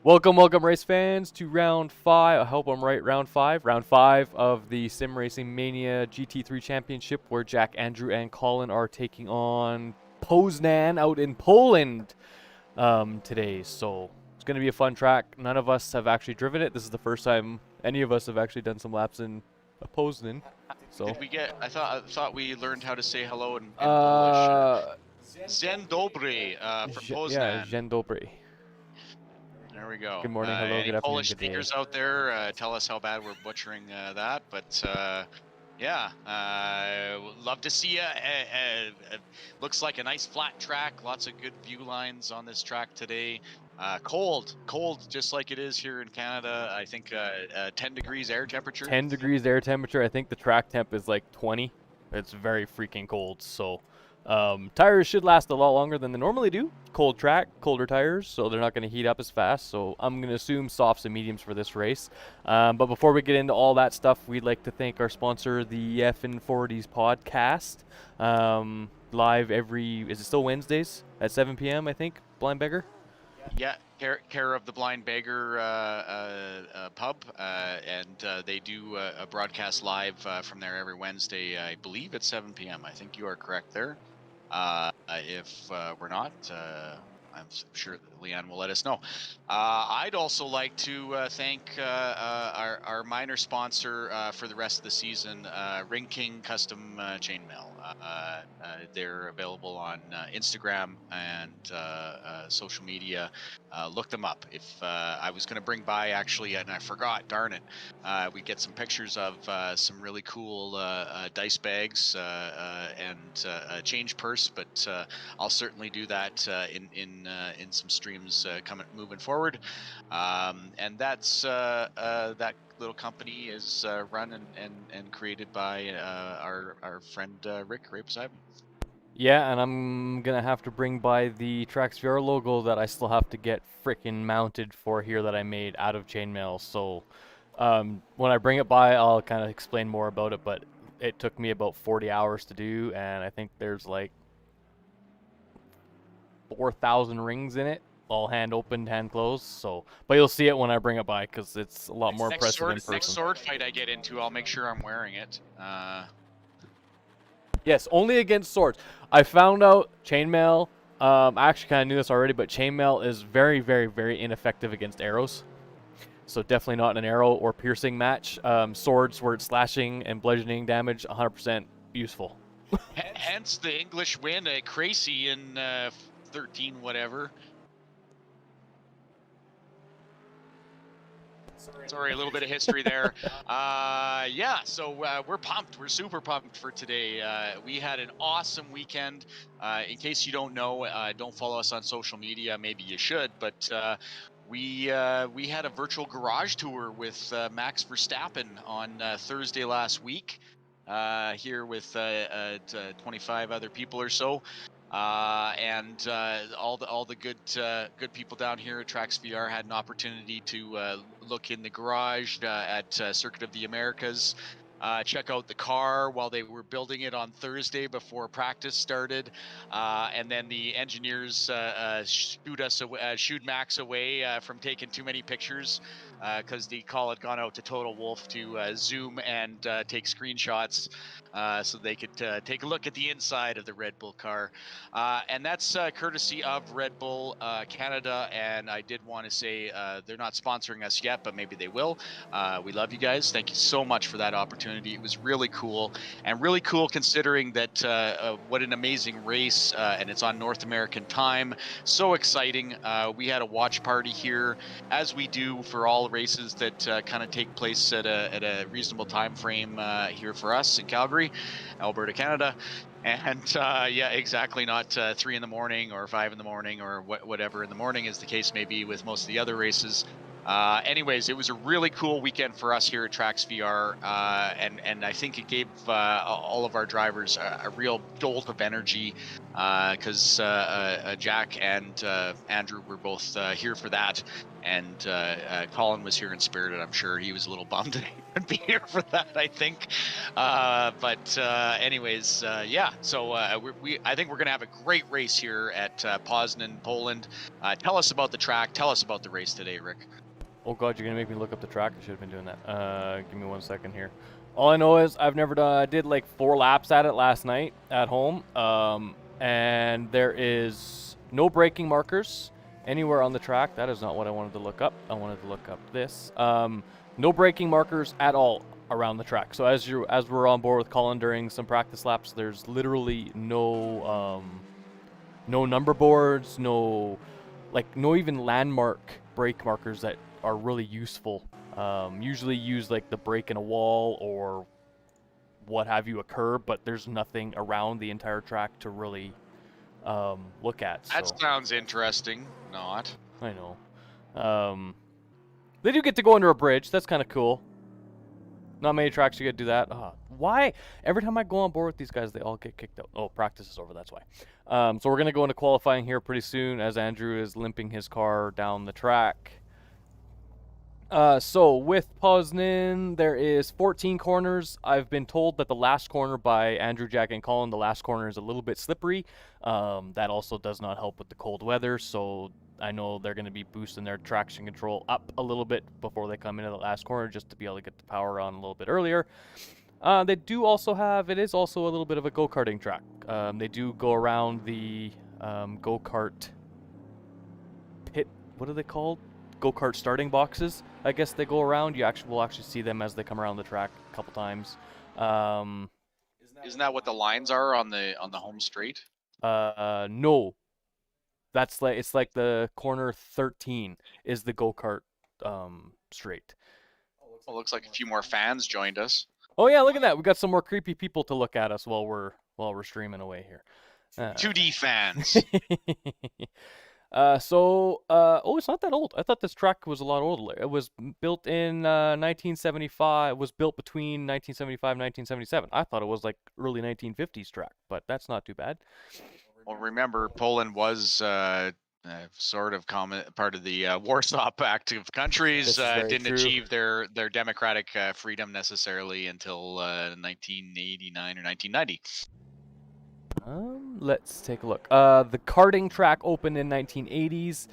Welcome, race fans, to round 5. I hope I'm right. Round 5 of the SimRacingMania GT3 Championship, where Jack, Andrew, and Colin are taking on Poznan out in Poland today. So it's going to be a fun track. None of us have actually driven it. This is the first time any of us have actually done some laps in Poznan. So did we get? I thought we learned how to say hello in Polish. Dzień dobry from Poznan. Yeah, Dzień dobry. There we go. Good morning, hello, any good afternoon, Polish good day. speakers out there, tell us how bad we're butchering that. But yeah, love to see you. Looks like a nice flat track. Lots of good view lines on this track today. Cold, just like it is here in Canada. I think 10 degrees air temperature. 10 degrees air temperature. I think the track temp is like 20. It's very freaking cold. So tires should last a lot longer than they normally do. Cold track, colder tires, so they're not going to heat up as fast. So I'm going to assume softs and mediums for this race. But before we get into all that stuff, we'd like to thank our sponsor, the F40s podcast. Live is it still Wednesdays at 7 p.m., I think, Blind Beggar? Yeah, care of the Blind Beggar pub, and they do a broadcast live from there every Wednesday, I believe at 7 p.m. I think you are correct there. If we're not, I'm sure Leanne will let us know. I'd also like to thank our minor sponsor for the rest of the season, Ring King Custom Chainmail. They're available on Instagram and social media. Look them up. If I was going to bring by, actually, and I forgot, darn it, we get some pictures of some really cool dice bags and a change purse, but I'll certainly do that in some streams moving forward. And that's that little company is run and created by our friend Rick right beside me. Yeah, and I'm going to have to bring by the TracksVR logo that I still have to get frickin' mounted for here that I made out of chainmail. So when I bring it by, I'll kind of explain more about it, but it took me about 40 hours to do, and I think there's like 4,000 rings in it. all hand opened, hand closed. So, but you'll see it when I bring it by because it's a lot more impressive in Next person. sword fight I get into, I'll make sure I'm wearing it. Yes, only against swords. I found out chainmail. I actually kind of knew this already, but chainmail is very, very, very ineffective against arrows. So definitely not an arrow or piercing match. Swords where it's slashing and bludgeoning damage, 100% useful. Hence the English win at Crazy in 13 whatever. Sorry, a little bit of history there. Yeah, so we're pumped. We're super pumped for today. We had an awesome weekend. In case you don't know, don't follow us on social media. Maybe you should, but we had a virtual garage tour with Max Verstappen on Thursday last week. Here with 25 other people or so. And all the good people down here at TracksVR had an opportunity to look in the garage at Circuit of the Americas, check out the car while they were building it on Thursday before practice started, and then the engineers shooed Max away from taking too many pictures because the call had gone out to Total Wolf to zoom and take screenshots so they could take a look at the inside of the Red Bull car. And that's courtesy of Red Bull Canada. And I did want to say they're not sponsoring us yet, but maybe they will. We love you guys. Thank you so much for that opportunity. It was really cool, and really cool considering that what an amazing race, and it's on North American time. So exciting. We had a watch party here, as we do for all races that kind of take place at a reasonable time frame here for us in Calgary, Alberta, Canada. And yeah, exactly. Not 3 in the morning or 5 in the morning or whatever in the morning is the case may be with most of the other races. Anyways, it was a really cool weekend for us here at TracksVR, and I think it gave all of our drivers a real jolt of energy because Jack and Andrew were both here for that. And Colin was here in spirit, and I'm sure he was a little bummed that he couldn't be here for that, I think. But anyways, yeah. So I think we're gonna have a great race here at Poznan, Poland. Tell us about the track. Tell us about the race today, Rick. Oh god, you're gonna make me look up the track. I should have been doing that. Give me 1 second here. All I know is I've never done. I did like 4 laps at it last night at home. And there is no braking markers anywhere on the track. That is not what I wanted to look up. I wanted to look up this. No braking markers at all around the track. So as we're on board with Colin during some practice laps, there's literally no number boards, no even landmark brake markers that are really useful. Usually use like the break in a wall or what have you, a curb, but there's nothing around the entire track to really look at. That so. sounds interesting. Not. I know. They do get to go under a bridge. That's kind of cool. Not many tracks you get to do that. Why? Every time I go on board with these guys, they all get kicked out. Oh, practice is over. That's why. So we're going to go into qualifying here pretty soon as Andrew is limping his car down the track. So with Poznan, there is 14 corners. I've been told that the last corner by Andrew, Jack, and Colin, the last corner is a little bit slippery. That also does not help with the cold weather, so I know they're going to be boosting their traction control up a little bit before they come into the last corner just to be able to get the power on a little bit earlier. They do also have, it is also a little bit of a go-karting track. They do go around the go-kart pit, what are they called? Go-kart starting boxes, I guess they go around. You will actually see them as they come around the track a couple times. Isn't that what the lines are on the home straight? No. That's like, it's like the corner 13 is the go-kart straight. Well, looks like a few more fans joined us. Oh yeah, look at that. We got some more creepy people to look at us while we're streaming away here. 2D fans. Oh, it's not that old. I thought this track was a lot older. It was built in 1975. It was built between 1975 and 1977. I thought it was like early 1950s track, but that's not too bad. Well, remember, Poland was sort of part of the Warsaw Pact of countries. Didn't achieve their democratic freedom necessarily until 1989 or 1990. Let's take a look. The karting track opened in 1980s.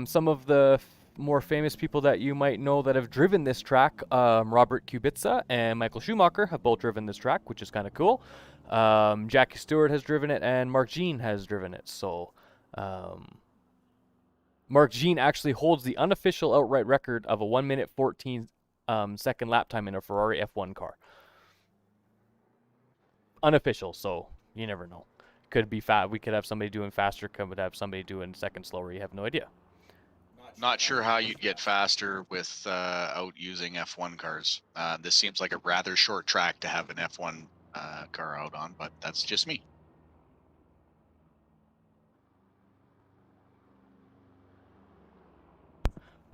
Some of the more famous people that you might know that have driven this track, Robert Kubica and Michael Schumacher have both driven this track, which is kind of cool. Jackie Stewart has driven it, and Mark Jean has driven it. So Mark Jean actually holds the unofficial outright record of a 1 minute 14 second lap time in a Ferrari F1 car. Unofficial, so you never know. Could be fast. We could have somebody doing faster. Could have somebody doing second slower. You have no idea. Not sure how you'd get faster with out using F1 cars. This seems like a rather short track to have an F1 car out on, but that's just me.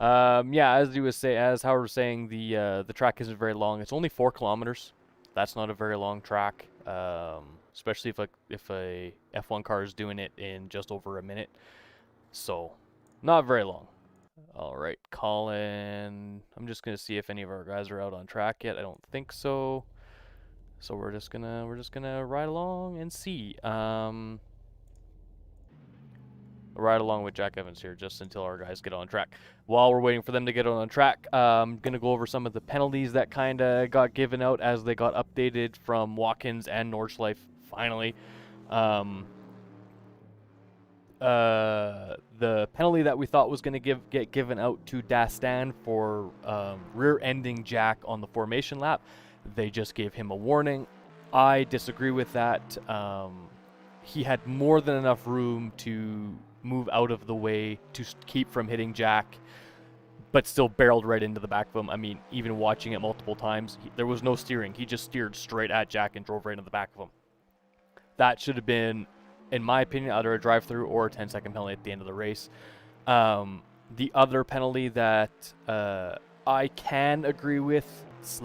Yeah, as Howard was saying, the track isn't very long. It's only 4 kilometers. That's not a very long track, especially if a F1 car is doing it in just over a minute. So, not very long. All right, Colin. I'm just gonna see if any of our guys are out on track yet. I don't think so. So we're just gonna ride along and see. Ride along with Jack Evans here just until our guys get on track. While we're waiting for them to get on track, I'm going to go over some of the penalties that kind of got given out as they got updated from Watkins and Nordschleife finally. The penalty that we thought was going to get given out to Dastan for rear-ending Jack on the formation lap, they just gave him a warning. I disagree with that. He had more than enough room to move out of the way to keep from hitting Jack, but still barreled right into the back of him. I mean, even watching it multiple times, there was no steering. He just steered straight at Jack and drove right into the back of him. That should have been, in my opinion, either a drive-through or a 10-second penalty at the end of the race. The other penalty that I can agree with /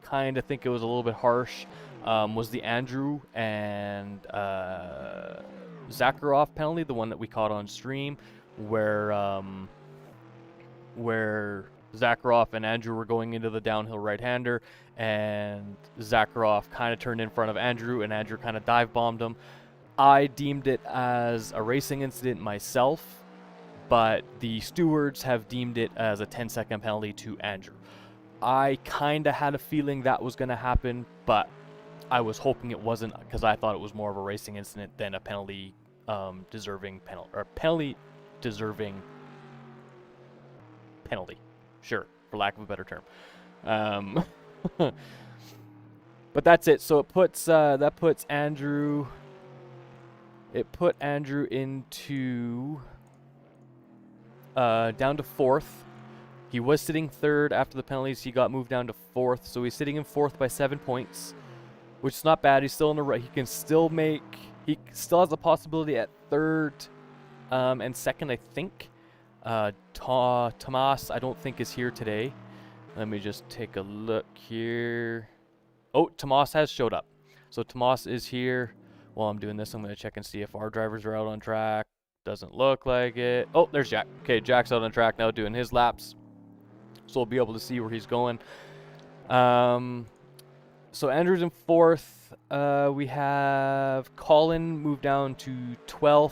kind of think it was a little bit harsh was the Andrew and Zakharov penalty, the one that we caught on stream, where Zakharov and Andrew were going into the downhill right-hander, and Zakharov kind of turned in front of Andrew, and Andrew kind of dive-bombed him. I deemed it as a racing incident myself, but the stewards have deemed it as a 10-second penalty to Andrew. I kind of had a feeling that was going to happen, but I was hoping it wasn't, because I thought it was more of a racing incident than a penalty deserving penalty. Sure, for lack of a better term. But that's it. So it puts Andrew. It put Andrew into down to 4th. He was sitting 3rd after the penalties. He got moved down to 4th, so he's sitting in 4th by 7 points, which is not bad. He's still in the right. He can still make. He still has a possibility at 3rd and 2nd, I think. Tomas, I don't think, is here today. Let me just take a look here. Oh, Tomas has showed up. So Tomas is here. While I'm doing this, I'm going to check and see if our drivers are out on track. Doesn't look like it. Oh, there's Jack. Okay, Jack's out on track now doing his laps. So we'll be able to see where he's going. So Andrew's in 4th. We have Colin moved down to 12th.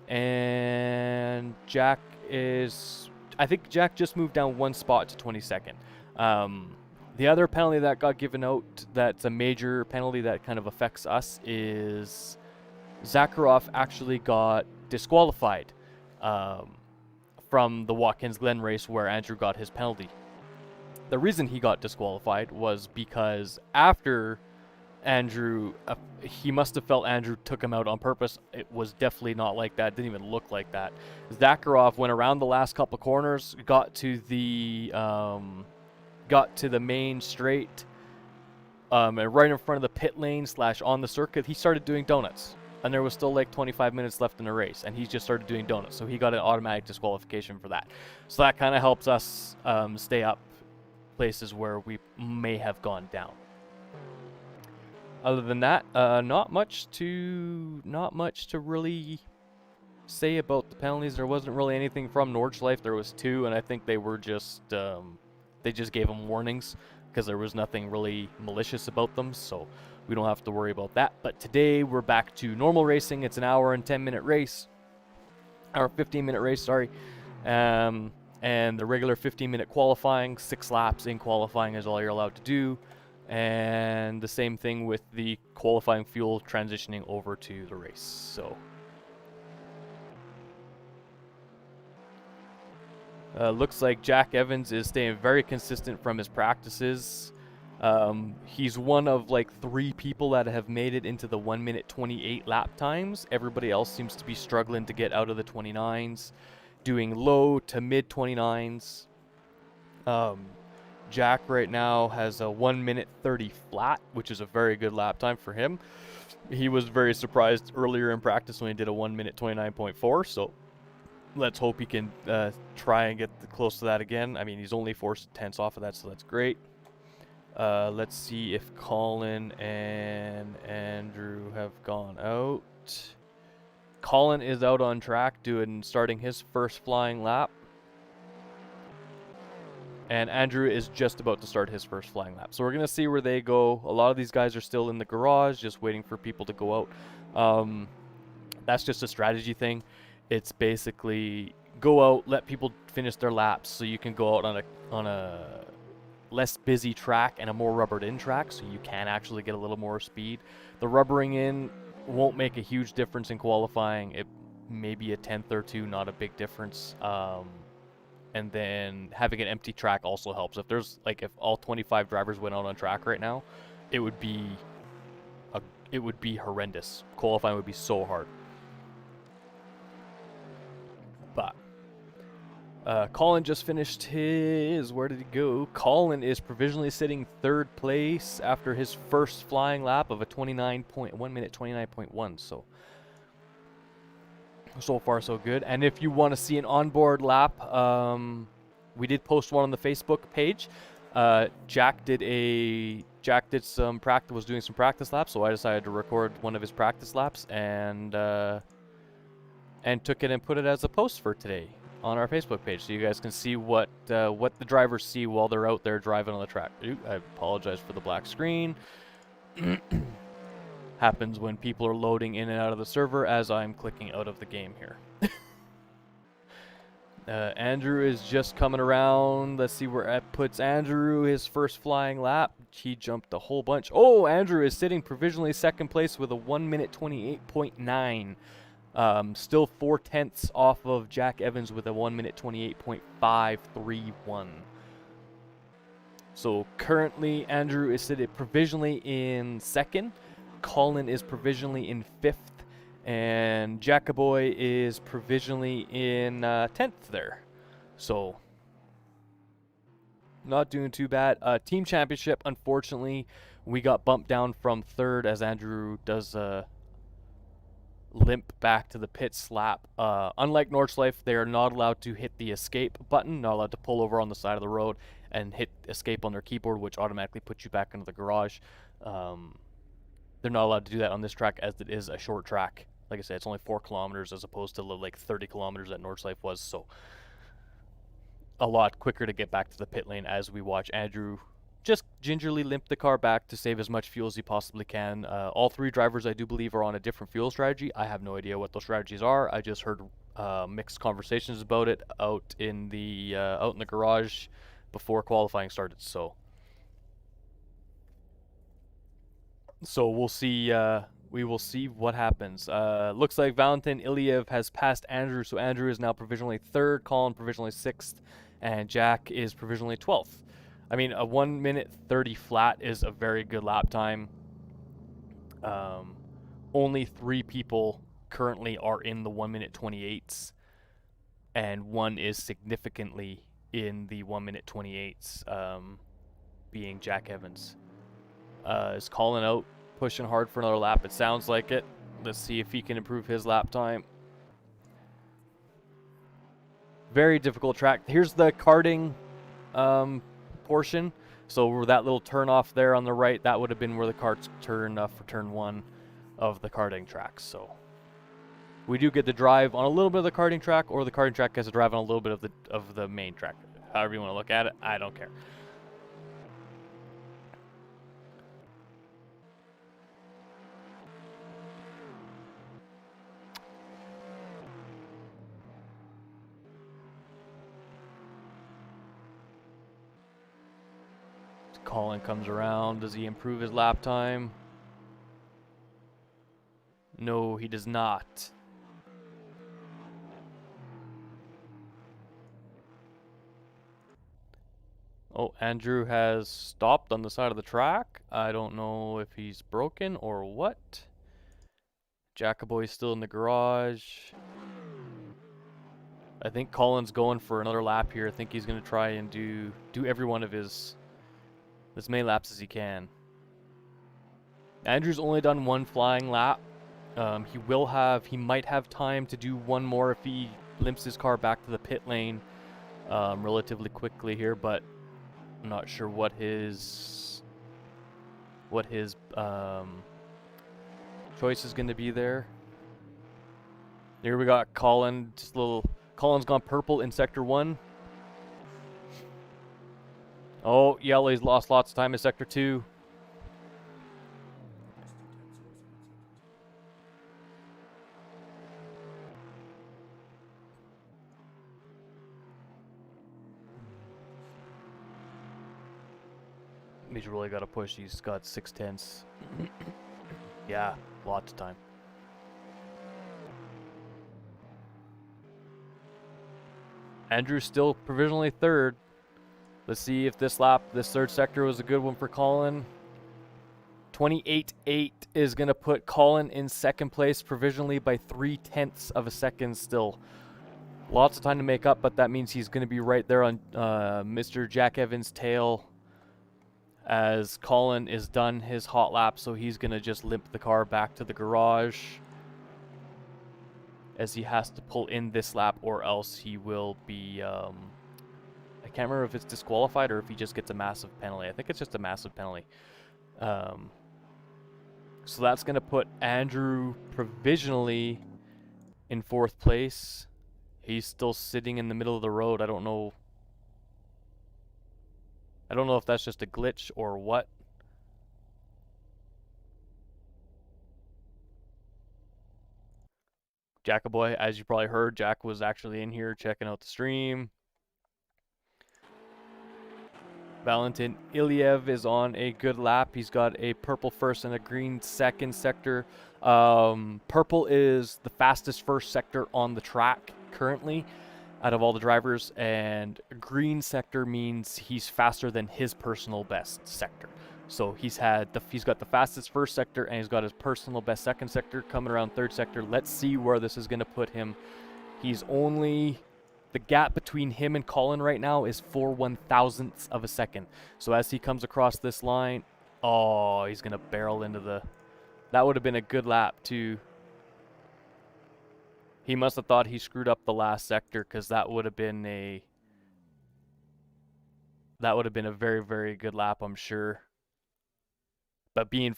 And Jack is... I think Jack just moved down 1 spot to 22nd. The other penalty that got given out that's a major penalty that kind of affects us is Zakharov actually got disqualified from the Watkins-Glen race where Andrew got his penalty. The reason he got disqualified was because after Andrew, he must have felt Andrew took him out on purpose. It was definitely not like that. Didn't even look like that. Zakharov went around the last couple of corners, got to the main straight, and right in front of the pit lane / on the circuit, he started doing donuts. And there was still like 25 minutes left in the race, and he just started doing donuts. So he got an automatic disqualification for that. So that kind of helps us stay up places where we may have gone down. Other than that, not much to really say about the penalties. There wasn't really anything from Nordschleife. There was 2, and I think they were just they just gave them warnings because there was nothing really malicious about them. So we don't have to worry about that. But today we're back to normal racing. It's an hour and 10-minute race. or 15-minute race, sorry. And the regular 15-minute qualifying, 6 laps in qualifying is all you're allowed to do. And the same thing with the qualifying fuel transitioning over to the race. So looks like Jack Evans is staying very consistent from his practices. He's one of like 3 people that have made it into the 1 minute 28 lap times. Everybody else seems to be struggling to get out of the 29s, doing low to mid 29s. Jack right now has a 1 minute 30 flat, which is a very good lap time for him. He was very surprised earlier in practice when he did a 1 minute 29.4, so let's hope he can try and get close to that again. I mean, he's only 4/10 off of that, so that's great. Let's see if Colin and Andrew have gone out. Colin is out on track starting his first flying lap. And Andrew is just about to start his first flying lap. So we're going to see where they go. A lot of these guys are still in the garage, just waiting for people to go out. That's just a strategy thing. It's basically go out, let people finish their laps so you can go out on a less busy track and a more rubbered in track so you can actually get a little more speed. The rubbering in won't make a huge difference in qualifying. It may be a 10th or 2, not a big difference. And then having an empty track also helps. If all 25 drivers went out on track right now, it would be horrendous. Qualifying would be so hard. But Colin just finished his. Where did he go? Colin is provisionally sitting 3rd place after his first flying lap of a 1 minute 29.1. So far so good. And if you want to see an onboard lap, we did post one on the Facebook page. Jack did some practice, was doing some practice laps, so I decided to record one of his practice laps and took it and put it as a post for today on our Facebook page, so you guys can see what the drivers see while they're out there driving on the track. Ooh, I apologize for the black screen. Happens when people are loading in and out of the server as I'm clicking out of the game here. Andrew is just coming around. Let's see where that puts Andrew. His first flying lap. He jumped a whole bunch. Oh, Andrew is sitting provisionally 2nd place with a 1 minute 28.9. Still 4/10 off of Jack Evans with a 1 minute 28.531. So currently Andrew is sitting provisionally in 2nd. Colin is provisionally in 5th, and Jackaboy is provisionally in 10th there. So not doing too bad. Team championship, unfortunately, we got bumped down from 3rd as Andrew does limp back to the pit slap. Unlike Nordschleife, they are not allowed to hit the escape button, not allowed to pull over on the side of the road and hit escape on their keyboard, which automatically puts you back into the garage. They're not allowed to do that on this track as it is a short track. Like I said, it's only 4 kilometers as opposed to like 30 kilometers that Nordschleife was, so a lot quicker to get back to the pit lane as we watch Andrew just gingerly limp the car back to save as much fuel as he possibly can. All 3 drivers, I do believe, are on a different fuel strategy. I have no idea what those strategies are. I just heard mixed conversations about it out in the garage before qualifying started. So we'll see. We will see what happens. Looks like Valentin Iliev has passed Andrew, so Andrew is now provisionally 3rd, Colin provisionally 6th, and Jack is provisionally 12th. I mean, a 1 minute 30 flat is a very good lap time. Only 3 people currently are in the 1 minute 28s, and one is significantly in the 1 minute 28s, being Jack Evans. Is Colin out pushing hard for another lap? It sounds like it. Let's see if he can improve his lap time. Very difficult track. Here's the karting portion. So that little turn off there on the right, that would have been where the karts turn for turn 1 of the karting track. So we do get to drive on a little bit of the karting track, or the karting track gets to drive on a little bit of the main track. However you want to look at it, I don't care. Colin comes around. Does he improve his lap time? No, he does not. Oh, Andrew has stopped on the side of the track. I don't know if he's broken or what. Jackaboy's still in the garage. I think Colin's going for another lap here. I think he's going to try and do every one of his as many laps as he can. Andrew's only done one flying lap. He might have time to do one more if he limps his car back to the pit lane relatively quickly here, but I'm not sure what his choice is going to be there. Here we got Colin, Colin's gone purple in sector 1. Oh, yellow, he's lost lots of time in sector 2. He's really got to push. He's got 6/10. Yeah, lots of time. Andrew's still provisionally third. Let's see if this third sector was a good one for Colin. 28.8 is going to put Colin in second place provisionally by 0.3 of a second still. Lots of time to make up, but that means he's going to be right there on Mr. Jack Evans' tail as Colin is done his hot lap, so he's going to just limp the car back to the garage as he has to pull in this lap or else he will be, I can't remember if it's disqualified or if he just gets a massive penalty. I think it's just a massive penalty. So that's going to put Andrew provisionally in 4th place. He's still sitting in the middle of the road. I don't know if that's just a glitch or what. Jackaboy, as you probably heard, Jack was actually in here checking out the stream. Valentin Iliev is on a good lap. He's got a purple first and a green second sector. Purple is the fastest first sector on the track currently out of all the drivers, and green sector means he's faster than his personal best sector. So he's got the fastest first sector and he's got his personal best second sector coming around third sector. Let's see where this is going to put him. The gap between him and Colin right now is 4/1000ths of a second. So as he comes across this line, oh, he's going to barrel into that would have been a good lap too. He must have thought he screwed up the last sector, because that would have been a very, very good lap, I'm sure. But being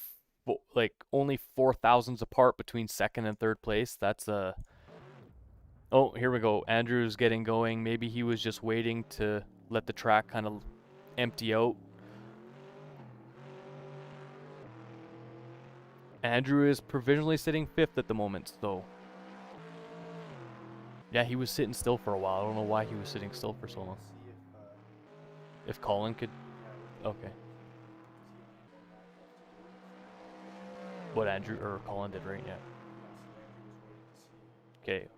only 4/1000ths apart between second and third place, that's a... Oh, here we go. Andrew's getting going. Maybe he was just waiting to let the track kind of empty out. Andrew is provisionally sitting 5th at the moment, though. Yeah, he was sitting still for a while. I don't know why he was sitting still for so long. If Colin could... Okay. What Andrew or Colin did, right? Yeah. Okay.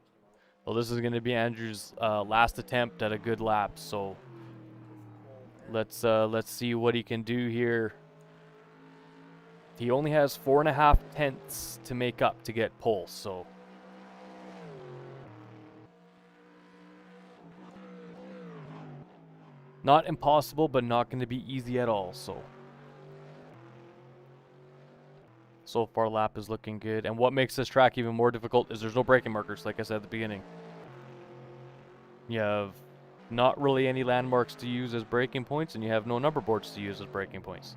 Well, this is going to be Andrew's last attempt at a good lap, so let's see what he can do here. He only has 4.5 to make up to get pole, so not impossible, but not going to be easy at all. So far, lap is looking good. And what makes this track even more difficult is there's no braking markers, like I said at the beginning. You have not really any landmarks to use as braking points, and you have no number boards to use as braking points.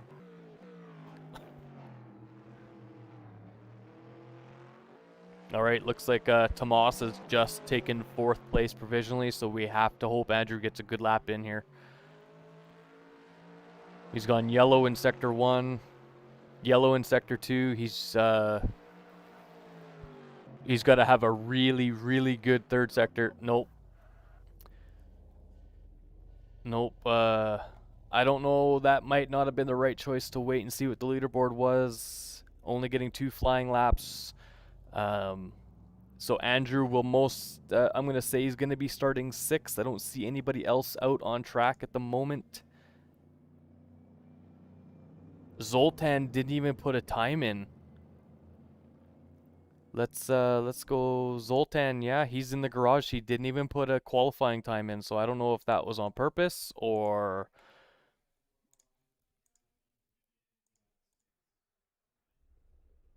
All right, looks like Tomas has just taken 4th place provisionally, so we have to hope Andrew gets a good lap in here. He's gone yellow in sector 1. Yellow in sector 2. He's got to have a really, really good third sector. Nope. I don't know, that might not have been the right choice to wait and see what the leaderboard was. Only getting 2 flying laps. So Andrew will I'm going to say he's going to be starting 6th. I don't see anybody else out on track at the moment. Zoltan didn't even put a time in. Let's go Zoltan. Yeah, he's in the garage. He didn't even put a qualifying time in, so I don't know if that was on purpose or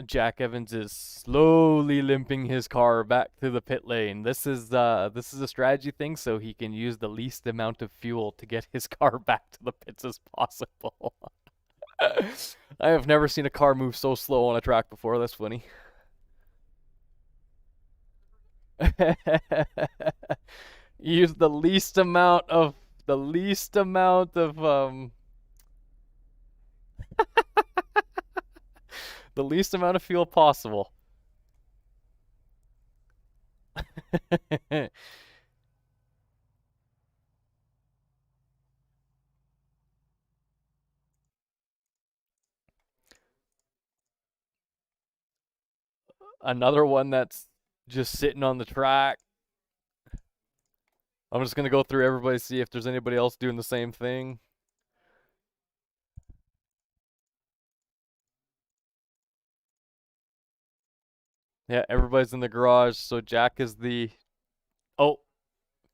Jack Evans is slowly limping his car back to the pit lane. This is a strategy thing, so he can use the least amount of fuel to get his car back to the pits as possible. I have never seen a car move so slow on a track before. That's funny. Use the least amount of the least amount of fuel possible. Another one that's just sitting on the track. I'm just gonna go through everybody, see if there's anybody else doing the same thing. Yeah, everybody's in the garage, so Jack is the... Oh,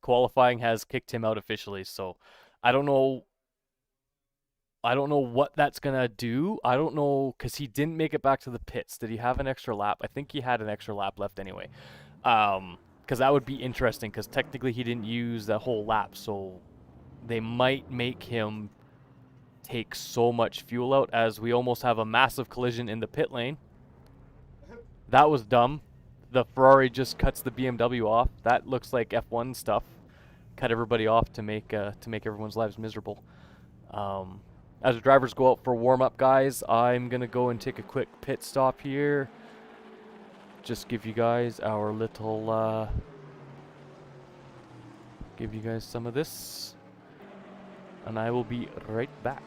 qualifying has kicked him out officially, so I don't know what that's gonna do. I don't know, because he didn't make it back to the pits. Did he have an extra lap? I think he had an extra lap left anyway. Because that would be interesting, because technically he didn't use that whole lap, so they might make him take so much fuel out, as we almost have a massive collision in the pit lane. That was dumb. The Ferrari just cuts the BMW off. That looks like F1 stuff. Cut everybody off to make everyone's lives miserable. As the drivers go out for warm-up, guys, I'm gonna go and take a quick pit stop here. Just give you guys our little give you guys some of this, and I will be right back.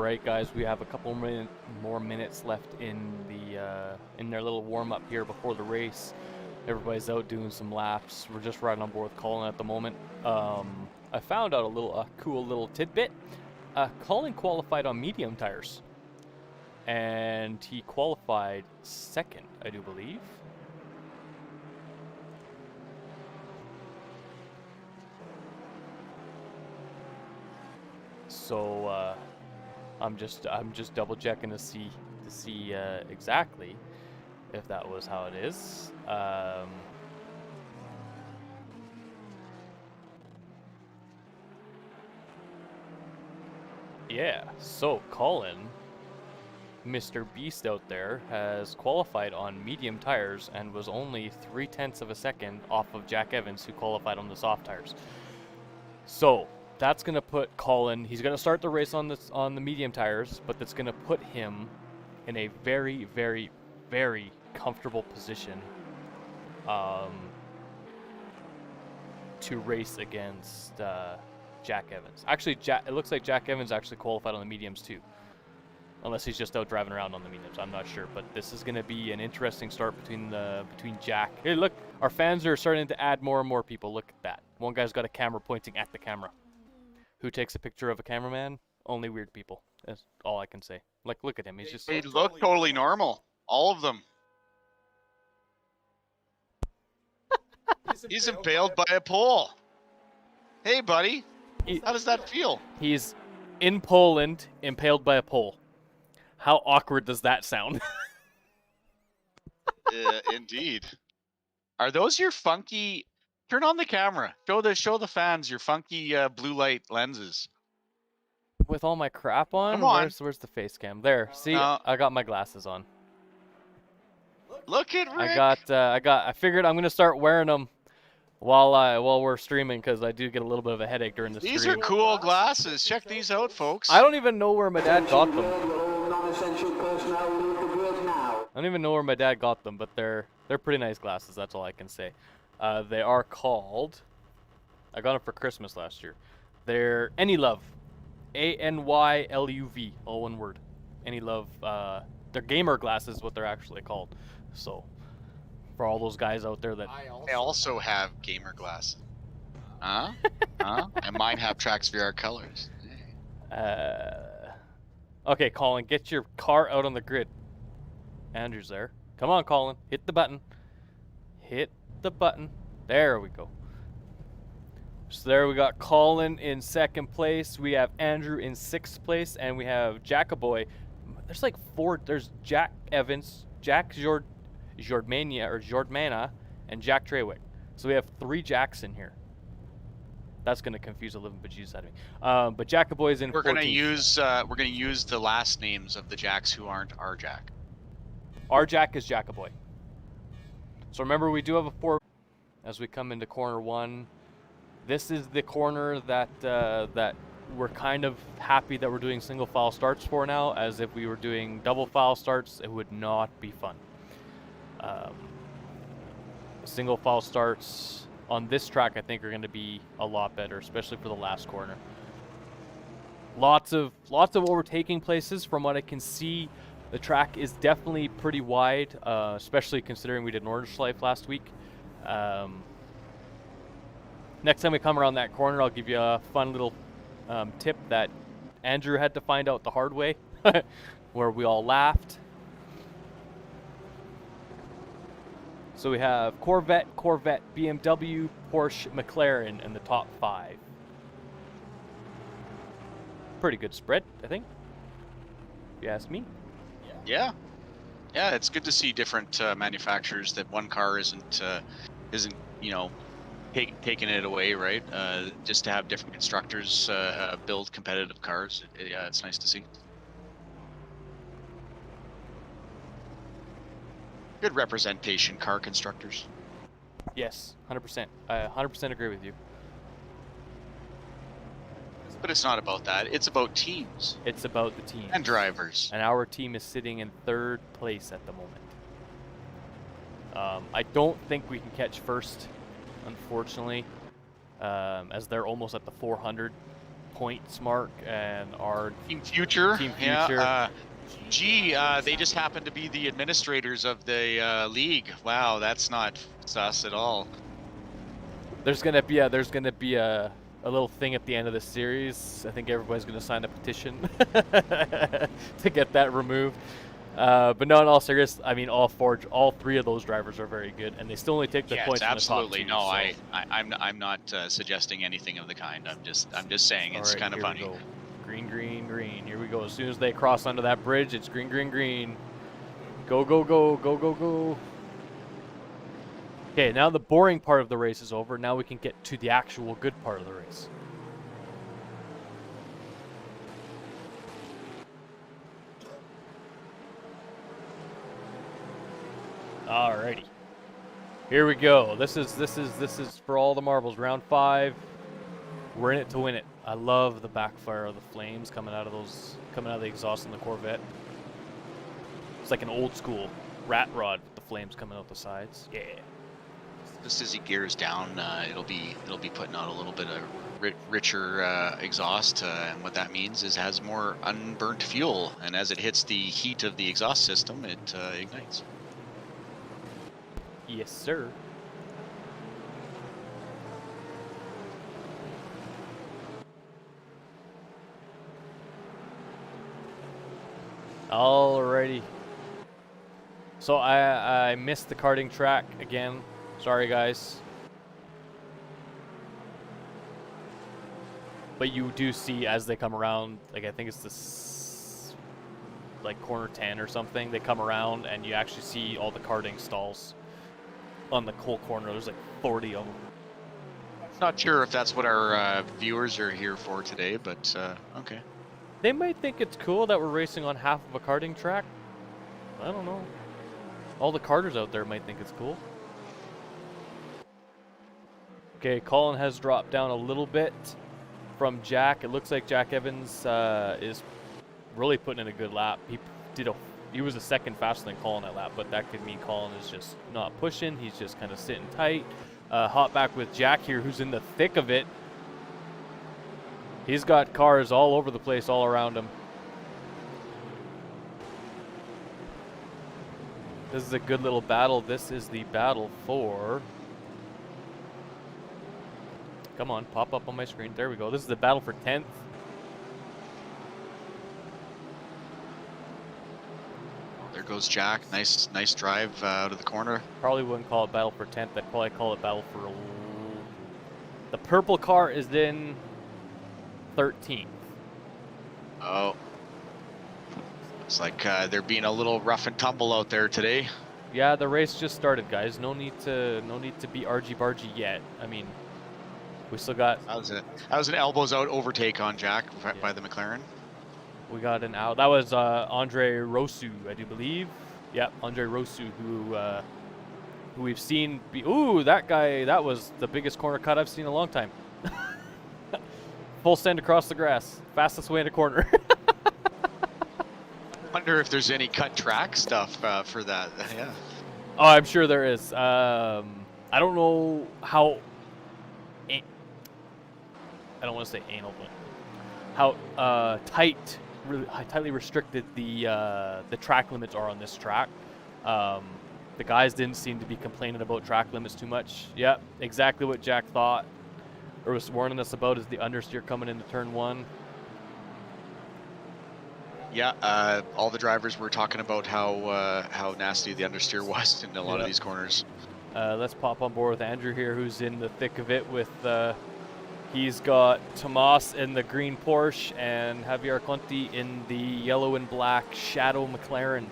right, guys, we have a couple more minutes left in their little warm-up here before the race. Everybody's out doing some laps. We're just riding on board with Colin at the moment. I found out a cool little tidbit. Colin qualified on medium tires, and he qualified second, I do believe. So I'm just double checking to see exactly if that was how it is. Yeah, so Colin, Mr. Beast out there, has qualified on medium tires and was only 0.3 of a second off of Jack Evans, who qualified on the soft tires. So that's gonna put Colin. He's gonna start the race on the medium tires, but that's gonna put him in a very, very, very comfortable position to race against Jack Evans. Actually, it looks like Jack Evans actually qualified on the mediums too, unless he's just out driving around on the mediums. I'm not sure, but this is gonna be an interesting start between Jack. Hey, look, our fans are starting to add more and more people. Look at that. One guy's got a camera pointing at the camera. Who takes a picture of a cameraman? Only weird people. That's all I can say. Like, look at him. He's just. They look totally normal. All of them. He's impaled by a pole. Hey, buddy. How does that feel? He's in Poland, impaled by a pole. How awkward does that sound? Indeed. Are those your funky? Turn on the camera. Show the fans your funky blue light lenses. With all my crap on? Come on. Where's the face cam? There. See, I got my glasses on. Look at Rick. I figured I'm gonna start wearing them while we're streaming, because I do get a little bit of a headache during the stream. These are cool glasses. Check these out, folks. I don't even know where my dad got them. I don't even know where my dad got them, but they're pretty nice glasses. That's all I can say. They are called. I got them for Christmas last year. They're Anylove, ANYLUV, all one word. Anylove. They're gamer glasses, what they're actually called. So, for all those guys out there that I also have gamer glasses. Huh? And mine have TracksVR colors. Okay, Colin, get your car out on the grid. Andrew's there. Come on, Colin. Hit the button. Hit the button. There we go. So there we got Colin in second place. We have Andrew in sixth place, and we have Jackaboy. There's like four. There's Jack Evans, Jack Jordmana, and Jack Trewick. So we have 3 Jacks in here. That's gonna confuse a living bejesus out of me. But Jackaboy's in. We're 14th. gonna use the last names of the Jacks who aren't our Jack. Our Jack is Jackaboy. So remember, we do have a 4 as we come into corner 1. This is the corner that we're kind of happy that we're doing single file starts for now, as if we were doing double file starts, it would not be fun. Single file starts on this track, I think, are going to be a lot better, especially for the last corner. Lots of overtaking places. From what I can see, the track is definitely pretty wide, especially considering we did Nordschleife last week. Next time we come around that corner, I'll give you a fun little tip that Andrew had to find out the hard way, where we all laughed. So we have Corvette, BMW, Porsche, McLaren in the top 5. Pretty good spread, I think, if you ask me. Yeah, it's good to see different manufacturers, that one car isn't taking it away, right? Just to have different constructors build competitive cars. Yeah, it's nice to see. Good representation, car constructors. Yes, 100%. I 100% agree with you. But it's not about that. It's about teams. It's about the team. And drivers. And our team is sitting in 3rd place at the moment. I don't think we can catch first, unfortunately, as they're almost at the 400. points mark and our Team Future. Team Yeah. Future. They just happen to be the administrators of the league. Wow, that's not sus at all. There's gonna be a little thing at the end of the series. I think everybody's gonna sign a petition to get that removed. But no, in all seriousness, I mean, all three of those drivers are very good, and they still only take the Yes, points absolutely. from the top two. No, I'm not suggesting anything of the kind. I'm just saying it's kind of funny. Here we go. Green, green, green. Here we go. As soon as they cross under that bridge, it's green, green, green. Go, go, go, go, go, go. Okay, now the boring part of the race is over. Now we can get to the actual good part of the race. Alrighty. Here we go. This is for all the marbles. Round 5. We're in it to win it. I love the backfire of the flames coming out of the exhaust in the Corvette. It's like an old school rat rod with the flames coming out the sides. Yeah. Just as he gears down, it'll be putting out a little bit of richer exhaust, and what that means is it has more unburnt fuel, and as it hits the heat of the exhaust system, it ignites. Yes, sir. Alrighty. So I missed the karting track again. Sorry, guys. But you do see as they come around, like I think it's this, like corner 10 or something, they come around and you actually see all the karting stalls on the whole corner. There's like 40 of them. Not sure if that's what our viewers are here for today, but okay. They might think it's cool that we're racing on half of a karting track. I don't know. All the karters out there might think it's cool. Okay, Colin has dropped down a little bit from Jack. It looks like Jack Evans is really putting in a good lap. He was a second faster than Colin that lap, but that could mean Colin is just not pushing. He's just kind of sitting tight. Hop back with Jack here, who's in the thick of it. He's got cars all over the place, all around him. This is a good little battle. This is the battle for... Come on, pop up on my screen. There we go. This is the battle for 10th. There goes Jack. Nice drive out of the corner. Probably wouldn't call it battle for 10th. I'd probably call it battle for... The purple car is in 13th. Oh. Looks like they're being a little rough and tumble out there today. Yeah, the race just started, guys. No need to be argy-bargy yet. I mean, we still got... That was an elbows out overtake on Jack by the McLaren. We got an out. That was Andre Rosu, I do believe. Yep, Andre Rosu, who we've seen be... Ooh, that guy, that was the biggest corner cut I've seen in a long time. Full send across the grass. Fastest way in a corner. Wonder if there's any cut track stuff for that. Yeah. Oh, I'm sure there is. I don't know how... I don't want to say anal, but how tightly restricted the track limits are on this track. The guys didn't seem to be complaining about track limits too much. Yep, exactly what Jack thought or was warning us about is the understeer coming into turn 1. Yeah, all the drivers were talking about how nasty the understeer was in a lot of these corners. Let's pop on board with Andrew here, who's in the thick of it with... He's got Tomas in the green Porsche and Javier Conti in the yellow and black Shadow McLaren.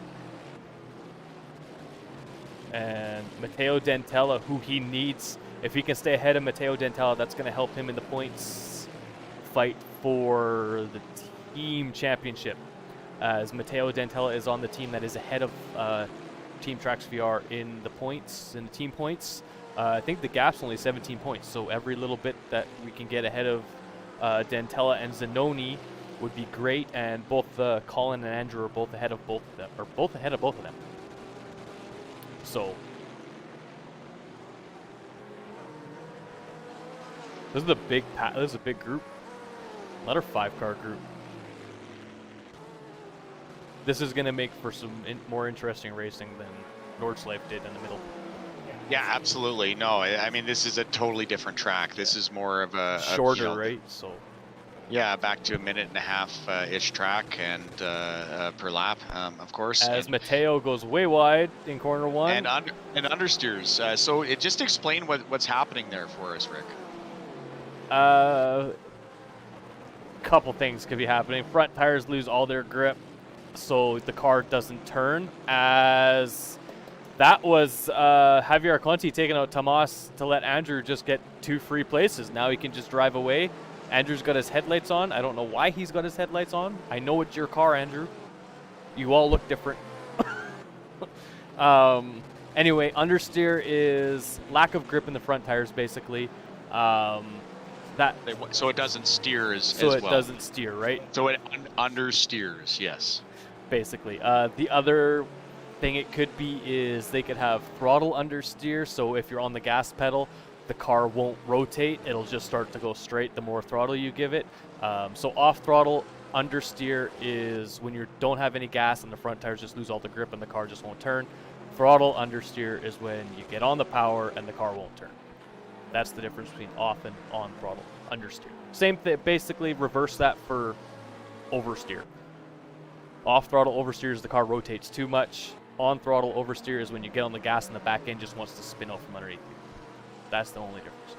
And Matteo Dentella, who he needs. If he can stay ahead of Matteo Dentella, that's going to help him in the points fight for the team championship. As Matteo Dentella is on the team that is ahead of Team TracksVR in the points, in the team points. I think the gap's only 17 points, so every little bit that we can get ahead of Dentella and Zanoni would be great. And both Colin and Andrew are both ahead of both of them, or both ahead of both of them. So this is a big this is a big group. Another 5-car group. This is going to make for some more interesting racing than Nordschleife did in the middle. Yeah, absolutely. No, I mean, this is a totally different track. This is more of a shorter, you know, right? So yeah, back to a minute and a half ish track and per lap, of course. as And Mateo goes way wide in corner 1. and understeers. So it just explain what's happening there for us, Rick. Couple things could be happening. Front tires lose all their grip, so the car doesn't turn. As that was Javier Conti taking out Tomas to let Andrew just get 2 free places. Now he can just drive away. Andrew's got his headlights on. I don't know why he's got his headlights on. I know it's your car, Andrew. You all look different. Anyway, understeer is lack of grip in the front tires, basically. So it doesn't steer as well. So it doesn't steer, right? So it understeers, yes. Basically. The other thing it could be is they could have throttle understeer. So if you're on the gas pedal, the car won't rotate. It'll just start to go straight the more throttle you give it. So off throttle understeer is when you don't have any gas and the front tires just lose all the grip and the car just won't turn. Throttle understeer is when you get on the power and the car won't turn. That's the difference between off and on throttle understeer. Same thing, basically reverse that for oversteer. Off throttle oversteer is the car rotates too much. On throttle oversteer is when you get on the gas and the back end just wants to spin out from underneath you. That's the only difference.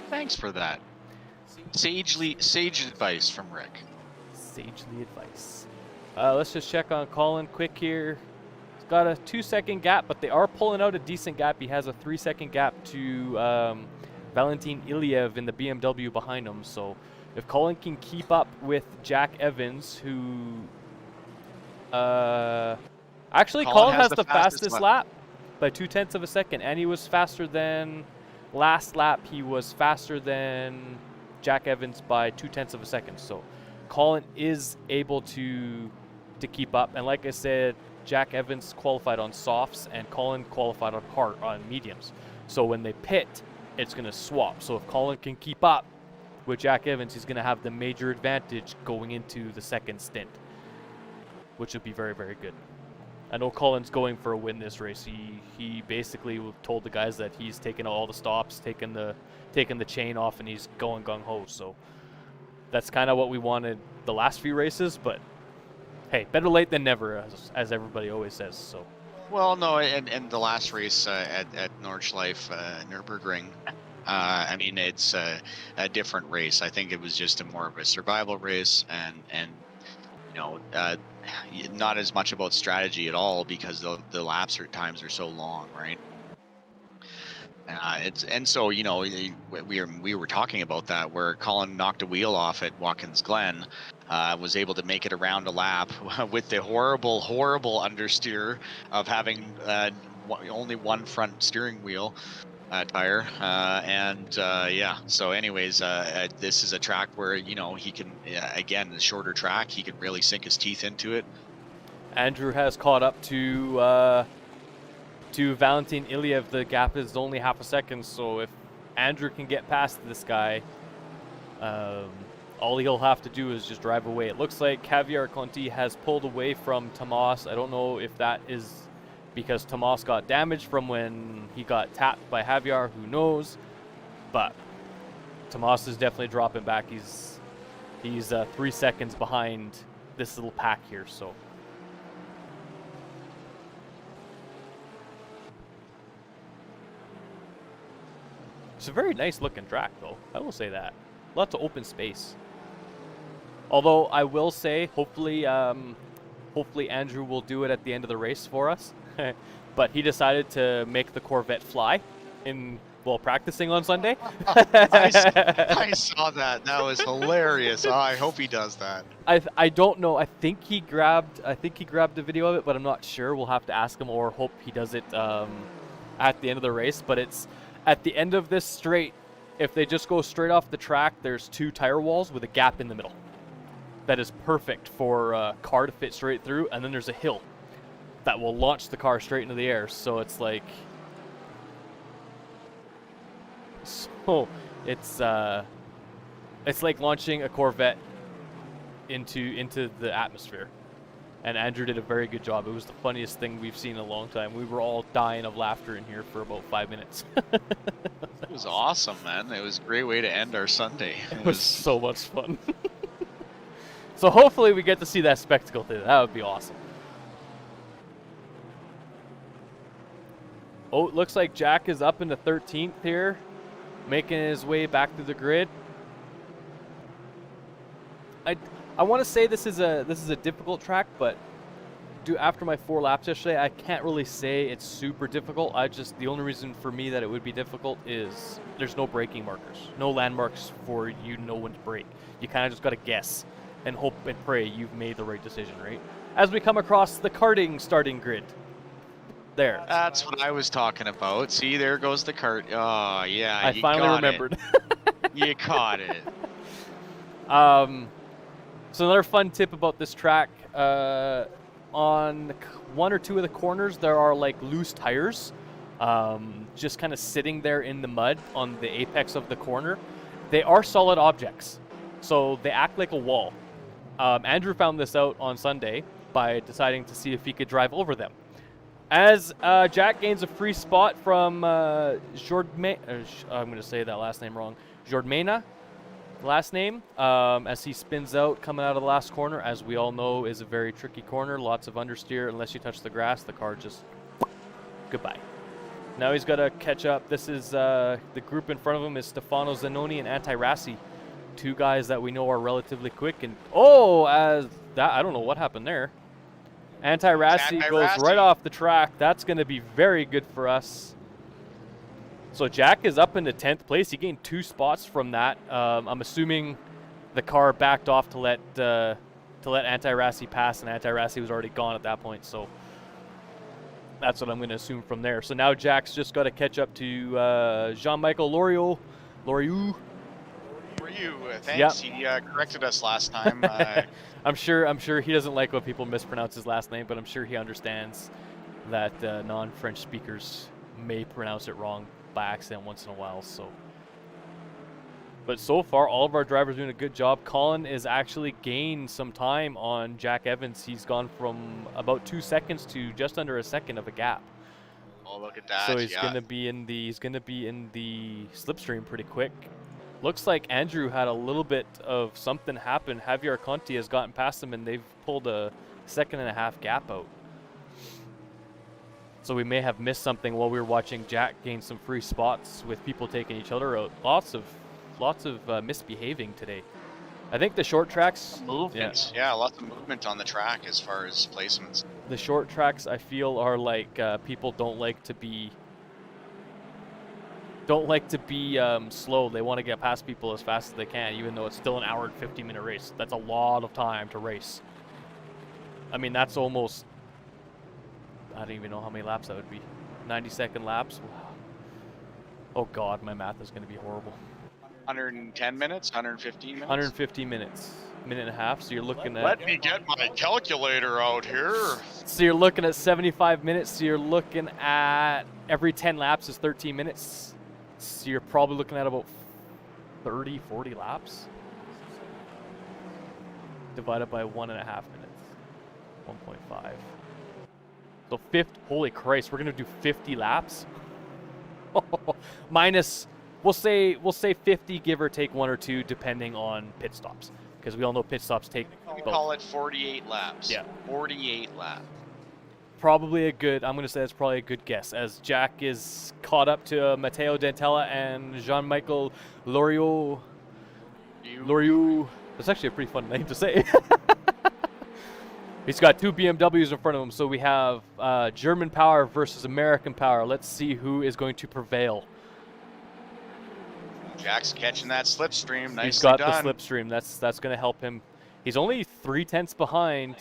Thanks for that. Sage advice from Rick. Sagely advice. Let's just check on Colin quick here. He's got a 2-second gap, but they are pulling out a decent gap. He has a 3-second gap to Valentin Iliev in the BMW behind him. So if Colin can keep up with Jack Evans, who actually Colin has the fastest lap by 0.2 of a second, and he was faster than last lap. He was faster than Jack Evans by 0.2 of a second. So Colin is able to keep up, and like I said, Jack Evans qualified on softs and Colin qualified on mediums. So when they pit, it's going to swap. So if Colin can keep up with Jack Evans, he's going to have the major advantage going into the second stint, which would be very, very good. I know Colin's going for a win this race. He basically told the guys that he's taking all the stops, taking the chain off, and he's going gung-ho. So that's kind of what we wanted the last few races, but hey, better late than never, as everybody always says. So. Well, no, and the last race at Nordschleife, Nürburgring, I mean, it's a different race. I think it was just more of a survival race, and you know, not as much about strategy at all because the laps times are so long, right? So you know, we were talking about that where Colin knocked a wheel off at Watkins Glen, was able to make it around a lap with the horrible understeer of having only one front steering wheel tire, yeah. So anyways, this is a track where, you know, he can again, the shorter track, he can really sink his teeth into it. Andrew has caught up to Valentin Iliev. The gap is only half a second, so if Andrew can get past this guy, all he'll have to do is just drive away. It looks like Javier Conti has pulled away from Tomas. I don't know if that is because Tomas got damaged from when he got tapped by Javier, who knows, but Tomas is definitely dropping back. He's 3 seconds behind this little pack here, so. It's a very nice looking track, though. I will say that. Lots of open space. Although I will say, hopefully Andrew will do it at the end of the race for us. But he decided to make the Corvette fly while practicing on Sunday. I saw that. That was hilarious. Oh, I hope he does that. I don't know. I think he grabbed a video of it, but I'm not sure. We'll have to ask him, or hope he does it at the end of the race. But it's at the end of this straight. If they just go straight off the track, there's 2 tire walls with a gap in the middle. That is perfect for a car to fit straight through, and then there's a hill that will launch the car straight into the air. So it's like, It's like launching a Corvette into the atmosphere. And Andrew did a very good job. It was the funniest thing we've seen in a long time. We were all dying of laughter in here for about 5 minutes. It was awesome, man. It was a great way to end our Sunday. It was so much fun. So hopefully we get to see that spectacle today. That would be awesome. Oh, it looks like Jack is up into 13th here, making his way back through the grid. I want to say this is a difficult track, but after my 4 laps yesterday, I can't really say it's super difficult. The only reason for me that it would be difficult is there's no braking markers, no landmarks for you to know when to brake. You kind of just got to guess and hope and pray you've made the right decision, right? As we come across the karting starting grid. There. That's what I was talking about. See, there goes the cart. Oh, yeah. I finally remembered. You caught it. So another fun tip about this track, on 1 or 2 of the corners, there are like loose tires, just kind of sitting there in the mud on the apex of the corner. They are solid objects, so they act like a wall. Andrew found this out on Sunday by deciding to see if he could drive over them. As Jack gains a free spot from I'm going to say that last name wrong, Jordmena, last name, as he spins out coming out of the last corner. As we all know, is a very tricky corner, lots of understeer. Unless you touch the grass, the car just goodbye. Now he's got to catch up. This is the group in front of him is Stefano Zanoni and Anti-Rassi, 2 guys that we know are relatively quick. And I don't know what happened there. Anti-Rassi goes right off the track. That's going to be very good for us. So Jack is up into 10th place. He gained 2 spots from that. I'm assuming the car backed off to let Anti-Rassi pass, and Anti-Rassi was already gone at that point. So that's what I'm going to assume from there. So now Jack's just got to catch up to Jean-Michel Loriot. Thanks. Yep. He corrected us last time. I'm sure he doesn't like when people mispronounce his last name, but I'm sure he understands that non-French speakers may pronounce it wrong by accident once in a while. But so far, all of our drivers are doing a good job. Colin is actually gained some time on Jack Evans. He's gone from about 2 seconds to just under a second of a gap. Oh, look at that! So he's gonna be in the slipstream pretty quick. Looks like Andrew had a little bit of something happen. Javier Conti has gotten past him, and they've pulled a 1.5 second gap out. So we may have missed something while we were watching Jack gain some free spots with people taking each other out. Lots of misbehaving today. I think the short tracks... Movement. Yeah, lots of movement on the track as far as placements. The short tracks, I feel, are like people don't like to be slow. They want to get past people as fast as they can, even though it's still an hour and 50-minute race. That's a lot of time to race. I mean, that's almost... I don't even know how many laps that would be. 90-second laps? Wow. Oh, God, my math is going to be horrible. 110 minutes? 115 minutes? 115 minutes. Minute and a half, so you're looking at... Let me get my calculator out here. So you're looking at 75 minutes, so you're looking at... Every 10 laps is 13 minutes. So you're probably looking at about 30, 40 laps. Divided by 1.5 minutes. 1.5. So holy Christ, we're gonna do 50 laps? Minus, we'll say 50, give or take 1 or 2, depending on pit stops. Because we all know pit stops take... We call it 48 laps. Yeah. 48 laps. I'm going to say that's probably a good guess, as Jack is caught up to Matteo Dentella and Jean-Michel Loriot. That's actually a pretty fun name to say. He's got 2 BMWs in front of him, so we have German power versus American power. Let's see who is going to prevail. Jack's catching that slipstream. Nicely He's got done. the slipstream. That's going to help him. He's only 3/10 behind.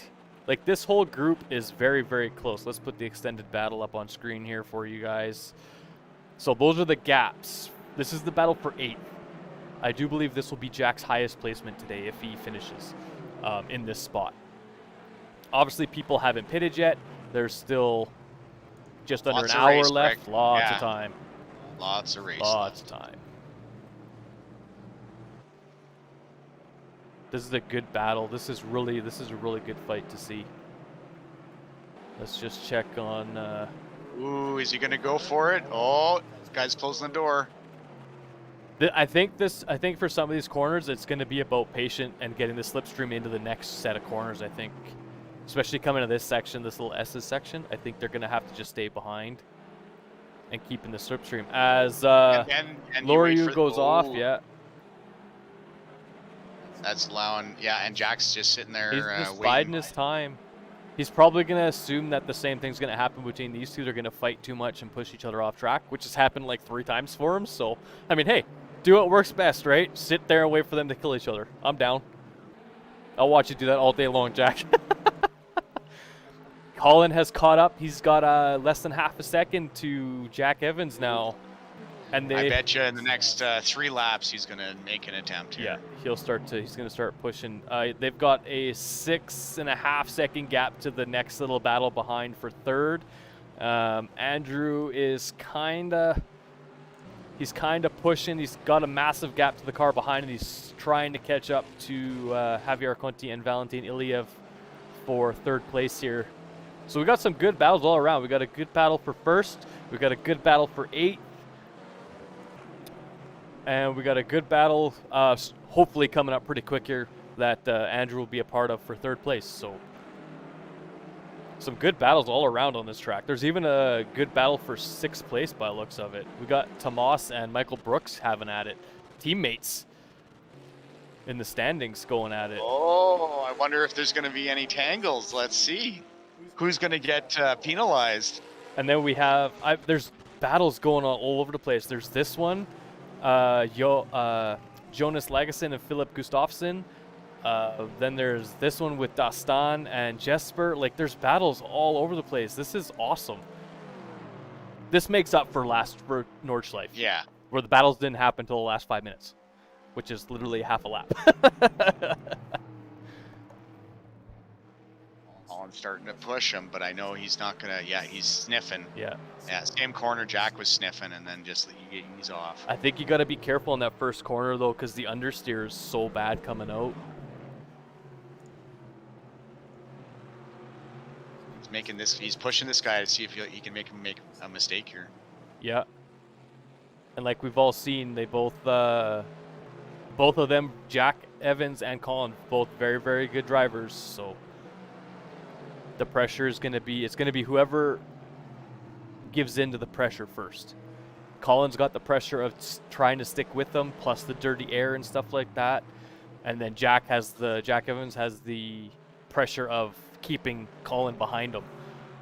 Like, this whole group is very, very close. Let's put the extended battle up on screen here for you guys. So those are the gaps. This is the battle for 8th. I do believe this will be Jack's highest placement today if he finishes in this spot. Obviously, people haven't pitted yet. There's still just under an hour left. Lots of time. Lots of race. Lots of time. This is a good battle. This is a really good fight to see. Let's just check on. Ooh, is he going to go for it? Oh, this guy's closing the door. I think for some of these corners, it's going to be about patient and getting the slipstream into the next set of corners. I think, especially coming to this section, this little S's section, I think they're going to have to just stay behind and keep in the slipstream as Loriu goes off. Yeah, that's allowing. Yeah, and Jack's just sitting there. He's just waiting. biding his time. He's probably going to assume that the same thing's going to happen between these two. They're going to fight too much and push each other off track, which has happened like 3 times for him. So, I mean, hey, do what works best, right? Sit there and wait for them to kill each other. I'm down. I'll watch you do that all day long, Jack. Colin has caught up. He's got less than half a second to Jack Evans now. And I bet you in the next 3 laps he's going to make an attempt here. Yeah, he's going to start pushing. They've got a 6.5 second gap to the next little battle behind for third. Andrew is he's kind of pushing. He's got a massive gap to the car behind, and he's trying to catch up to Javier Conti and Valentin Iliev for third place here. So we got some good battles all around. We got a good battle for first. We got a good battle for 8th. And we got a good battle, hopefully coming up pretty quick here, that Andrew will be a part of for third place. So some good battles all around on this track. There's even a good battle for 6th place by the looks of it. We got Tomas and Michael Brooks having at it. Teammates in the standings going at it. Oh, I wonder if there's going to be any tangles. Let's see. Who's going to get penalized? And then we have, there's battles going on all over the place. There's this one. Jonas Lagesson and Philip Gustafsson. Then there's this one with Dastan and Jesper. Like, there's battles all over the place. This is awesome. This makes up for Nordschleife. Yeah. Where the battles didn't happen until the last 5 minutes, which is literally half a lap. I'm starting to push him, but I know he's not gonna. Yeah, he's sniffing. Yeah. Yeah, same corner. Jack was sniffing, and then just he's off. I think you got to be careful in that first corner though, because the understeer is so bad coming out. He's making this. He's pushing this guy to see if he can make him make a mistake here. Yeah. And like we've all seen, they both of them, Jack Evans and Colin, both very, very good drivers. So the pressure is going to be, it's going to be whoever gives in to the pressure first. Colin's got the pressure of trying to stick with them, plus the dirty air and stuff like that. And then Jack Evans has the pressure of keeping Colin behind him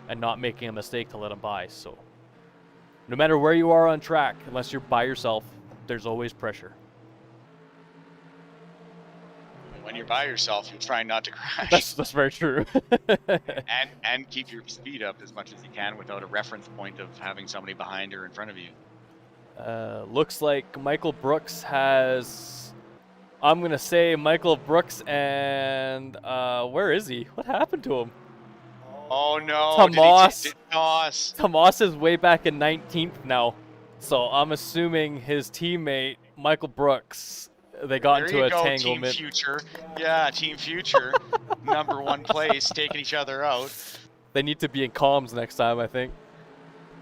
and not making a mistake to let him by. So no matter where you are on track, unless you're by yourself, there's always pressure. When you're by yourself, you're trying not to crash. That's very true. and keep your speed up as much as you can without a reference point of having somebody behind or in front of you. Looks like Michael Brooks has, I'm going to say Michael Brooks and, where is he? What happened to him? Oh no, Tomas is way back in 19th now. So I'm assuming his teammate, Michael Brooks, they got into a tanglement. Team Future. Yeah, Team Future. Number 1 place, taking each other out. They need to be in comms next time, I think.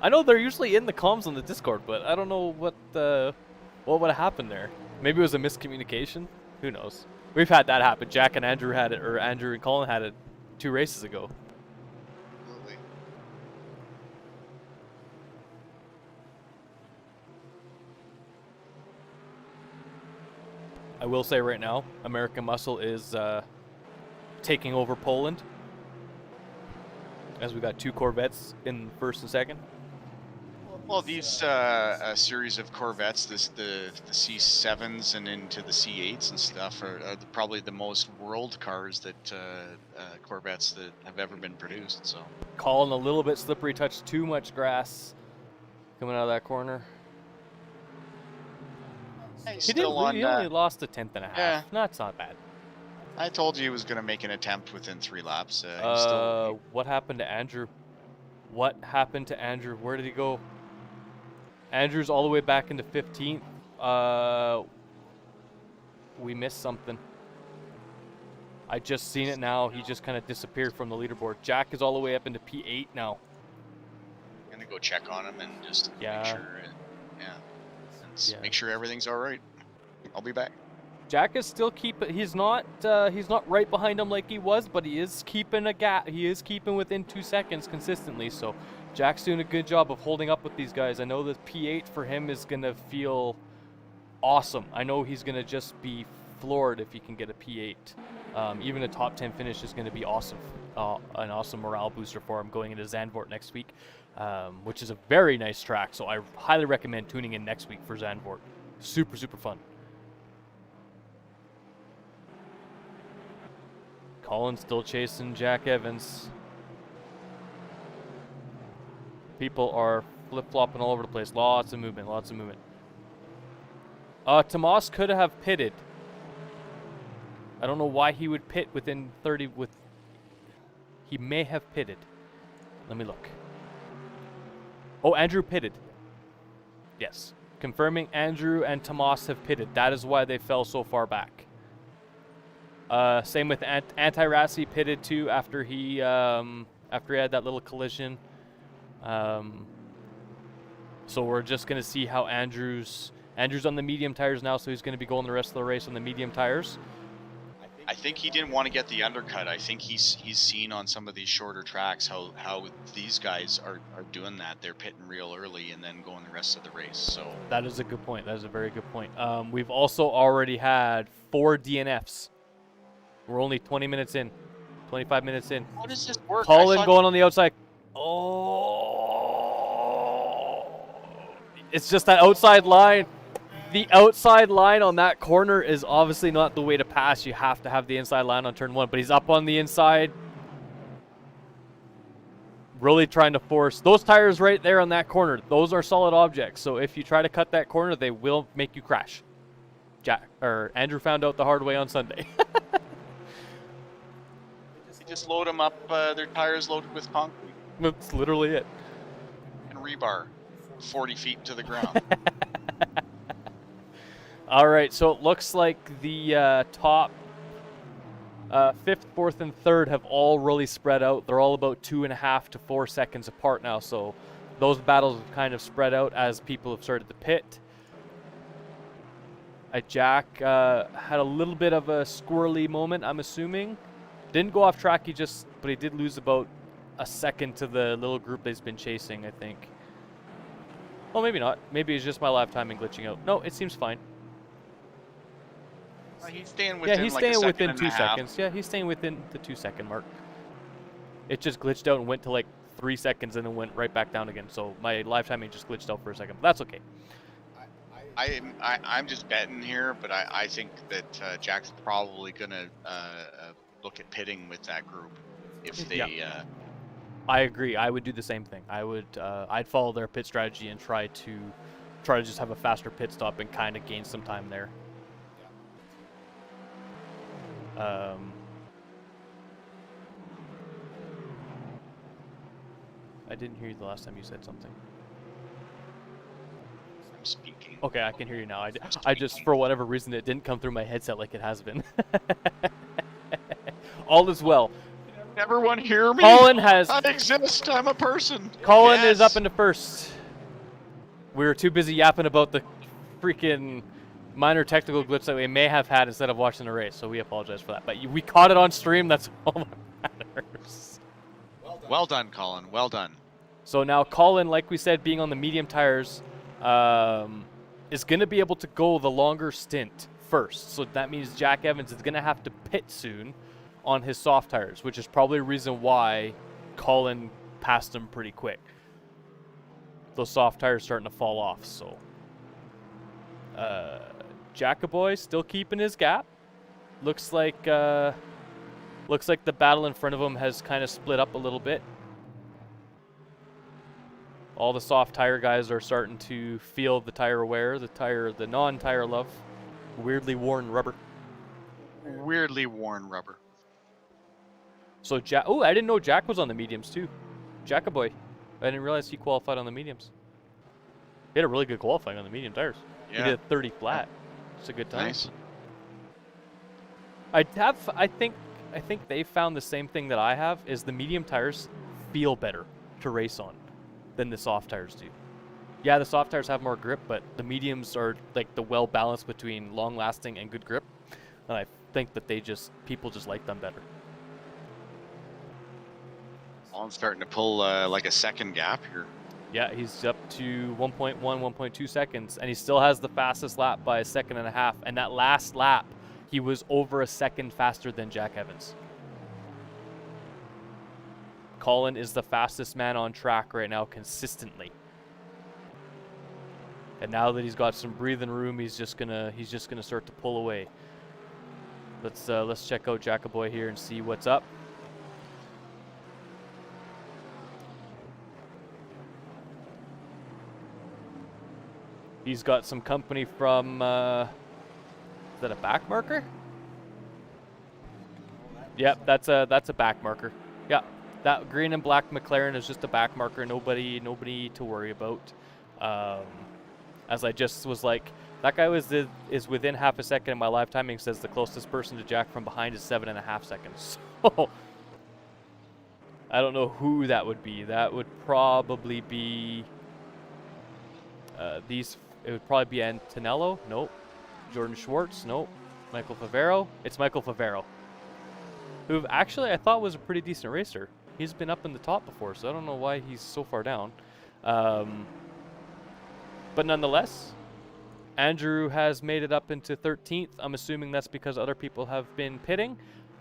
I know they're usually in the comms on the Discord, but I don't know what would have happened there. Maybe it was a miscommunication. Who knows? We've had that happen. Jack and Andrew had it, or Andrew and Colin had it 2 races ago. Absolutely. I will say right now, American Muscle is taking over Poland, as we got 2 Corvettes in first and second. Well, these series of Corvettes, the C7s and into the C8s and stuff, are probably the most world cars that Corvettes that have ever been produced. So Colin a little bit slippery, touched too much grass coming out of that corner. He only lost a 10th and a half. Yeah. No, it's not bad. I told you he was going to make an attempt within 3 laps. What happened to Andrew? What happened to Andrew? Where did he go? Andrew's all the way back into 15th. We missed something. I just seen it now. He just kind of disappeared from the leaderboard. Jack is all the way up into P8 now. I'm gonna go check on him and just Yeah. make sure. Yeah. Make sure everything's all right. I'll be back. Jack is still he's not right behind him like he was, but he is keeping a gap. He is keeping within 2 seconds consistently. So Jack's doing a good job of holding up with these guys. I know the P8 for him is gonna feel awesome. I know he's gonna just be floored if he can get a P8. Even a top 10 finish is gonna be awesome. An awesome morale booster for him going into Zandvoort next week, which is a very nice track. So I highly recommend tuning in next week for Zandvoort. Super, super fun. Colin still chasing Jack Evans. People are flip-flopping all over the place. Lots of movement, lots of movement. Tomas could have pitted. I don't know why he would pit within 30 with... He may have pitted. Let me look. Oh, Andrew pitted. Yes. Confirming Andrew and Tomas have pitted. That is why they fell so far back. Same with Anti-Rassi pitted too after he had that little collision. So we're just gonna see how Andrew's on the medium tires now, so he's gonna be going the rest of the race on the medium tires. I think he didn't want to get the undercut. I think he's seen on some of these shorter tracks how these guys are doing that. They're pitting real early and then going the rest of the race. So that is a good point. That is a very good point. We've also already had 4 DNFs. We're only 20 minutes in, 25 minutes in. How does this work? Colin going on the outside. Oh, it's just that outside line. The outside line on that corner is obviously not the way to pass. You have to have the inside line on turn 1, but he's up on the inside. Really trying to force those tires right there on that corner. Those are solid objects. So if you try to cut that corner, they will make you crash. Andrew found out the hard way on Sunday. They just load them up, their tires loaded with concrete. That's literally it. And rebar, 40 feet to the ground. All right, so it looks like the top 5th, 4th, and 3rd have all really spread out. They're all about 2.5 to 4 seconds apart now, so those battles have kind of spread out as people have started to pit. Jack had a little bit of a squirrely moment, I'm assuming. Didn't go off track, but he did lose about a second to the little group that he's been chasing, I think. Well, maybe not. Maybe it's just my live timing glitching out. No, it seems fine. He's staying within, he's staying within 2 seconds. Yeah, he's staying within the 2 second mark. It just glitched out and went to like 3 seconds and then went right back down again. So my live timing just glitched out for a second, but that's okay. I'm just betting here, but I think that Jack's probably gonna look at pitting with that group if they. Yeah. I agree. I would do the same thing. I'd follow their pit strategy and try to just have a faster pit stop and kind of gain some time there. I didn't hear you the last time you said something. I'm speaking. Okay, I can hear you now. I just, for whatever reason, it didn't come through my headset like it has been. All is well. Everyone hear me? Colin has... I exist. I'm a person. Colin is up into 1st. We were too busy yapping about the freaking minor technical glitch that we may have had instead of watching the race, so we apologize for that. But we caught it on stream. That's all that matters. Well done, Colin. Well done. So now Colin, like we said, being on the medium tires, is going to be able to go the longer stint first. So that means Jack Evans is going to have to pit soon on his soft tires, which is probably a reason why Colin passed him pretty quick. Those soft tires starting to fall off, so Jackaboy still keeping his gap. Looks like the battle in front of him has kind of split up a little bit. All the soft tire guys are starting to feel the tire wear, the non-tire love. Weirdly worn rubber. Weirdly worn rubber. So Jack, oh, I didn't know Jack was on the mediums too. Jackaboy. I didn't realize he qualified on the mediums. He had a really good qualifying on the medium tires. Yeah. He did a 30 flat. It's a good time. Nice. I think I think they found the same thing that I have, is the medium tires feel better to race on than the soft tires do. Yeah, the soft tires have more grip, but the mediums are like the well balanced between long lasting and good grip. And I think that people just like them better. Colin's starting to pull like a second gap here. Yeah, he's up to 1.1, 1.2 seconds, and he still has the fastest lap by 1.5 seconds. And that last lap, he was over a second faster than Jack Evans. Colin is the fastest man on track right now consistently. And now that he's got some breathing room, he's just gonna start to pull away. Let's check out Jackaboy here and see what's up. He's got some company from, is that a back marker? Yep, that's a back marker. Yeah, that green and black McLaren is just a back marker. Nobody to worry about. As I just was like, that guy is within 0.5 second, and my live timing says the closest person to Jack from behind is 7.5 seconds. So I don't know who that would be. That would probably be it would probably be Antonello. Nope. Jordan Schwartz. Nope. Michael Favero. It's Michael Favero, who actually I thought was a pretty decent racer. He's been up in the top before, so I don't know why he's so far down. But nonetheless, Andrew has made it up into 13th. I'm assuming that's because other people have been pitting,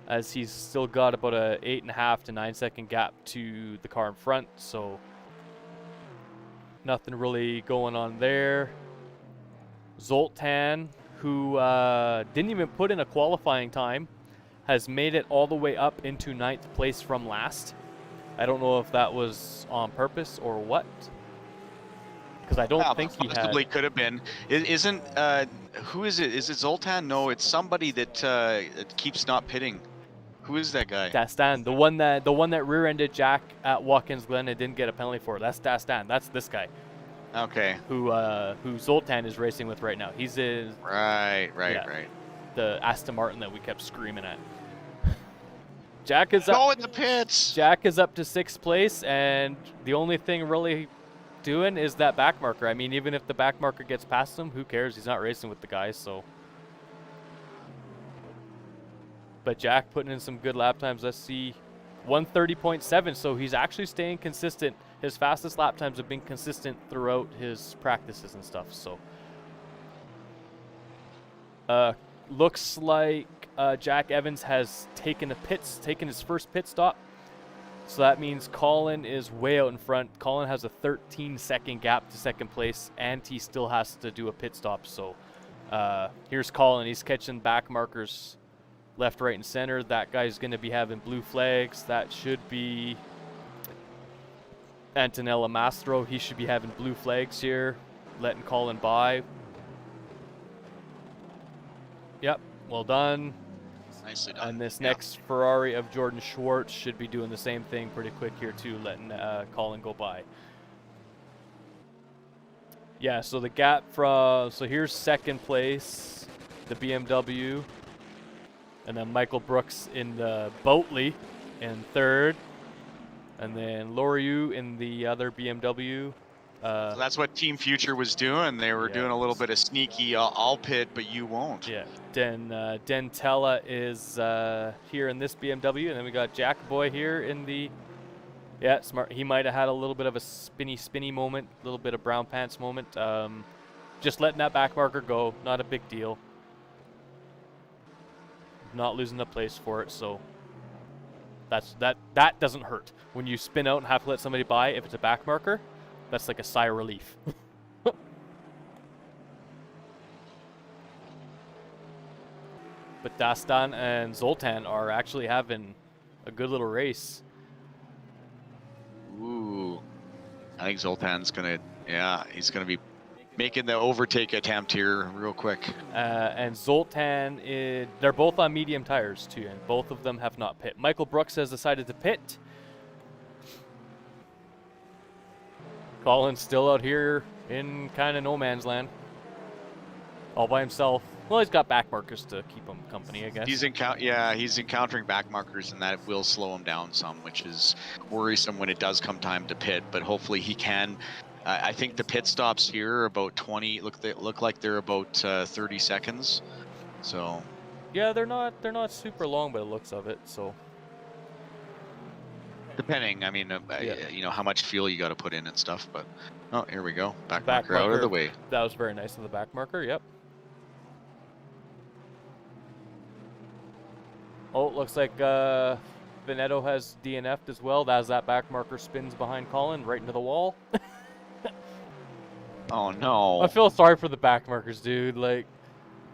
as he's still got about a 8.5 to 9 second gap to the car in front. So nothing really going on there. Zoltan, who didn't even put in a qualifying time, has made it all the way up into 9th place from last. I don't know if that was on purpose or what, because I don't think he had. Possibly could have been. Isn't who is it? Is it Zoltan? No, it's somebody that keeps not pitting. Who is that guy? Dastan, the one that rear-ended Jack at Watkins Glen and didn't get a penalty for. That's Dastan. That's this guy. Okay. Who Zoltan is racing with right now. He's in. Right. The Aston Martin that we kept screaming at. Jack is up. Go in the pits. Jack is up to 6th place, and the only thing really doing is that back marker. I mean, even if the back marker gets past him, who cares? He's not racing with the guys, so. But Jack putting in some good lap times. Let's see, 1:30.7. So he's actually staying consistent. His fastest lap times have been consistent throughout his practices and stuff. So looks like Jack Evans has taken his first pit stop. So that means Colin is way out in front. Colin has a 13-second gap to 2nd place, and he still has to do a pit stop. So here's Colin. He's catching back markers left, right, and center. That guy's going to be having blue flags. That should be Antonella Mastro. He should be having blue flags here, letting Colin by. Yep, well done. Nicely done. And this next Ferrari of Jordan Schwartz should be doing the same thing pretty quick here too, letting Colin go by. Yeah, so the gap so here's 2nd place, the BMW. And then Michael Brooks in the Boatley in 3rd. And then Loriu in the other BMW. So that's what Team Future was doing. They were doing a little bit of sneaky, I'll pit, but you won't. Yeah. Dentella is here in this BMW. And then we got Jack Boy here in the... Yeah, smart. He might have had a little bit of a spinny moment, a little bit of brown pants moment. Just letting that back marker go. Not a big deal. Not losing a place for it, so that doesn't hurt. When you spin out and have to let somebody by, if it's a back marker, that's like a sigh of relief. But Dastan and Zoltan are actually having a good little race. Ooh, I think Zoltan's he's gonna be making the overtake attempt here real quick. And Zoltan, they're both on medium tires too, and both of them have not pit. Michael Brooks has decided to pit. Colin's still out here in kind of no man's land. all by himself. Well, he's got back markers to keep him company, I guess. He's encountering back markers, and that will slow him down some, which is worrisome when it does come time to pit. But hopefully he can. I think the pit stops here are about 20. Look like they're about 30 seconds. So yeah, they're not super long by the looks of it. So depending, I mean, yeah. you know how much fuel you got to put in and stuff. But oh, here we go, back Back marker out of the way. That was very nice of the back marker. Yep. Oh, it looks like Veneto has DNF'd as well. As that back marker spins behind Colin right into the wall. Oh no! I feel sorry for the back markers, dude. Like,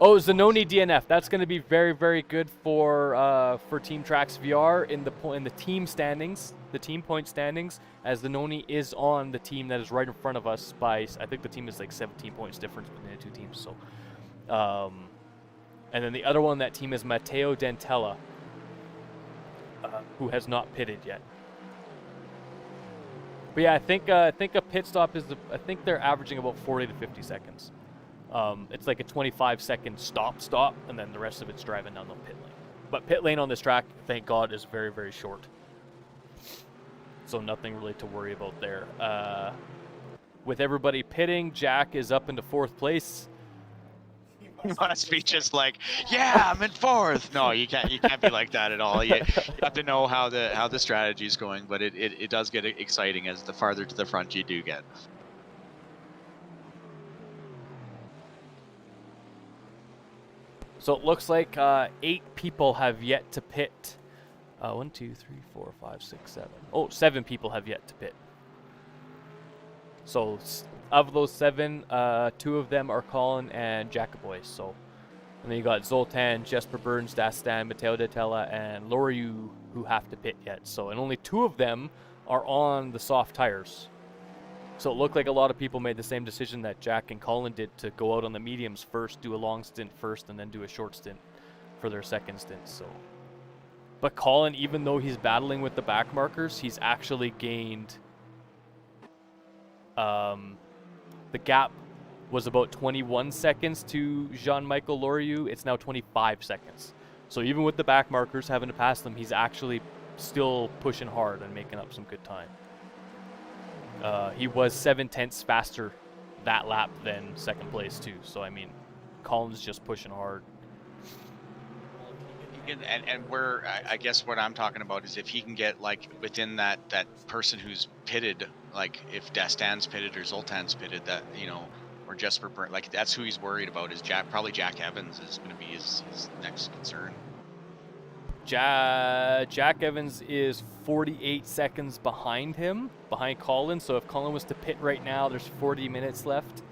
oh, Zanoni DNF. That's going to be very, very good for Team TracksVR in the team standings, the team point standings, as Zanoni is on the team that is right in front of us by, I think the team is like 17 points difference between the two teams. So, and then the other one on that team is Matteo Dentella, who has not pitted yet. But yeah, I think a pit stop is I think they're averaging about 40 to 50 seconds. It's like a 25-second stop, and then the rest of it's driving down the pit lane. But pit lane on this track, thank God, is very, very short. So nothing really to worry about there. With everybody pitting, Jack is up into 4th place. You must be just like, yeah, I'm in 4th. No, you can't be like that at all. You have to know how the strategy is going, but it does get exciting as the farther to the front you do get. So it looks like 8 people have yet to pit. 1, 2, 3, 4, 5, 6, 7. Oh, 7 people have yet to pit. So of those 7, 2 of them are Colin and Jacoboy. So, and then you got Zoltan, Jesper Burns, Dastan, Matteo Detella, and Loriu who have to pit yet. So, and only 2 of them are on the soft tires. So it looked like a lot of people made the same decision that Jack and Colin did to go out on the mediums first, do a long stint first, and then do a short stint for their second stint. So, but Colin, even though he's battling with the back markers, he's actually gained. The gap was about 21 seconds to Jean-Michel Loriu. It's now 25 seconds. So even with the back markers having to pass them, he's actually still pushing hard and making up some good time. He was 7/10 faster that lap than second place too. So I mean, Colin's just pushing hard. And where I guess what I'm talking about is if he can get like within that person who's pitted, like if Dastan's pitted or Zoltan's pitted, that or Jesper Burns, like that's who he's worried about is probably Jack Evans is going to be his next concern. Jack Evans is 48 seconds behind Colin. So if Colin was to pit right now, there's 40 minutes left.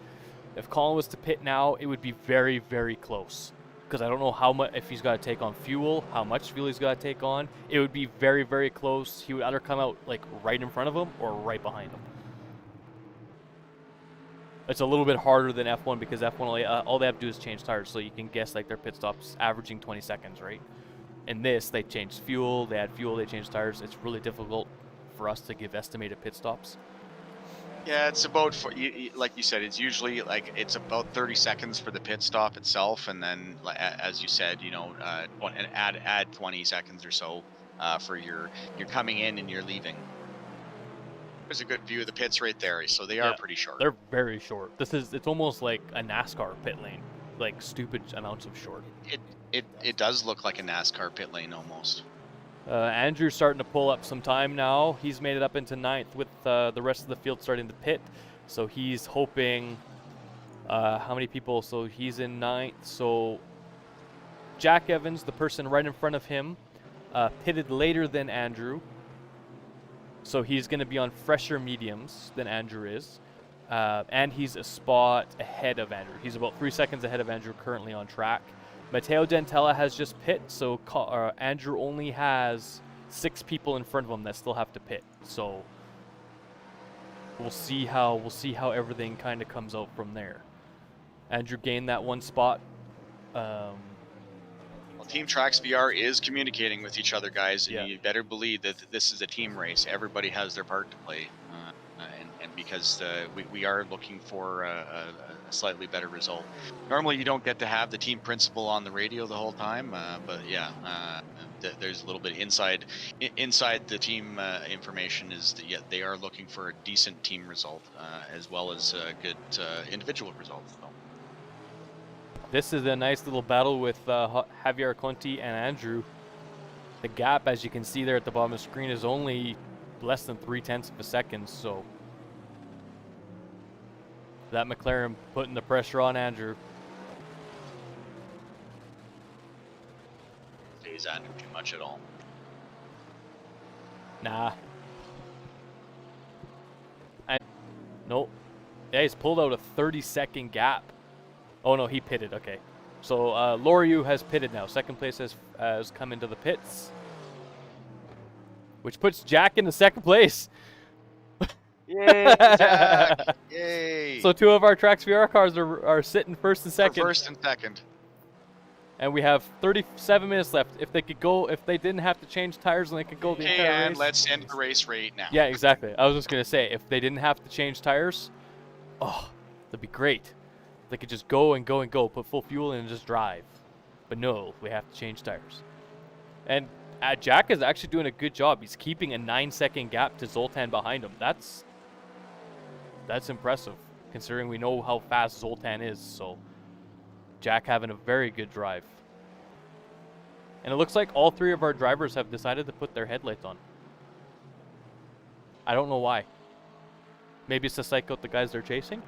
If Colin was to pit now, it would be very, very close. Because I don't know how much, if he's got to take on fuel, how much fuel he's got to take on. It would be very, very close. He would either come out like right in front of him or right behind him. It's a little bit harder than F1 because F1 all they have to do is change tires. So you can guess like their pit stops averaging 20 seconds, right? In this, they changed fuel, they add fuel, they changed tires. It's really difficult for us to give estimated pit stops. Yeah, it's about, like you said, it's usually like it's about 30 seconds for the pit stop itself, and then as you said, add 20 seconds or so for your coming in and you're leaving. There's a good view of the pits right there, so they are pretty short. They're very short. It's almost like a NASCAR pit lane, like stupid amounts of short. It does look like a NASCAR pit lane almost. Andrew's starting to pull up some time now. He's made it up into 9th with the rest of the field starting to pit. So he's hoping, how many people? So he's in 9th. So Jack Evans, the person right in front of him, pitted later than Andrew. So he's going to be on fresher mediums than Andrew is. And he's a spot ahead of Andrew. He's about 3 seconds ahead of Andrew currently on track. Matteo Dentella has just pit, so Andrew only has 6 people in front of him that still have to pit. So we'll see how everything kind of comes out from there. Andrew gained that 1 spot. Well, Team TracksVR is communicating with each other, guys, and you better believe that this is a team race. Everybody has their part to play, and because we are looking for a slightly better result. Normally, you don't get to have the team principal on the radio the whole time, but yeah, there's a little bit inside the team information is that yeah, they are looking for a decent team result as well as good individual results. So. This is a nice little battle with Javier Conti and Andrew. The gap, as you can see there at the bottom of the screen, is only less than 0.3 of a second, so that McLaren putting the pressure on Andrew. Phase Andrew too much at all. Nah. Nope. Yeah, he's pulled out a 30-second gap. Oh no, he pitted. Okay. So Loriu has pitted now. Second place has come into the pits, which puts Jack in the second place. Yay, Jack! Yay! So 2 of our TracksVR cars are sitting first and second. For first and second. And we have 37 minutes left. If they didn't have to change tires, and they could go the entire race. And let's end the race right now. Yeah, exactly. I was just gonna say, if they didn't have to change tires, oh, that'd be great. They could just go and go and go, put full fuel in and just drive. But no, we have to change tires. And Jack is actually doing a good job. He's keeping a 9-second gap to Zoltan behind him. That's impressive, considering we know how fast Zoltan is. So Jack having a very good drive. And it looks like all 3 of our drivers have decided to put their headlights on. I don't know why. Maybe it's to psych out the guys they're chasing.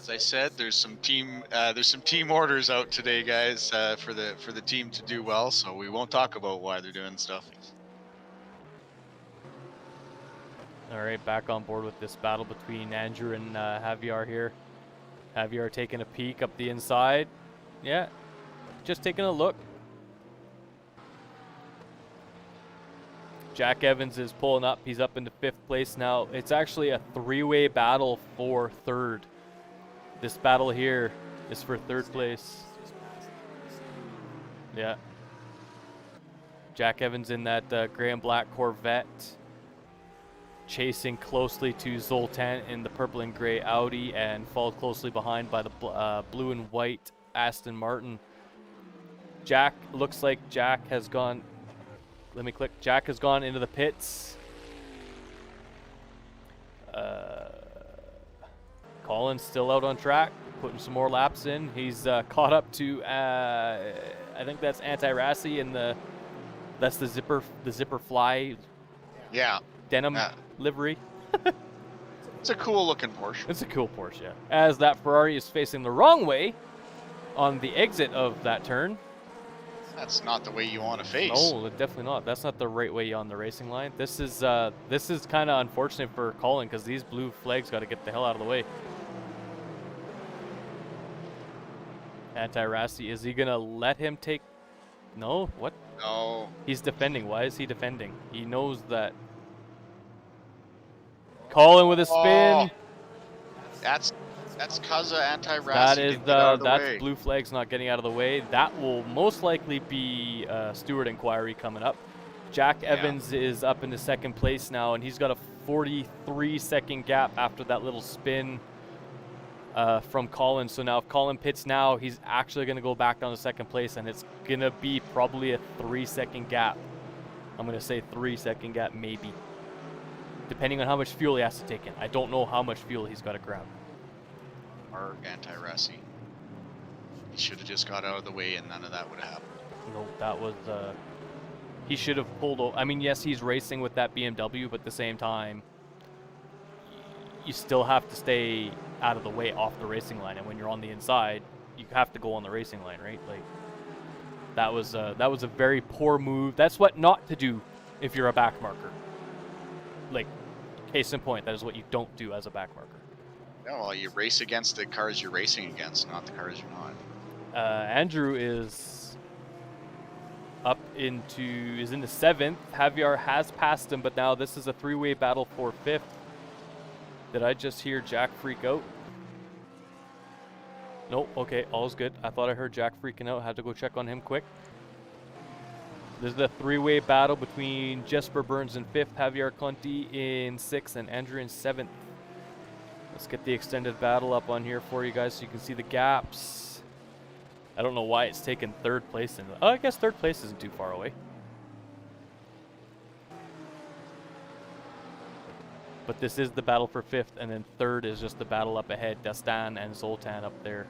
As I said, there's some team orders out today, guys, for the team to do well. So we won't talk about why they're doing stuff. All right, back on board with this battle between Andrew and Javier here. Javier taking a peek up the inside. Yeah, just taking a look. Jack Evans is pulling up. He's up into 5th place now. It's actually a 3-way battle for 3rd. This battle here is for 3rd place. Yeah. Jack Evans in that gray and black Corvette, chasing closely to Zoltan in the purple and gray Audi, and followed closely behind by the blue and white Aston Martin. Jack, looks like Jack has gone, let me click, Jack has gone into the pits. Colin's still out on track, putting some more laps in. He's caught up to, I think that's Anti-Rassi in that's the zipper fly. Yeah. Denim livery. It's a cool looking Porsche. It's a cool Porsche, yeah. As that Ferrari is facing the wrong way on the exit of that turn. That's not the way you want to face. No, definitely not. That's not the right way on the racing line. This is kind of unfortunate for Colin, because these blue flags got to get the hell out of the way. Anti-Rassi, is he going to let him take... No? What? No. He's defending. Why is he defending? He knows that... Colin with a spin. Oh, that's cause of Anti-Rassi. That is that's blue flags not getting out of the way. That will most likely be Stewart inquiry coming up. Jack Evans is up into 2nd place now, and he's got a 43-second gap after that little spin from Colin. So now if Colin pits now, he's actually going to go back down to 2nd place, and it's going to be probably a 3-second gap. I'm going to say 3-second gap maybe, depending on how much fuel he has to take in. I don't know how much fuel he's got to grab. Or Anti-Rassi. He should have just got out of the way and none of that would have happened. No, that was... he should have pulled over. I mean, yes, he's racing with that BMW, but at the same time, you still have to stay out of the way off the racing line. And when you're on the inside, you have to go on the racing line, right? Like, that was a very poor move. That's what not to do if you're a back marker. Like, case in point, that is what you don't do as a back marker. No, well, you race against the cars you're racing against, not the cars you're not. Andrew is up into 7th. Javier has passed him, but now this is a 3-way battle for 5th. Did I just hear Jack freak out? Nope. Okay, all's good. I thought I heard Jack freaking out. Had to go check on him quick. This is the 3-way battle between Jesper Burns in 5th, Javier Conti in 6th, and Andrew in 7th. Let's get the extended battle up on here for you guys so you can see the gaps. I don't know why it's taken third place. Oh, I guess third place isn't too far away. But this is the battle for fifth, and then third is just the battle up ahead. Dastan and Zoltan up there.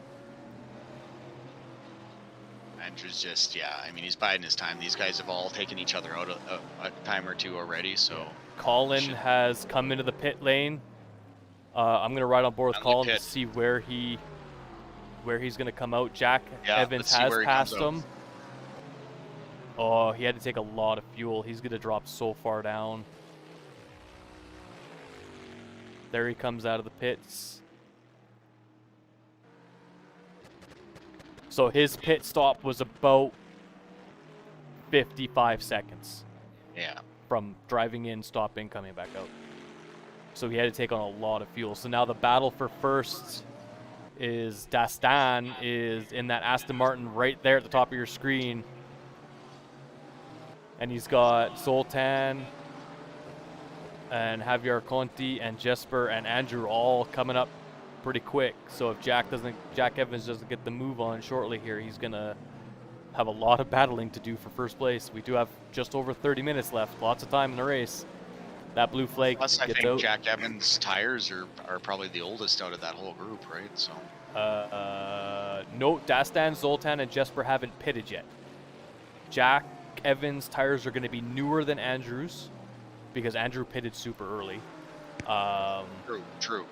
Andrew's just, yeah, I mean, he's biding his time. These guys have all taken each other out a time or two already, so. Colin has come into the pit lane. I'm going to ride on board with Colin to see where he's going to come out. Jack Evans has passed him. Oh, he had to take a lot of fuel. He's going to drop so far down. There he comes out of the pits. So his pit stop was about 55 seconds. Yeah. From driving in, stopping, coming back out. So he had to take on a lot of fuel. So now the battle for first is Dastan is in that Aston Martin right there at the top of your screen. And he's got Zoltan and Javier Conti and Jesper and Andrew all coming up pretty quick. So if Jack Evans doesn't get the move on shortly here, he's gonna have a lot of battling to do for first place. We do have just over 30 minutes left, lots of time in the race. That blue flag Plus, gets I think out. Jack Evans' tires are probably the oldest out of that whole group, right? So. No, Dastan, Zoltan, and Jesper haven't pitted yet. Jack Evans' tires are going to be newer than Andrew's because Andrew pitted super early. True.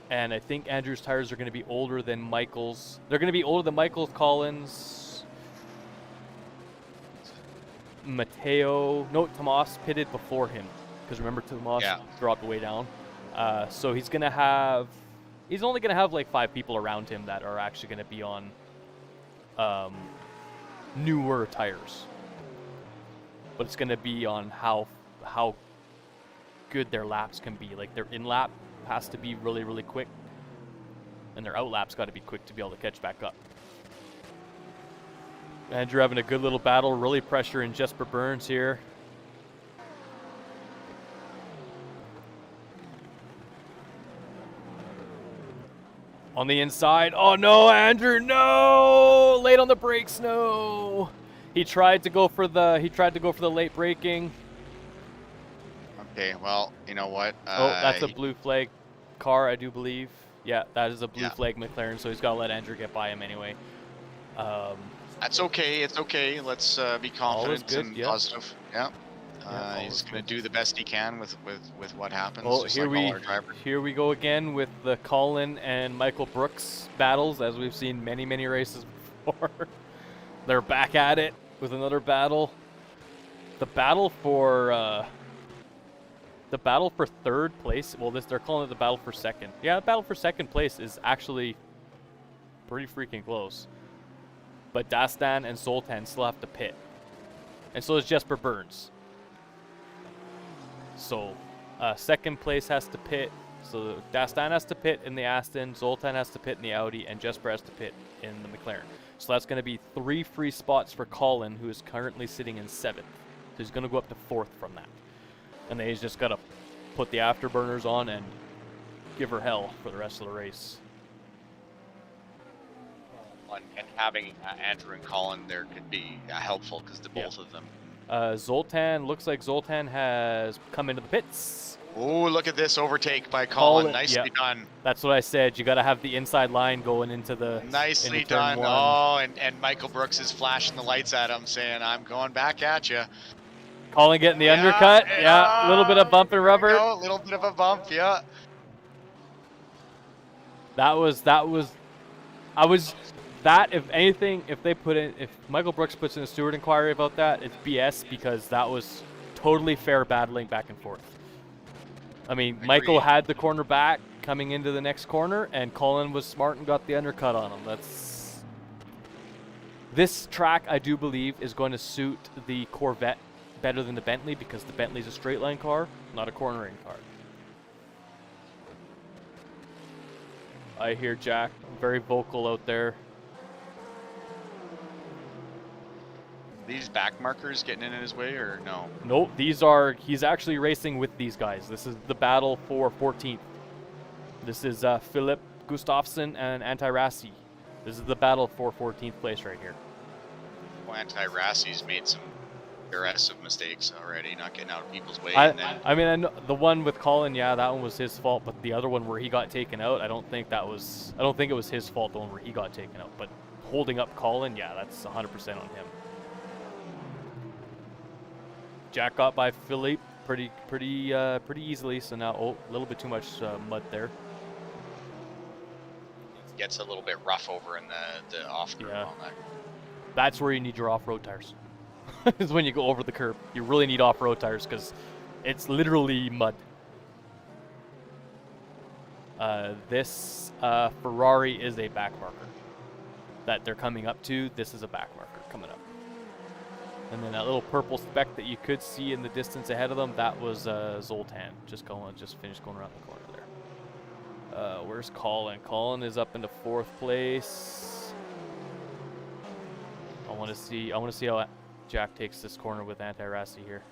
And I think Andrew's tires are going to be older than Michael's. They're going to be older than Michael's, Collins, Mateo. No, Tomas pitted before him because remember Tomas dropped way down. So he's going to have. He's only going to have like 5 people around him that are actually going to be on newer tires. But it's going to be on how good their laps can be. Like their in-lap has to be really, really quick. And their out-lap's got to be quick to be able to catch back up. Andrew having a good little battle, really pressuring Jesper Burns here. On the inside. Oh no, Andrew, no! Late on the brakes, no. He tried to go for the late braking. Okay, well, you know what? Oh, that's a blue flag car, I do believe. Yeah, that is a blue flag McLaren, so he's got to let Andrew get by him anyway. That's okay. It's okay. Let's be confident and positive. Yeah. He's going to do the best he can with what happens. Oh, just like all our drivers. Here we go again with the Colin and Michael Brooks battles, as we've seen many, many races before. They're back at it with another battle. The battle for third place. Well, they're calling it the battle for second. Yeah, the battle for second place is actually pretty freaking close. But Dastan and Zoltan still have to pit, and so does Jesper Burns. So, second place has to pit. So Dastan has to pit in the Aston, Zoltan has to pit in the Audi, and Jesper has to pit in the McLaren. So that's going to be 3 free spots for Colin, who is currently sitting in 7th. So he's going to go up to 4th from that. And then he's just got to put the afterburners on and give her hell for the rest of the race. And having Andrew and Colin there could be helpful because the both of them. Zoltan, looks like Zoltan has come into the pits. Oh, look at this overtake by Colin. Nicely done. That's what I said. You got to have the inside line going into the. Nicely done. Oh, and Michael Brooks is flashing the lights at him, saying, "I'm going back at you." Colin getting the undercut. Yeah, a little bit of bump and rubber. A little bit of a bump. Yeah. If anything, if Michael Brooks puts in a steward inquiry about that, it's BS because that was totally fair battling back and forth. I mean, Michael had the corner back coming into the next corner, and Colin was smart and got the undercut on him. This track, I do believe, is going to suit the Corvette better than the Bentley because the Bentley's a straight line car, not a cornering car. I hear Jack very vocal out there. These back markers getting in his way or no? Nope, he's actually racing with these guys. This is the battle for 14th. This is Philip Gustafsson and Anti-Rassi. This is the battle for 14th place right here. Well, Anti-Rassi's made some aggressive mistakes already, not getting out of people's way. I and mean, the one with Colin, yeah, that one was his fault. But the other one where he got taken out, I don't think it was his fault. The one where he got taken out, but holding up Colin, yeah, that's 100% on him. Jack got by Philippe pretty easily. So now, a little bit too much mud there. gets a little bit rough over in the off curve on that. That's where you need your off-road tires. Is when you go over the curb. You really need off-road tires because it's literally mud. This Ferrari is a back marker that they're coming up to. This is a back marker coming up. And then that little purple speck that you could see in the distance ahead of them, that was Zoltan. Just finished going around the corner there. Where's Colin? Colin is up into 4th place. I want to see how Jack takes this corner with Anti-Rassi here.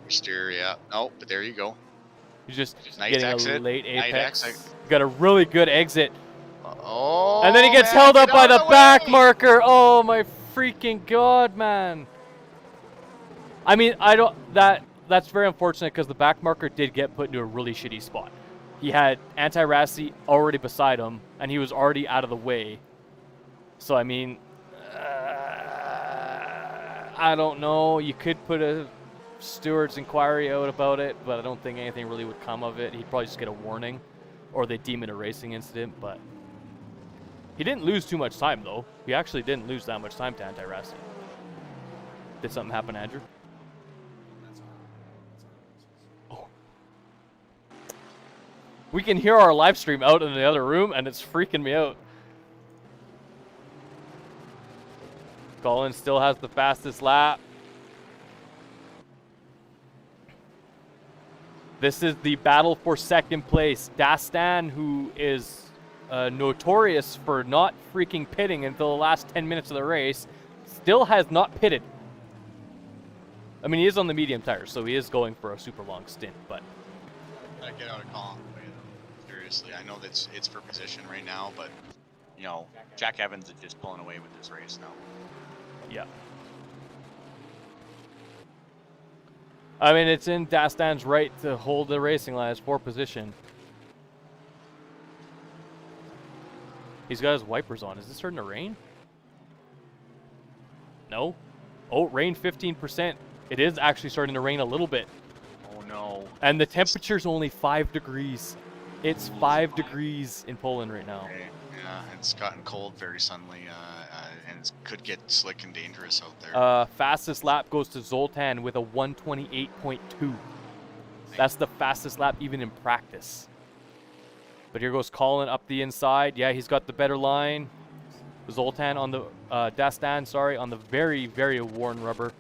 Steer, yeah. Oh, but there you go. He's just nice getting exit. a late apex. Nice Got a really good exit. Oh, and then he gets held up by the back marker. Oh my freaking god, man. I mean, that's very unfortunate because the back marker did get put into a really shitty spot. He had Anti-Rassi already beside him, and he was already out of the way. So, I mean, I don't know. You could put a steward's inquiry out about it, but I don't think anything really would come of it. He'd probably just get a warning, or they deem it a racing incident, but he didn't lose too much time, though. He actually didn't lose that much time to Anti-Rassi. Did something happen, Andrew? Oh. We can hear our live stream out in the other room, and it's freaking me out. Colin still has the fastest lap. This is the battle for 2nd place. Dastan, who is notorious for not freaking pitting until the last 10 minutes of the race, still has not pitted. I mean, he is on the medium tires, so he is going for a super long stint, but... Gotta get out of Colin. Seriously, I know that it's for position right now, but, you know, Jack Evans is just pulling away with this race now. Yeah. I mean, it's in Dastan's right to hold the racing line as 4th position. He's got his wipers on. Is this starting to rain? No. Oh, rain 15%. It is actually starting to rain a little bit. Oh, no. And the temperature's only 5 degrees. It's 5 degrees in Poland right now. Okay. Yeah, it's gotten cold very suddenly, and it could get slick and dangerous out there. Fastest lap goes to Zoltan with a 128.2. That's the fastest lap even in practice. But here goes Colin up the inside. Yeah, he's got the better line. Zoltan on the Dastan, sorry, on the very, very worn rubber.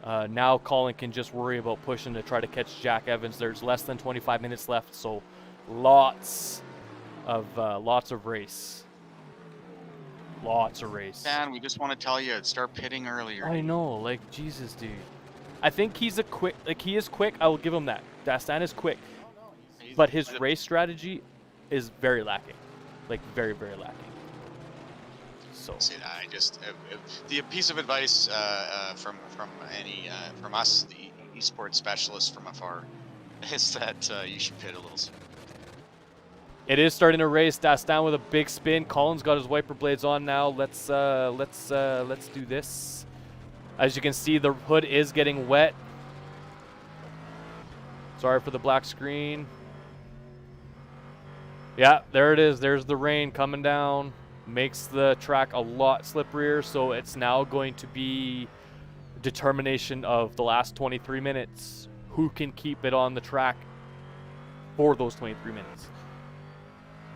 Now Colin can just worry about pushing to try to catch Jack Evans. There's less than 25 minutes left, so lots of race. Lots of race. Man, we just want to tell you, start pitting earlier. I know, like, Jesus, dude. I think he is quick. I will give him that. Dastan is quick. But his race strategy is very lacking. Like, very, very lacking. So. Say that. I just the piece of advice from us, the esports specialists from afar, is that you should pit a little sooner. It is starting to race. Dastan with a big spin. Colin's got his wiper blades on now. Let's do this. As you can see, the hood is getting wet. Sorry for the black screen. Yeah, there it is. There's the rain coming down. Makes the track a lot slipperier, so it's now going to be determination of the last 23 minutes. Who can keep it on the track for those 23 minutes?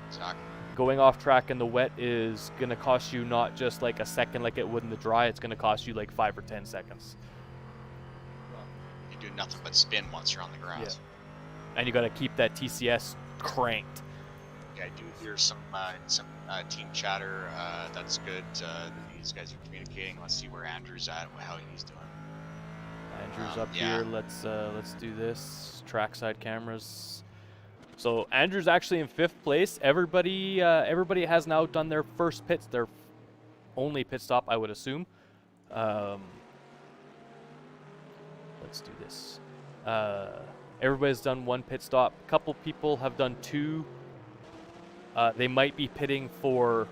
Exactly. Going off track in the wet is going to cost you not just like a second like it would in the dry. It's going to cost you like 5 or 10 seconds. You do nothing but spin once you're on the grass. Yeah. And you got to keep that TCS cranked. I do hear some team chatter. That's good. These guys are communicating. Let's see where Andrew's at, how he's doing. Andrew's up yeah. here. Let's do this. Trackside cameras. So Andrew's actually in 5th place. Everybody has now done their first pits, their only pit stop, I would assume. Let's do this. Everybody's done 1 pit stop. A couple people have done 2. They might be pitting for.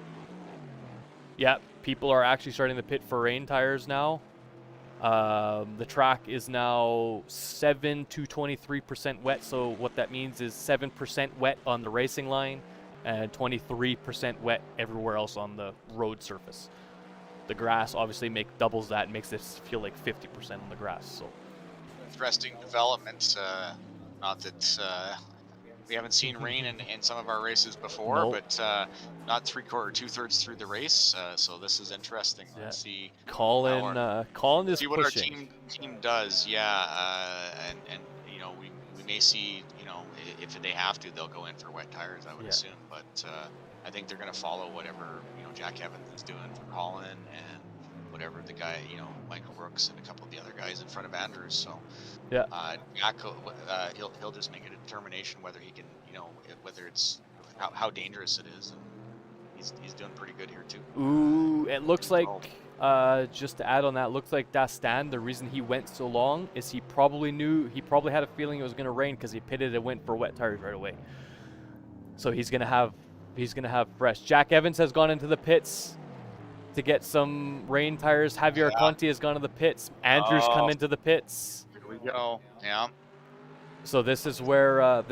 Yeah, people are actually starting to pit for rain tires now. The track is now 7 to 23% wet, so what that means is 7% wet on the racing line and 23% wet everywhere else on the road surface. The grass obviously doubles that and makes this feel like 50% on the grass. So Interesting development. Not that we haven't seen rain in some of our races before, Nope. but not 3/4, 2/3 through the race. So this is interesting. Yeah. Let's see. Colin is See what pushing. our team does. Yeah, and you know we may see, you know, if they have to, they'll go in for wet tires, I would assume. But I think they're going to follow whatever, you know, Jack Evans is doing for Colin, and whatever the guy, you know, Michael Brooks and a couple of the other guys in front of Andrews. So Yeah. Jack, he'll just make a determination whether he can, you know, whether it's how dangerous it is, and he's doing pretty good here too. Ooh, it looks like, just to add on that, looks like Dastan, the reason he went so long is he probably had a feeling it was going to rain because he pitted and went for wet tires right away. So he's going to have fresh. Jack Evans has gone into the pits to get some rain tires. Javier Conti has gone to the pits. Andrew's come into the pits. Here we go. Yeah. So this is where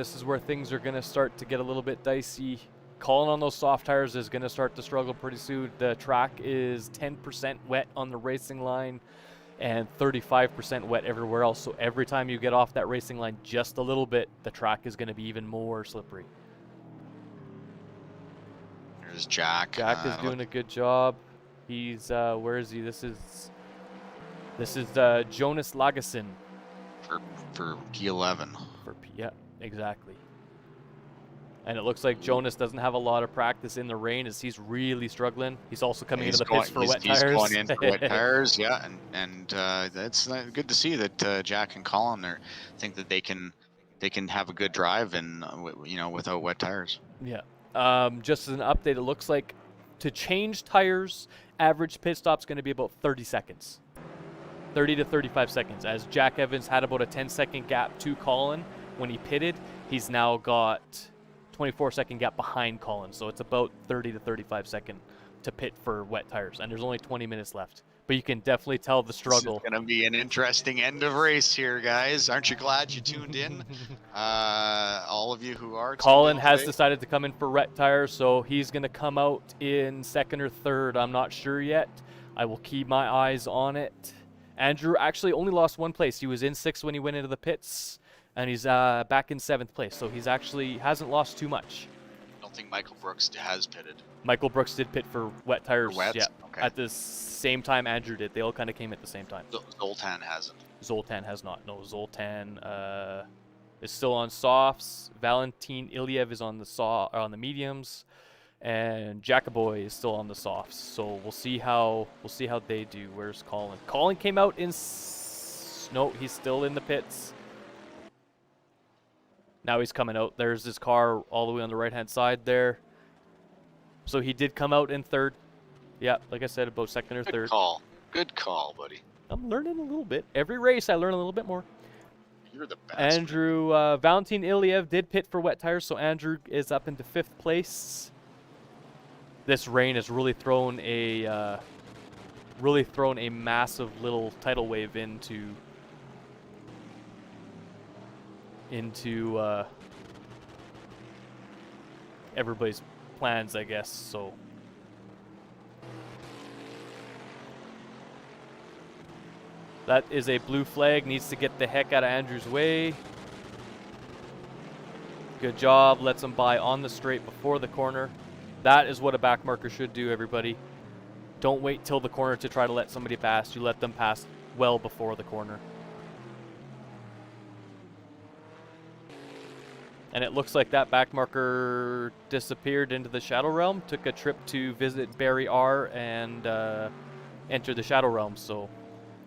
things are going to start to get a little bit dicey. Colin on those soft tires is going to start to struggle pretty soon. The track is 10% wet on the racing line and 35% wet everywhere else. So every time you get off that racing line just a little bit, the track is going to be even more slippery. There's Jack. Jack is doing a good job. He's where is he? This is Jonas Lagesson for P11. Yeah, exactly. And it looks like Jonas doesn't have a lot of practice in the rain as he's really struggling. He's also coming into the pits for wet tires. He's going in for wet tires, yeah, and that's good to see that Jack and Colin think that they can have a good drive and you know, without wet tires. Yeah. Just as an update, it looks like to change tires, average pit stop's going to be about 30 seconds. 30 to 35 seconds. As Jack Evans had about a 10-second gap to Colin when he pitted, he's now got 24-second gap behind Colin. So it's about 30 to 35 second to pit for wet tires. And there's only 20 minutes left. But you can definitely tell the struggle. It's going to be an interesting end of race here, guys. Aren't you glad you tuned in? All of you who are. Colin has decided to come in for wet tires, so he's going to come out in 2nd or 3rd. I'm not sure yet. I will keep my eyes on it. Andrew actually only lost 1 place. He was in 6th when he went into the pits, and he's back in 7th place. So he's actually hasn't lost too much. I don't think Michael Brooks has pitted. Michael Brooks did pit for wet tires. For yeah, okay. At the same time Andrew did. They all kind of came at the same time. Zoltan hasn't. Zoltan has not. No, Zoltan is still on softs. Valentin Ilyev is on the mediums, and Jacoboy is still on the softs. So we'll see how they do. Where's Colin? Colin came out in. No, he's still in the pits. Now he's coming out. There's his car all the way on the right-hand side there. So he did come out in 3rd. Yeah, like I said, about 2nd or 3rd. Good call, buddy. I'm learning a little bit. Every race, I learn a little bit more. You're the best. Andrew, Valentin Ilyev did pit for wet tires, so Andrew is up into 5th place. This rain has really thrown a massive little tidal wave into everybody's plans, I guess. So that is a blue flag. Needs to get the heck out of Andrew's way. Good job. Lets him by on the straight before the corner. That is what a back marker should do, everybody. Don't wait till the corner to try to let somebody pass. You let them pass well before the corner. And it looks like that back marker disappeared into the Shadow Realm, took a trip to visit Barry R and enter the Shadow Realm. So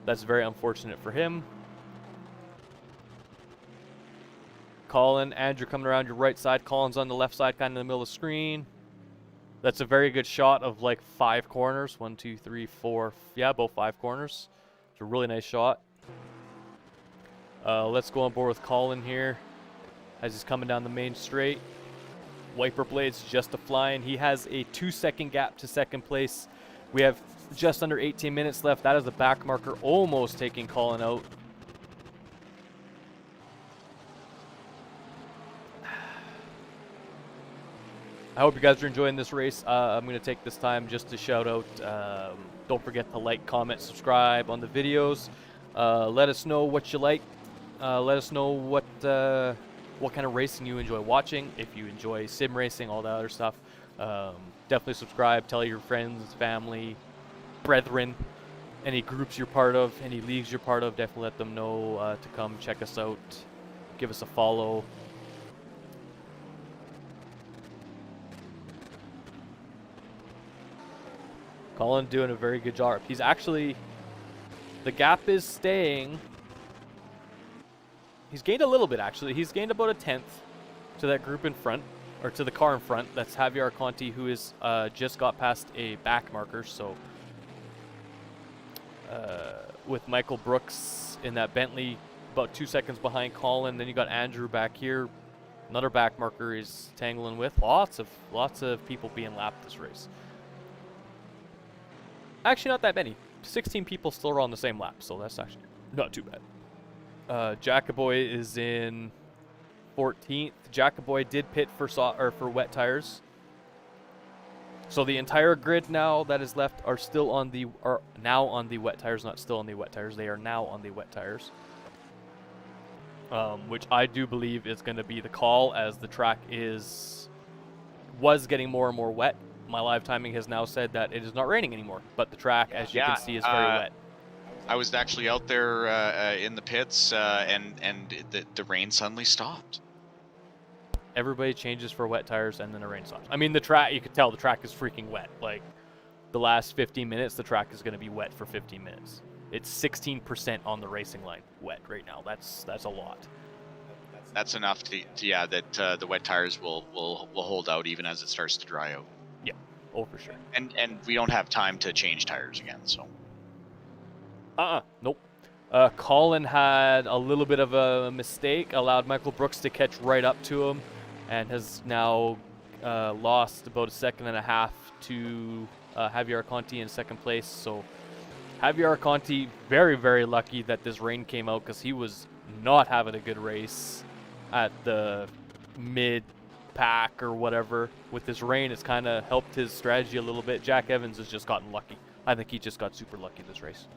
that's very unfortunate for him. Colin. Andrew coming around your right side. Colin's on the left side, kind of in the middle of the screen. That's a very good shot of like 5 corners. 1, 2, 3, 4. Yeah, both 5 corners. It's a really nice shot. Let's go on board with Colin here as he's coming down the main straight. Wiper blades just a flying. He has a 2-second gap to second place. We have just under 18 minutes left. That is the back marker almost taking Colin out. I hope you guys are enjoying this race. I'm going to take this time just to shout out. Don't forget to like, comment, subscribe on the videos. Let us know what you like. Let us know what kind of racing you enjoy watching. If you enjoy sim racing, all that other stuff. Definitely subscribe. Tell your friends, family, brethren, any groups you're part of, any leagues you're part of. Definitely let them know to come check us out. Give us a follow. Colin doing a very good job. He's actually, the gap is staying. He's gained a little bit, actually. He's gained about a 10th to that group in front, or to the car in front. That's Javier Conti, who is just got past a back marker. So with Michael Brooks in that Bentley, about 2 seconds behind Colin. Then you got Andrew back here. Another back marker he's tangling with. Lots of people being lapped this race. Actually, not that many. 16 people still are on the same lap, so that's actually not too bad. Jackaboy is in 14th. Jackaboy did pit for wet tires. So the entire grid now that is left are now on the wet tires, not still on the wet tires. They are now on the wet tires. Which I do believe is going to be the call, as the track was getting more and more wet. My live timing has now said that it is not raining anymore, but the track, as you can see, is very wet. I was actually out there in the pits, and the rain suddenly stopped. Everybody changes for wet tires, and then the rain stops. I mean, the track, you could tell the track is freaking wet. Like, the last 15 minutes, the track is going to be wet for 15 minutes. It's 16% on the racing line wet right now. That's a lot. That's enough that the wet tires will hold out even as it starts to dry out. Yeah, oh for sure. And we don't have time to change tires again, so. Nope. Colin had a little bit of a mistake, allowed Michael Brooks to catch right up to him, and has now lost about 1.5 seconds to Javier Conti in second place. So Javier Conti, very, very lucky that this rain came out, because he was not having a good race at the mid-pack or whatever. With this rain, it's kind of helped his strategy a little bit. Jack Evans has just gotten lucky. I think he just got super lucky this race.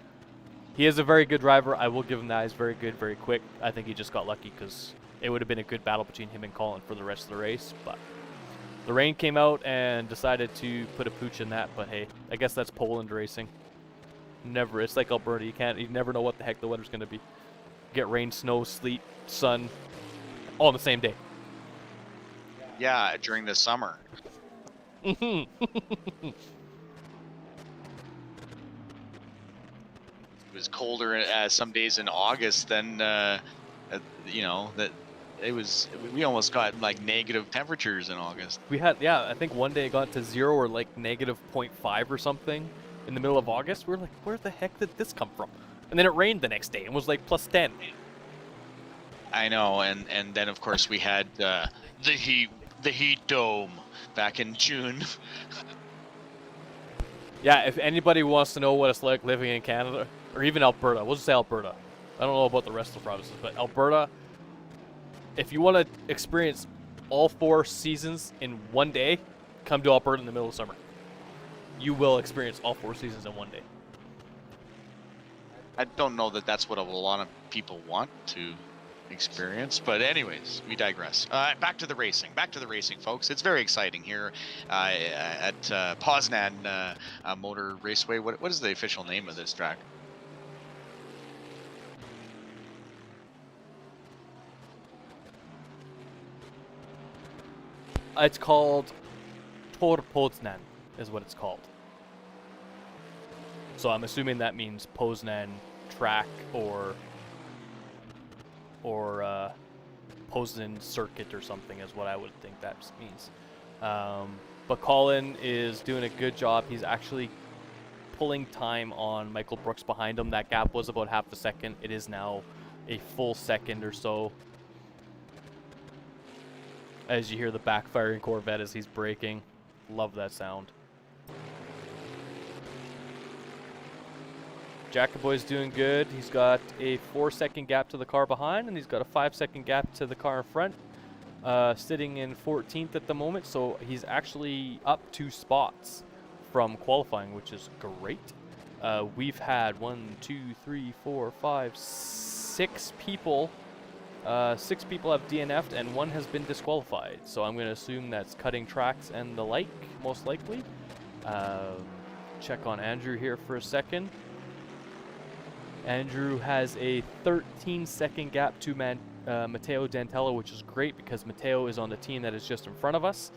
He is a very good driver. I will give him that. He's very good, very quick. I think he just got lucky, because it would have been a good battle between him and Colin for the rest of the race. But the rain came out and decided to put a pooch in that. But hey, I guess that's Poland racing. Never. It's like Alberta. You never know what the heck the weather's going to be. Get rain, snow, sleet, sun, all on the same day. Yeah, during the summer. It was colder some days in August than that we almost got like negative temperatures in August. We had, yeah, I think one day it got to 0 or like negative 0.5 or something in the middle of August. We're like, where the heck did this come from? And then it rained the next day and was like plus 10. I know, and then of course we had the heat dome back in June. Yeah, if anybody wants to know what it's like living in Canada, or even Alberta, we'll just say Alberta. I don't know about the rest of the provinces, but Alberta, if you want to experience all 4 seasons in one day, come to Alberta in the middle of summer. You will experience all 4 seasons in one day. I don't know that that's what a lot of people want to experience, but anyways, we digress. Back to the racing, folks. It's very exciting here at Poznan Motor Raceway. What is the official name of this track? It's called Tor Poznan, is what it's called. So I'm assuming that means Poznan track or Poznan circuit or something is what I would think that means. But Colin is doing a good job. He's actually pulling time on Michael Brooks behind him. That gap was about half a second. It is now a full second or so. As you hear the backfiring Corvette as he's braking. Love that sound. Jackaboy's doing good. He's got a 4-second gap to the car behind, and he's got a 5-second gap to the car in front. Sitting in 14th at the moment, so he's actually up 2 spots from qualifying, which is great. We've had 6 people. 6 people have DNF'd and 1 has been disqualified. So I'm going to assume that's cutting tracks and the like, most likely. Check on Andrew here for a second. Andrew has a 13-second gap to Matteo D'Antello, which is great because Matteo is on the team that is just in front of us.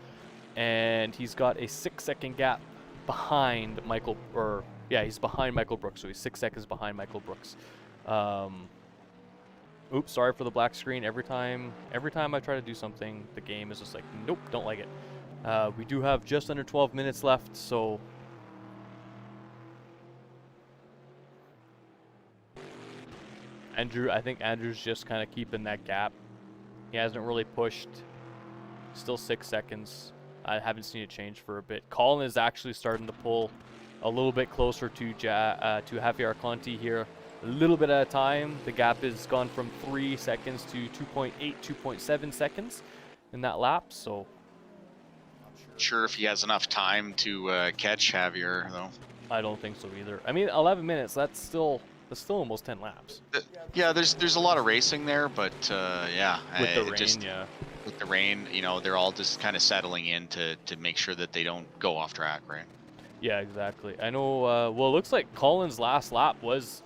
And he's got a 6-second gap behind Michael, he's behind Michael Brooks, so he's 6 seconds behind Michael Brooks. Oops, sorry for the black screen. Every time I try to do something, the game is just like, nope, don't like it. We do have just under 12 minutes left, so I think Andrew's just kind of keeping that gap. He hasn't really pushed. Still 6 seconds. I haven't seen it change for a bit. Colin is actually starting to pull a little bit closer to Javier Conti here. A little bit at a time. The gap has gone from 3 seconds to 2.8, 2.7 seconds in that lap. So, I'm sure if he has enough time to catch Javier, though. I don't think so either. I mean, 11 minutes. That's still almost 10 laps. Yeah, there's a lot of racing there, but yeah, with the rain, yeah. With the rain, you know, they're all just kind of settling in to make sure that they don't go off track, right? Yeah, exactly. I know. Well, it looks like Colin's last lap was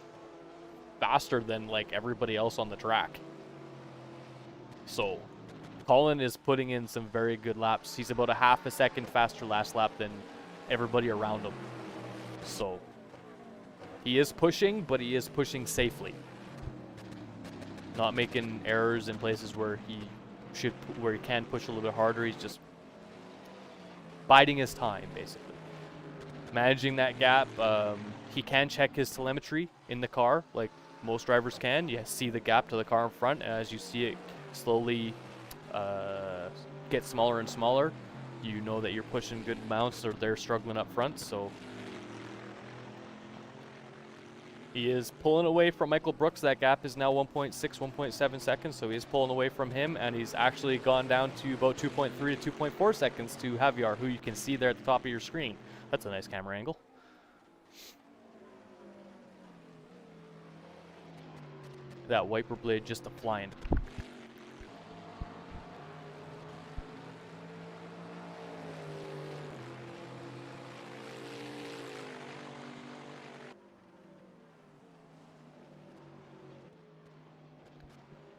faster than like everybody else on the track. So Colin is putting in some very good laps. He's about a half a second faster last lap than everybody around him. So he is pushing, but he is pushing safely. Not making errors in places where he can push a little bit harder. He's just biding his time, basically. Managing that gap. He can check his telemetry in the car, like most drivers can. You see the gap to the car in front, and as you see it slowly get smaller and smaller, you know that you're pushing good amounts or they're struggling up front. So he is pulling away from Michael Brooks. That gap is now 1.6, 1.7 seconds, so he is pulling away from him, and he's actually gone down to about 2.3 to 2.4 seconds to Javier, who you can see there at the top of your screen. That's a nice camera angle. That wiper blade just a-flying.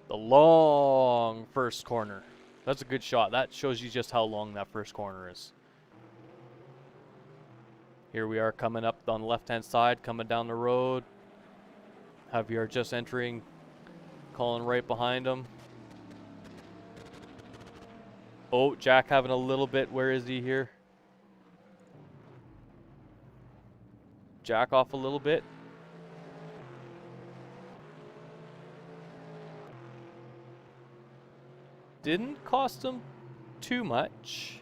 The long first corner. That's a good shot. That shows you just how long that first corner is. Here we are coming up on the left-hand side, coming down the road. Javier just entering. Colin right behind him. Oh, Jack having a little bit. Where is he here? Jack off a little bit. Didn't cost him too much.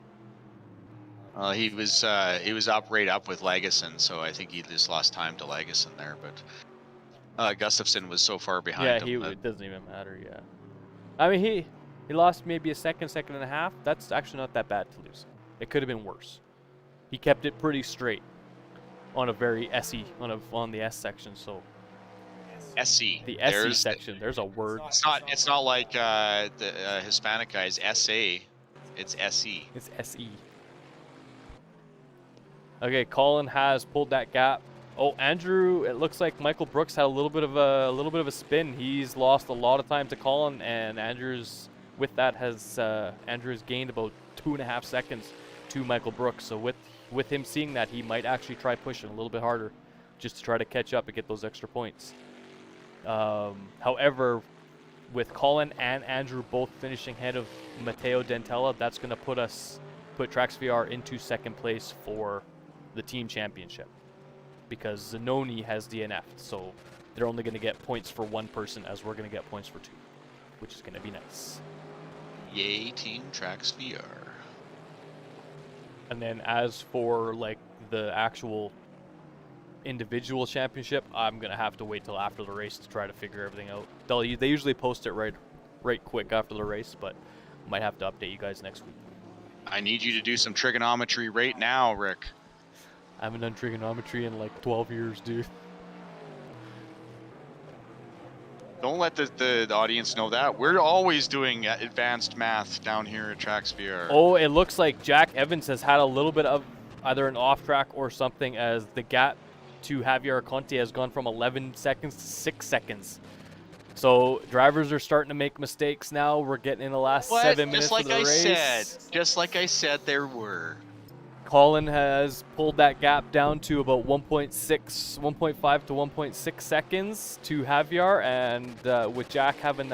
He was up with Legason, so I think he just lost time to Legason there. But Gustafson was so far behind him. Yeah, it doesn't even matter. Yeah, I mean he lost maybe a second and a half. That's actually not that bad to lose. It could have been worse. He kept it pretty straight on a very SE on the S section. So SE. The SE section. There's a word. It's not like the Hispanic guys SA. It's SE. It's SE. Okay, Colin has pulled that gap. Oh, Andrew, it looks like Michael Brooks had a little bit of a spin. He's lost a lot of time to Colin, and Andrew's gained about 2.5 seconds to Michael Brooks. So with him seeing that, he might actually try pushing a little bit harder just to try to catch up and get those extra points. However, with Colin and Andrew both finishing ahead of Matteo Dentella, that's going to put TracksVR into second place for the team championship, because Zanoni has DNF'd, so they're only going to get points for one person, as we're going to get points for two, which is going to be nice. Yay, Team TracksVR. And then as for like the actual individual championship, I'm gonna have to wait till after the race to try to figure everything out. They usually post it right quick after the race, but might have to update you guys next week. I need you to do some trigonometry right now, Rick. I haven't done trigonometry in like 12 years, dude. Don't let the audience know that. We're always doing advanced math down here at TracksVR. Oh, it looks like Jack Evans has had a little bit of either an off track or something, as the gap to Javier Conte has gone from 11 seconds to 6 seconds. So drivers are starting to make mistakes now. We're getting in the last 7 minutes of the race. Just like I said, there were. Colin has pulled that gap down to about 1.5 to 1.6 seconds to Javier, and with Jack Evans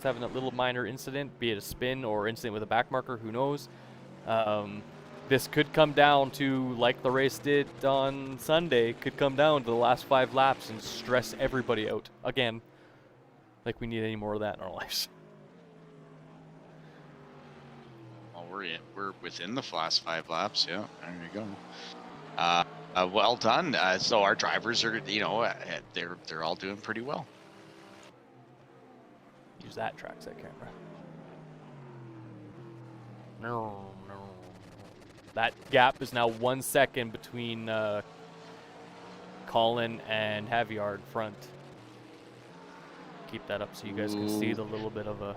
having that little minor incident, be it a spin or incident with a back marker, who knows. This could come down to, like the race did on Sunday, could come down to the last 5 laps and stress everybody out again. Like we need any more of that in our lives. Well, we're within the last 5 laps. Yeah, there you go. Well done. So our drivers are, they're all doing pretty well. Use that trackset camera. No. That gap is now 1 second between Colin and Javier in front. Keep that up so you guys can see the little bit of a...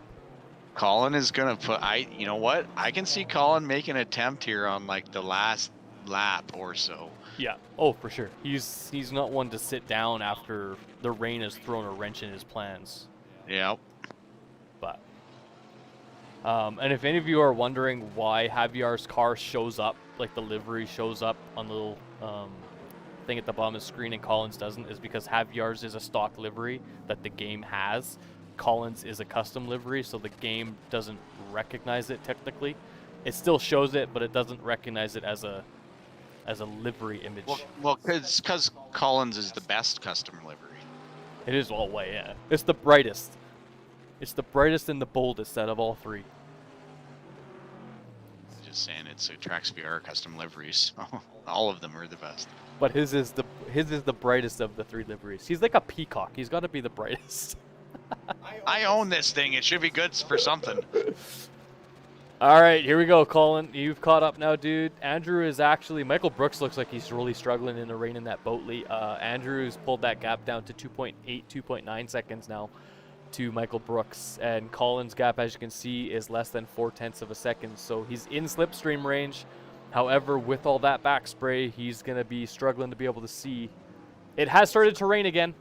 Colin is gonna put, you know what? I can see Colin make an attempt here on like the last lap or so. Yeah. Oh, for sure. He's not one to sit down after the rain has thrown a wrench in his plans. Yep. But and if any of you are wondering why Javier's car shows up, like the livery shows up on the little thing at the bottom of the screen and Colin's doesn't, is because Javier's is a stock livery that the game has. Colin's is a custom livery, so the game doesn't recognize it technically. It still shows it, but it doesn't recognize it as a livery image. Well, because Colin's is the best custom livery. It is all white, yeah. It's the brightest. It's the brightest and the boldest out of all 3. Just saying, it's a TracksVR custom liveries. All of them are the best. But his is the brightest of the 3 liveries. He's like a peacock. He's got to be the brightest. I own this thing. It should be good for something. All right, here we go, Colin. You've caught up now, dude. Andrew is actually... Michael Brooks looks like he's really struggling in the rain in that Boatley. Andrew's pulled that gap down to 2.8, 2.9 seconds now to Michael Brooks. And Colin's gap, as you can see, is less than 0.4 of a second. So he's in slipstream range. However, with all that back spray, he's going to be struggling to be able to see. It has started to rain again.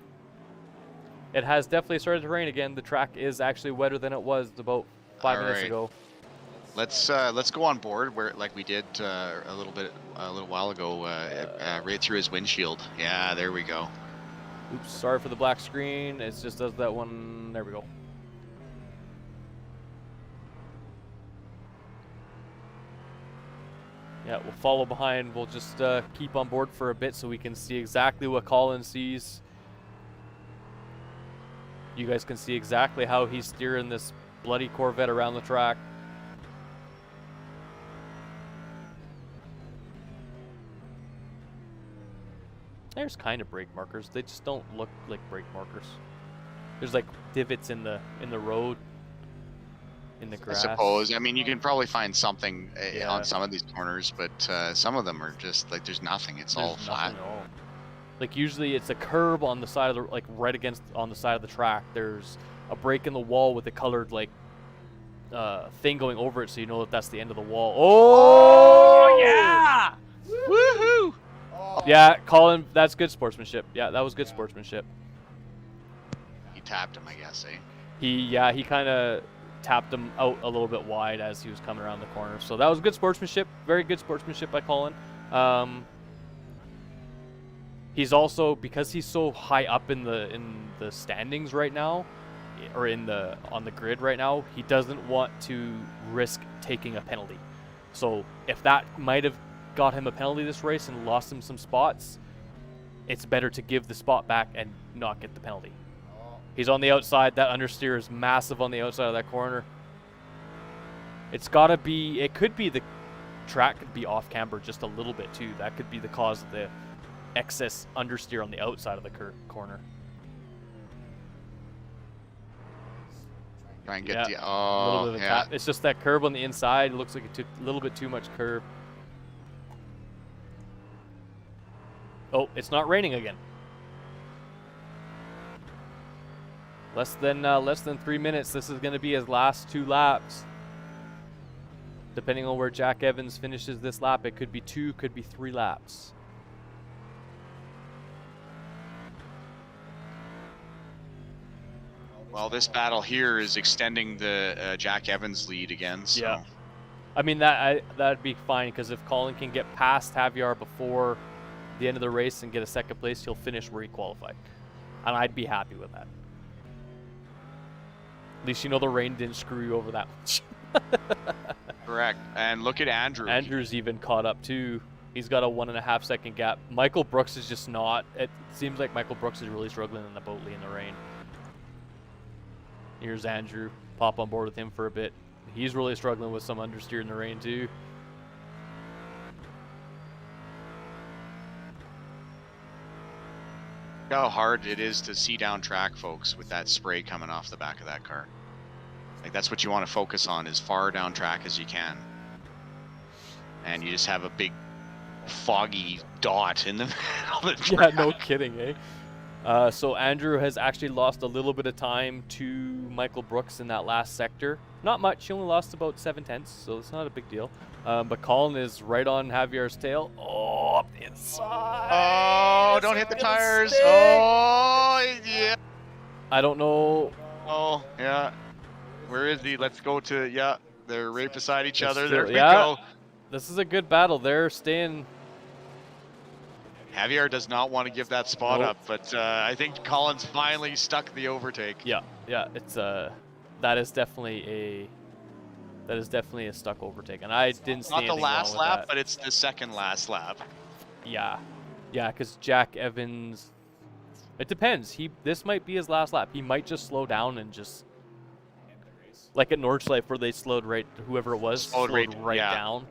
It has definitely started to rain again. The track is actually wetter than it was about 5 minutes ago. Let's go on board where, like we did a little while ago, right through his windshield. Yeah, there we go. Oops, sorry for the black screen. It just does that one. There we go. Yeah, we'll follow behind. We'll just keep on board for a bit so we can see exactly what Colin sees. You guys can see exactly how he's steering this bloody Corvette around the track. There's kind of brake markers. They just don't look like brake markers. There's like divots in the road, in the grass. I suppose. I mean, you can probably find something on some of these corners, but some of them are just like there's nothing. It's all flat. Like usually it's a curb on the side of the, like right against on the side of the track. There's a break in the wall with a colored like thing going over it, so you know that that's the end of the wall. Oh yeah! Woohoo! Yeah, Colin, that's good sportsmanship. Yeah, that was good sportsmanship. He tapped him, I guess, eh? He kind of tapped him out a little bit wide as he was coming around the corner. So that was good sportsmanship. Very good sportsmanship by Colin. He's also, because he's so high up in the standings right now, or on the grid right now, he doesn't want to risk taking a penalty. So if that might have got him a penalty this race and lost him some spots, it's better to give the spot back and not get the penalty. He's on the outside. That understeer is massive on the outside of that corner. It's got to be, it could be the track could be off camber just a little bit too. That could be the cause of the excess understeer on the outside of the corner. Try and get the, a little bit of a tap. It's just that curve on the inside. It looks like a little bit too much curve. Oh, it's not raining again. Less than 3 minutes. This is going to be his last 2 laps. Depending on where Jack Evans finishes this lap, it could be 2, could be 3 laps. Well, this battle here is extending the Jack Evans lead again. So. Yeah. I mean, that'd be fine, because if Colin can get past Javier before the end of the race and get a second place, he'll finish where he qualified. And I'd be happy with that. At least you know the rain didn't screw you over that much. Correct. And look at Andrew. Andrew's even caught up too. He's got a 1.5 second gap. Michael Brooks is just not. It seems like Michael Brooks is really struggling in the Boatley in the rain. Here's Andrew. Pop on board with him for a bit. He's really struggling with some understeer in the rain too. How hard it is to see down track, folks, with that spray coming off the back of that car. Like, that's what you want to focus on, as far down track as you can. And you just have a big foggy dot in the middle of the track. Yeah, no kidding, eh? So Andrew has actually lost a little bit of time to Michael Brooks in that last sector. Not much. He only lost about 7/10, so it's not a big deal. But Colin is right on Javier's tail. Oh, up the inside. Oh, don't hit the tires. Oh, yeah. I don't know. Oh, yeah. Where is he? Let's go to, yeah. They're right beside each other. There we yeah. go. This is a good battle. They're staying. Javier does not want to give that spot up, but I think Colin's finally stuck the overtake. Yeah, yeah, it's that is definitely a stuck overtake, and I didn't see anything wrong with that. Not the last lap, but it. it's the second last lap. Yeah, yeah, because Jack Evans, it depends. This might be his last lap. He might just slow down and just, like at Nordschleife where they slowed right, whoever it was, slowed right down.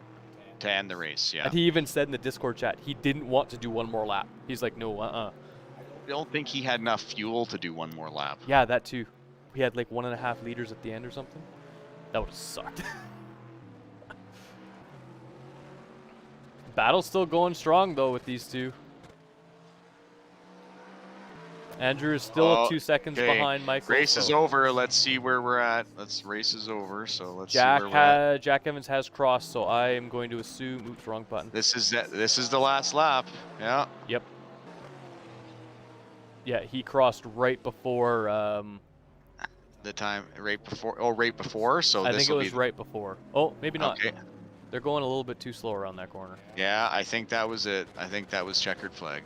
To end the race, yeah. And he even said in the Discord chat he didn't want to do one more lap. He's like, no, I don't think he had enough fuel to do one more lap. Yeah, that too. He had like 1.5 liters at the end or something. That would have sucked. Battle's still going strong though with these two. Andrew is still 2 seconds behind Michael. Race is over. Let's see where we're at. Race is over. So let's see where we're at. Jack Evans has crossed, so I am going to assume. Oops, wrong button. This is the last lap. Yeah. Yep. Yeah, he crossed right before. The time right before. Oh, right before. So I think it was right before. Oh, maybe not. Okay. They're going a little bit too slow around that corner. Yeah, I think that was it. I think that was checkered flag.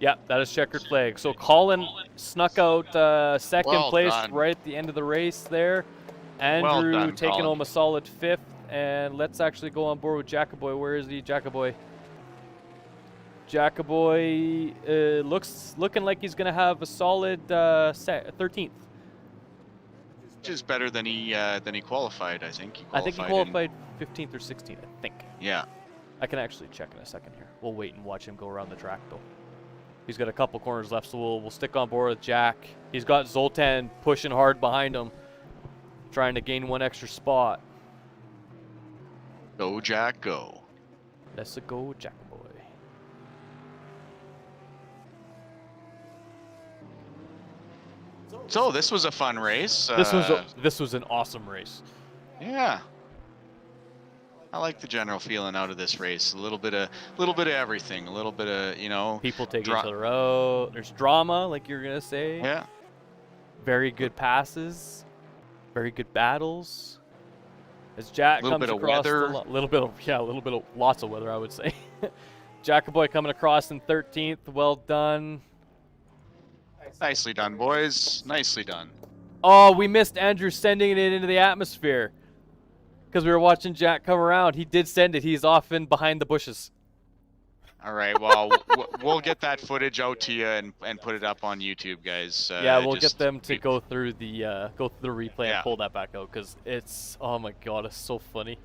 Yeah, that is checkered flag. So Colin snuck out second place right at the end of the race there. Andrew taking home a solid 5th. And let's actually go on board with Jackaboy. Where is he, Jackaboy? Jackaboy looking like he's going to have a solid 13th. Which is better than he qualified, I think. I think he qualified 15th or 16th, I think. Yeah. I can actually check in a second here. We'll wait and watch him go around the track, though. He's got a couple corners left, so we'll stick on board with Jack. He's got Zoltan pushing hard behind him, trying to gain 1 extra spot. Go, Jack, go. Let's go, Jack boy. So this was a fun race. This was an awesome race. Yeah. I like the general feeling out of this race. A little bit of everything. A little bit of, you know. People taking each other out. There's drama, like you're gonna say. Yeah. Very good passes. Very good battles. As Jack comes across, a little bit of lots of weather, I would say. Jackaboy coming across in 13th. Well done. Nicely done, boys. Nicely done. Oh, we missed Andrew sending it into the atmosphere. Because we were watching Jack come around. He did send it. He's off in behind the bushes. All right, well, we'll get that footage out to you and put it up on YouTube, guys. Yeah, we'll get them to go through the replay and pull that back out, because it's, oh my god, it's so funny.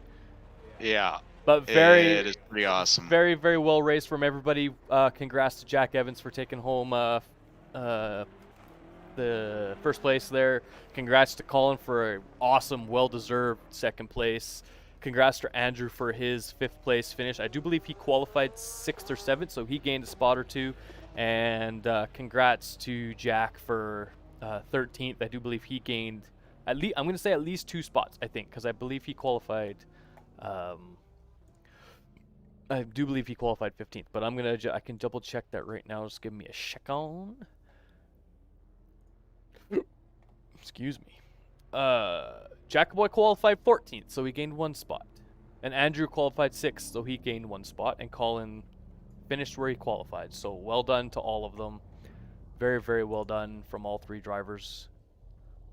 Yeah. But it is pretty awesome. Very, very well raced from everybody. Congrats to Jack Evans for taking home the first place there. Congrats to Colin for an awesome, well-deserved second place. Congrats to Andrew for his 5th place finish. I do believe he qualified 6th or 7th, so he gained a spot or 2. And congrats to Jack for 13th. I do believe he gained at least, I'm going to say at least 2 spots, I think, because I believe he qualified. I do believe he qualified 15th, but I can double check that right now. Just give me a check-on. Excuse me. Jackaboy qualified 14th, so he gained 1 spot. And Andrew qualified 6th, so he gained 1 spot. And Colin finished where he qualified. So well done to all of them. Very, very well done from all 3 drivers.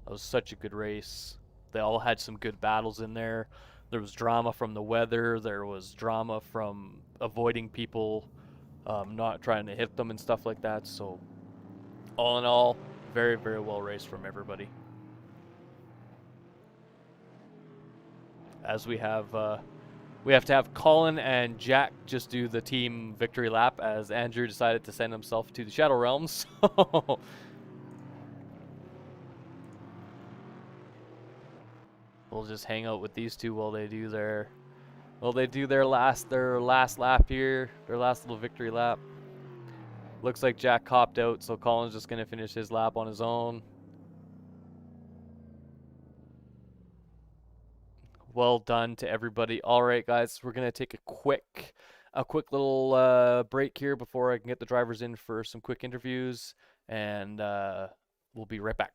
That was such a good race. They all had some good battles in there. There was drama from the weather. There was drama from avoiding people, not trying to hit them and stuff like that. So all in all, very, very well raced from everybody. As we have to have Colin and Jack just do the team victory lap, as Andrew decided to send himself to the Shadow Realms. We'll just hang out with these two while they do their last lap here, their last little victory lap. Looks like Jack copped out, so Colin's just gonna finish his lap on his own. Well done to everybody. All right, guys, we're gonna take a quick little break here before I can get the drivers in for some quick interviews, and we'll be right back.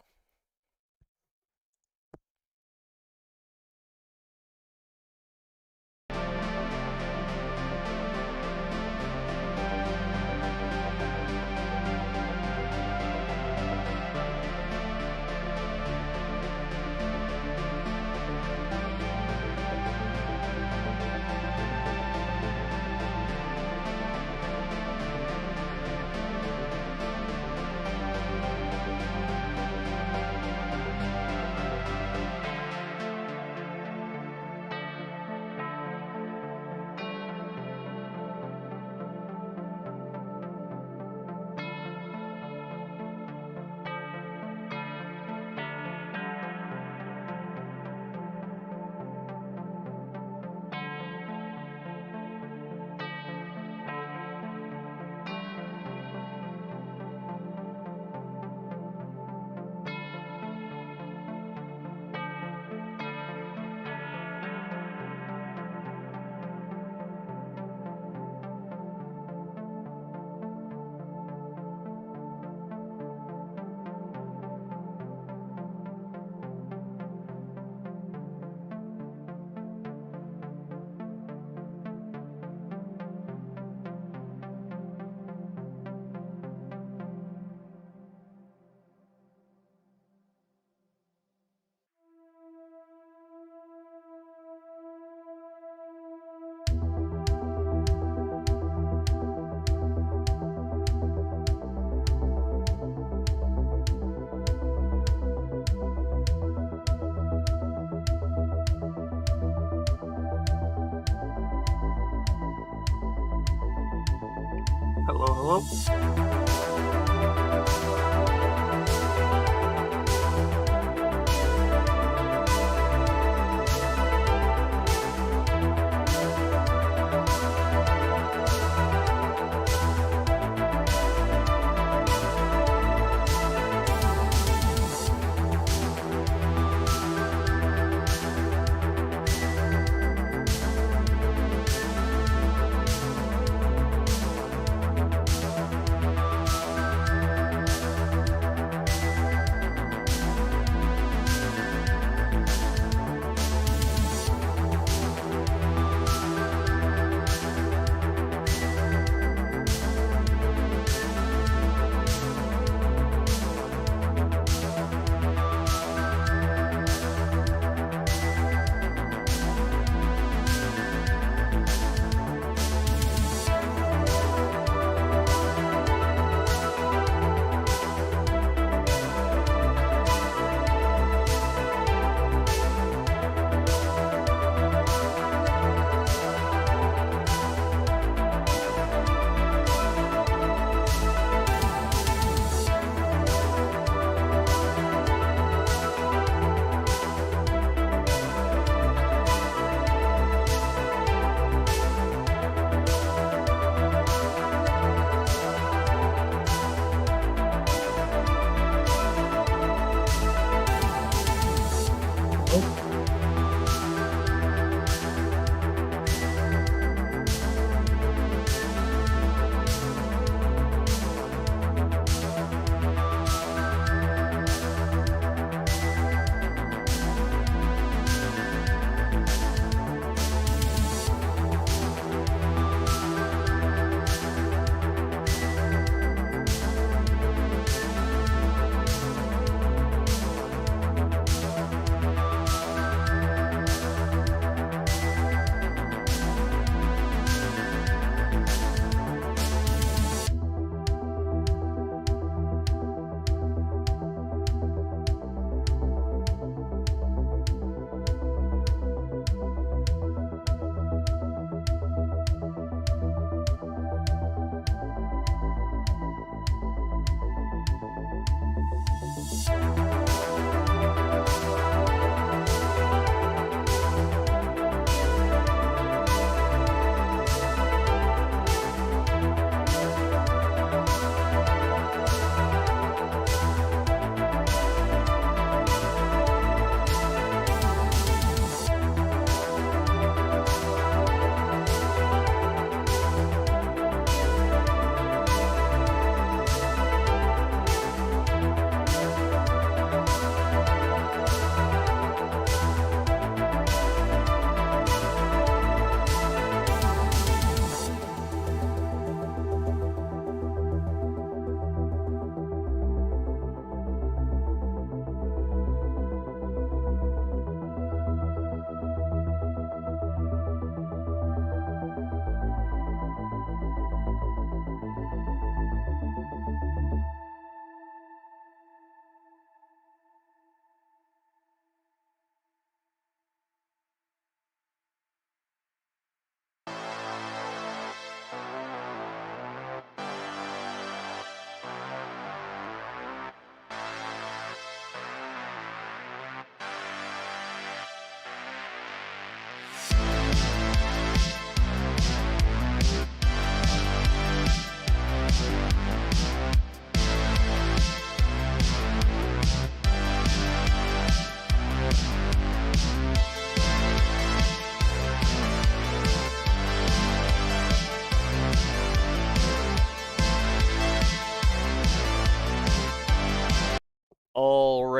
Hello, hello.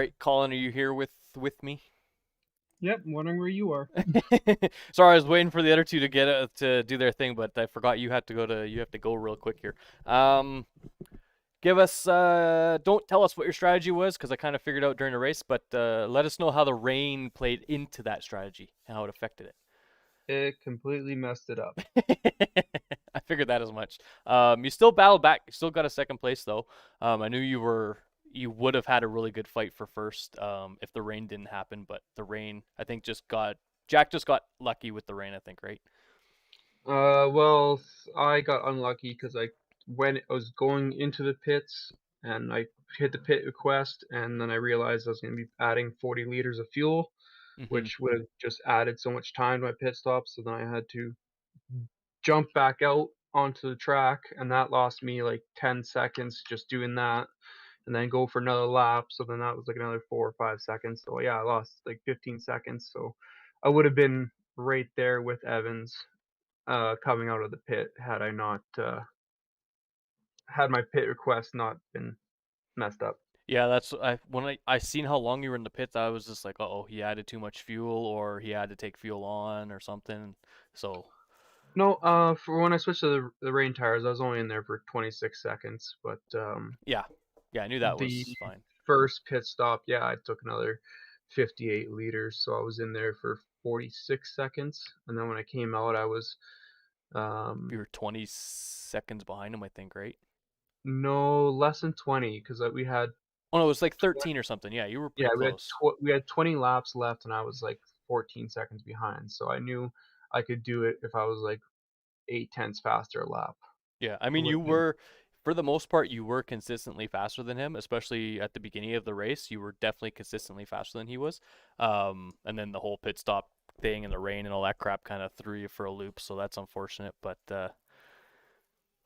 right, Colin, are you here with me? Yep, wondering where you are. Sorry, I was waiting for the other two to get to do their thing, but I forgot you have to go real quick here. Give us don't tell us what your strategy was because I kind of figured out during the race, but let us know how the rain played into that strategy and how it affected it. It completely messed it up. I figured that as much. You still battled back. You still got a second place though. I knew you would have had a really good fight for first if the rain didn't happen, but the rain I think Jack just got lucky with the rain. I think, right? Well, I got unlucky because when I was going into the pits and I hit the pit request, and then I realized I was going to be adding 40 liters of fuel, Mm-hmm. which would have just added so much time to my pit stop. So then I had to jump back out onto the track, and that lost me like 10 seconds just doing that. And then go for another lap. So then that was like another 4 or 5 seconds. So yeah, I lost like 15 seconds. So I would have been right there with Evans coming out of the pit had I not had my pit request not been messed up. Yeah, that's when I seen how long you were in the pits, I was just like, oh, he added too much fuel or he had to take fuel on or something. So No, for when I switched to the rain tires, I was only in there for 26 seconds. But yeah, yeah, I knew that the was fine. first pit stop, yeah, I took another 58 liters, so I was in there for 46 seconds. And then when I came out, I was You um, were 20 seconds behind him, I think, right? no less than 20 because we had Oh no, it was like 13 or something. Yeah, you were yeah pretty close. we had 20 laps left, and I was like 14 seconds behind. So I knew I could do it if I was like 8 tenths faster a lap. Yeah, I mean, you With him. were, for the most part, you were consistently faster than him, especially at the beginning of the race. You were definitely consistently faster than he was. And then the whole pit stop thing and the rain and all that crap kind of threw you for a loop, so that's unfortunate. But Yeah.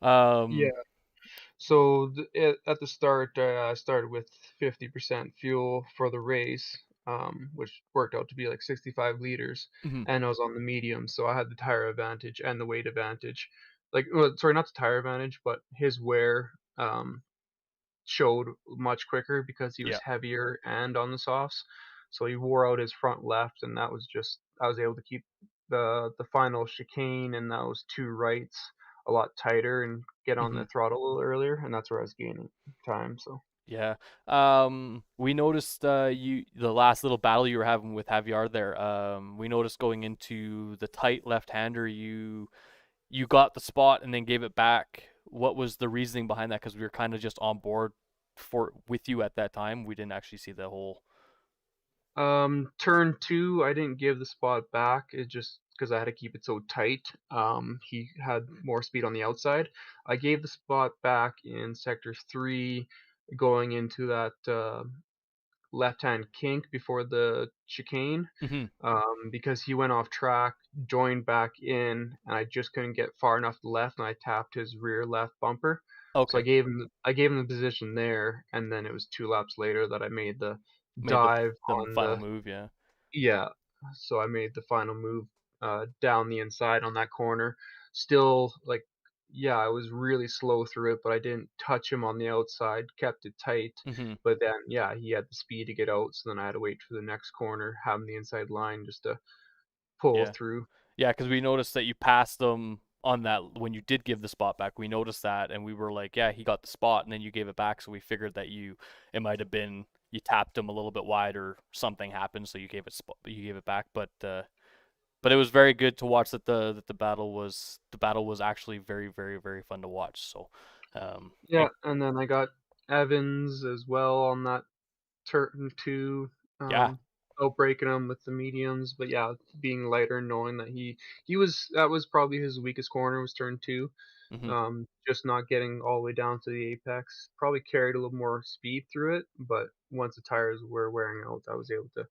um, So at the start, I started with 50% fuel for the race, which worked out to be like 65 liters, mhm, and I was on the medium, so I had the tire advantage and the weight advantage. Like, well, sorry, not the tire advantage, but his wear showed much quicker because he was yeah. heavier and on the softs. So he wore out his front left, and that was just I was able to keep the final chicane and those two rights a lot tighter and get on Mhm. the throttle a little earlier, and that's where I was gaining time. So Yeah. We noticed the last little battle you were having with Javier there. We noticed going into the tight left-hander, you got the spot and then gave it back. What was the reasoning behind that? Because we were kind of just on board for with you at that time. We didn't actually see the whole. turn two, I didn't give the spot back. It just because I had to keep it so tight. He had more speed on the outside. I gave the spot back in sector three, going into that left-hand kink before the chicane, Hmm. because he went off track, joined back in, and I just couldn't get far enough left, and I tapped his rear left bumper. So Okay. I gave him the position there, and then it was 2 laps later that I made the Made dive the on final the move. Yeah. yeah. So I made the final move down the inside on that corner. Still, like, yeah, I was really slow through it, but I didn't touch him on the outside, kept it tight. Hmm. But then, yeah, he had the speed to get out, so then I had to wait for the next corner, have him the inside line just to pull Yeah. through. Yeah, because we noticed that you passed them on that when you did give the spot back. We noticed that, and we were like, "Yeah, he got the spot," and then you gave it back. So we figured that it might have been you tapped him a little bit wide or something happened, so you gave it back. But it was very good to watch that the battle was actually very very very fun to watch. So, Yeah, and and then I got Evans as well on that turn two, yeah, outbreaking him with the mediums. But yeah, being lighter, knowing that that was probably his weakest corner was turn two. hmm Just not getting all the way down to the apex. Probably carried a little more speed through it, but once the tires were wearing out, I was able to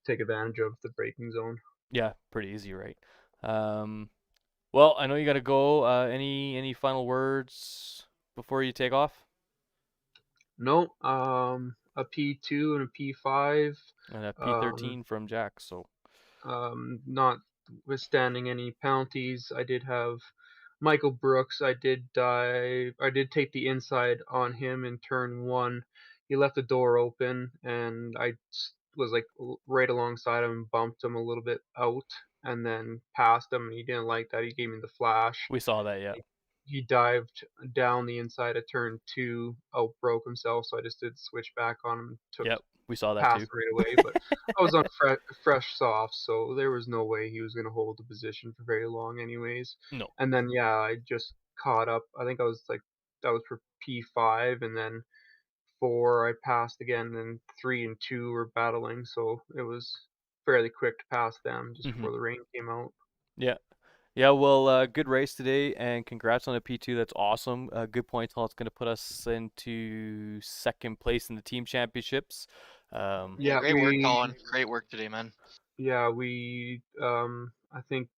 take advantage of the braking zone. yeah, pretty easy, right? Well, I know you got to go. Any final words before you take off? No, a P2 and a P5. And a Um, P13 from Jack. So Notwithstanding any penalties, I did have Michael Brooks. I did take the inside on him in turn one. he left the door open, and I was like right alongside him, bumped him a little bit out, and then passed him. And he didn't like that. He gave me the flash. We saw that, yeah. He dived down the inside of turn 2, broke himself. So I just did switch back on him, took Yep, we saw that pass too. right away. But I was on fresh soft, so there was no way he was going to hold the position for very long, anyways. No. And then yeah, I just caught up. I think I was like that was for P5, and then 4 I passed again, and 3 and 2 were battling, so it was fairly quick to pass them just Mhm. before the rain came out. Yeah. Yeah, well, good race today, and congrats on the P2. That's awesome. Good point. It's going to put us into second place in the team championships. Yeah, Yeah, great work, Colin. Great work today, man. Yeah, I think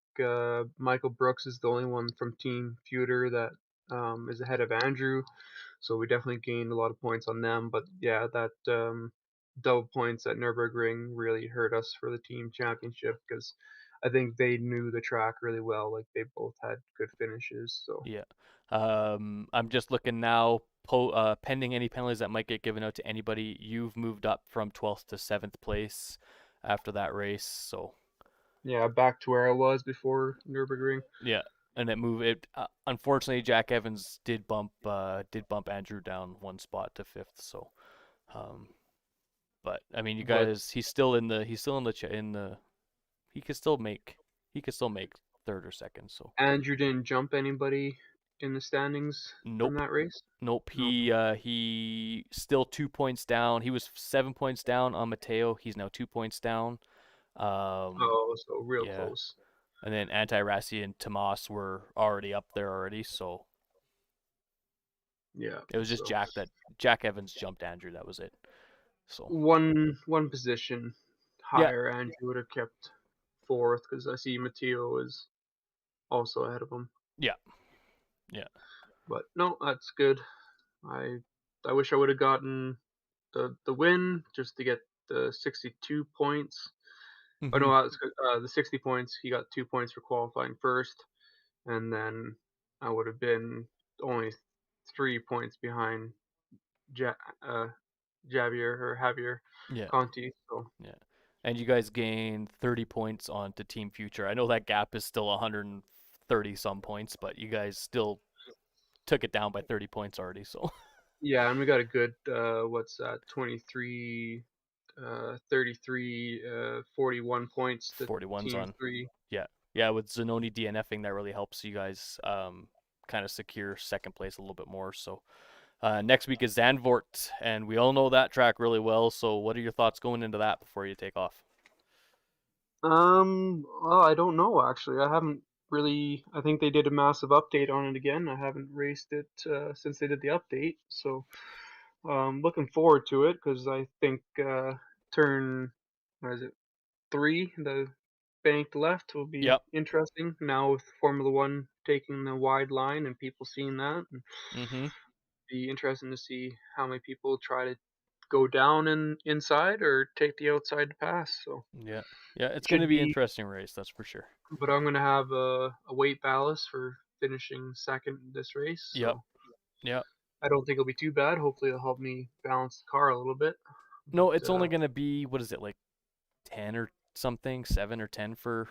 Michael Brooks is the only one from Team Feuder that is ahead of Andrew, so we definitely gained a lot of points on them. But yeah, that double points at Nürburgring really hurt us for the team championship, because I think they knew the track really well. Like, they both had good finishes. So Yeah. I'm just looking now. Pending any penalties that might get given out to anybody, you've moved up from 12th to 7th place after that race. So yeah, back to where I was before Nürburgring. yeah, and it. Unfortunately, Jack Evans did bump Andrew down one spot to 5th. So, but I mean, you But guys, he's still in the he could still make 3rd or 2nd. So Andrew didn't jump anybody in the standings from nope. that race. Nope. No. He still 2 points down. He was 7 points down on Mateo. He's now 2 points down. Oh, so real Yeah. close. And then Anti-Rassi and Tomas were already up there already. So Yeah. it was just So Jack Evans jumped Andrew. That was it. So one position yeah, higher, Andrew would have kept 4th, because I see Matteo is also ahead of him. yeah, yeah. But no, that's good. I I wish I would have gotten the win just to get the 62 points. Oh Hmm. no, the 60 points. He got 2 points for qualifying first, and then I would have been only 3 points behind ja- uh, Javier Yeah, Conti. So yeah. And you guys gained 30 points onto Team Future. I know that gap is still 130 some points, but you guys still took it down by 30 points already. So yeah, and we got a good what's that? 23, 33, 41 points to 41's Team on. 3. Yeah, yeah. With Zanoni DNFing, that really helps you guys kind of secure second place a little bit more. So next week is Zandvoort, and we all know that track really well. So what are your thoughts going into that before you take off? Well, I don't know actually. I haven't really. I think they did a massive update on it again. I haven't raced it since they did the update, so looking forward to it, because I think turn, what is it, 3, the banked left, will be Yep. interesting now with Formula One taking the wide line and people seeing that. And Mm-hmm. be interesting to see how many people try to go down and inside or take the outside to pass. So Yeah. Yeah. It's going to should be an be, interesting race, that's for sure. but I'm gonna have a weight ballast for finishing second in this race, Yep. so Yep. I don't think it'll be too bad. Hopefully, it'll help me balance the car a little bit. No, But it's only going to be, what is it, like 10 or something, 7 or 10 for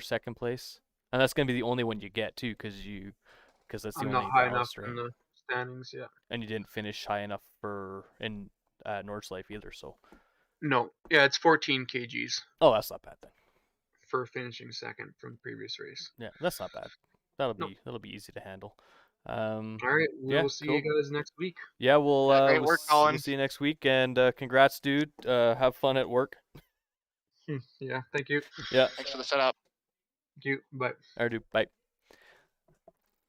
second place. And that's going to be the only one you get too, because that's the I'm not only high enough ballast, right? in the standings yet. And you didn't finish high enough for in Nordschleife either. So No, yeah, it's 14 kgs oh, that's not bad then. for finishing second from the previous race. Yeah, that's not bad. That'll Nope. be easy to handle. All right, we Yeah, will see you cool. guys next week. Yeah, Yeah, great work, we'll Colin. see you next week, and congrats, dude. Have fun at work. Yeah, thank you. Yeah, Thanks for the setup. Thank you. Bye. I do. Bye.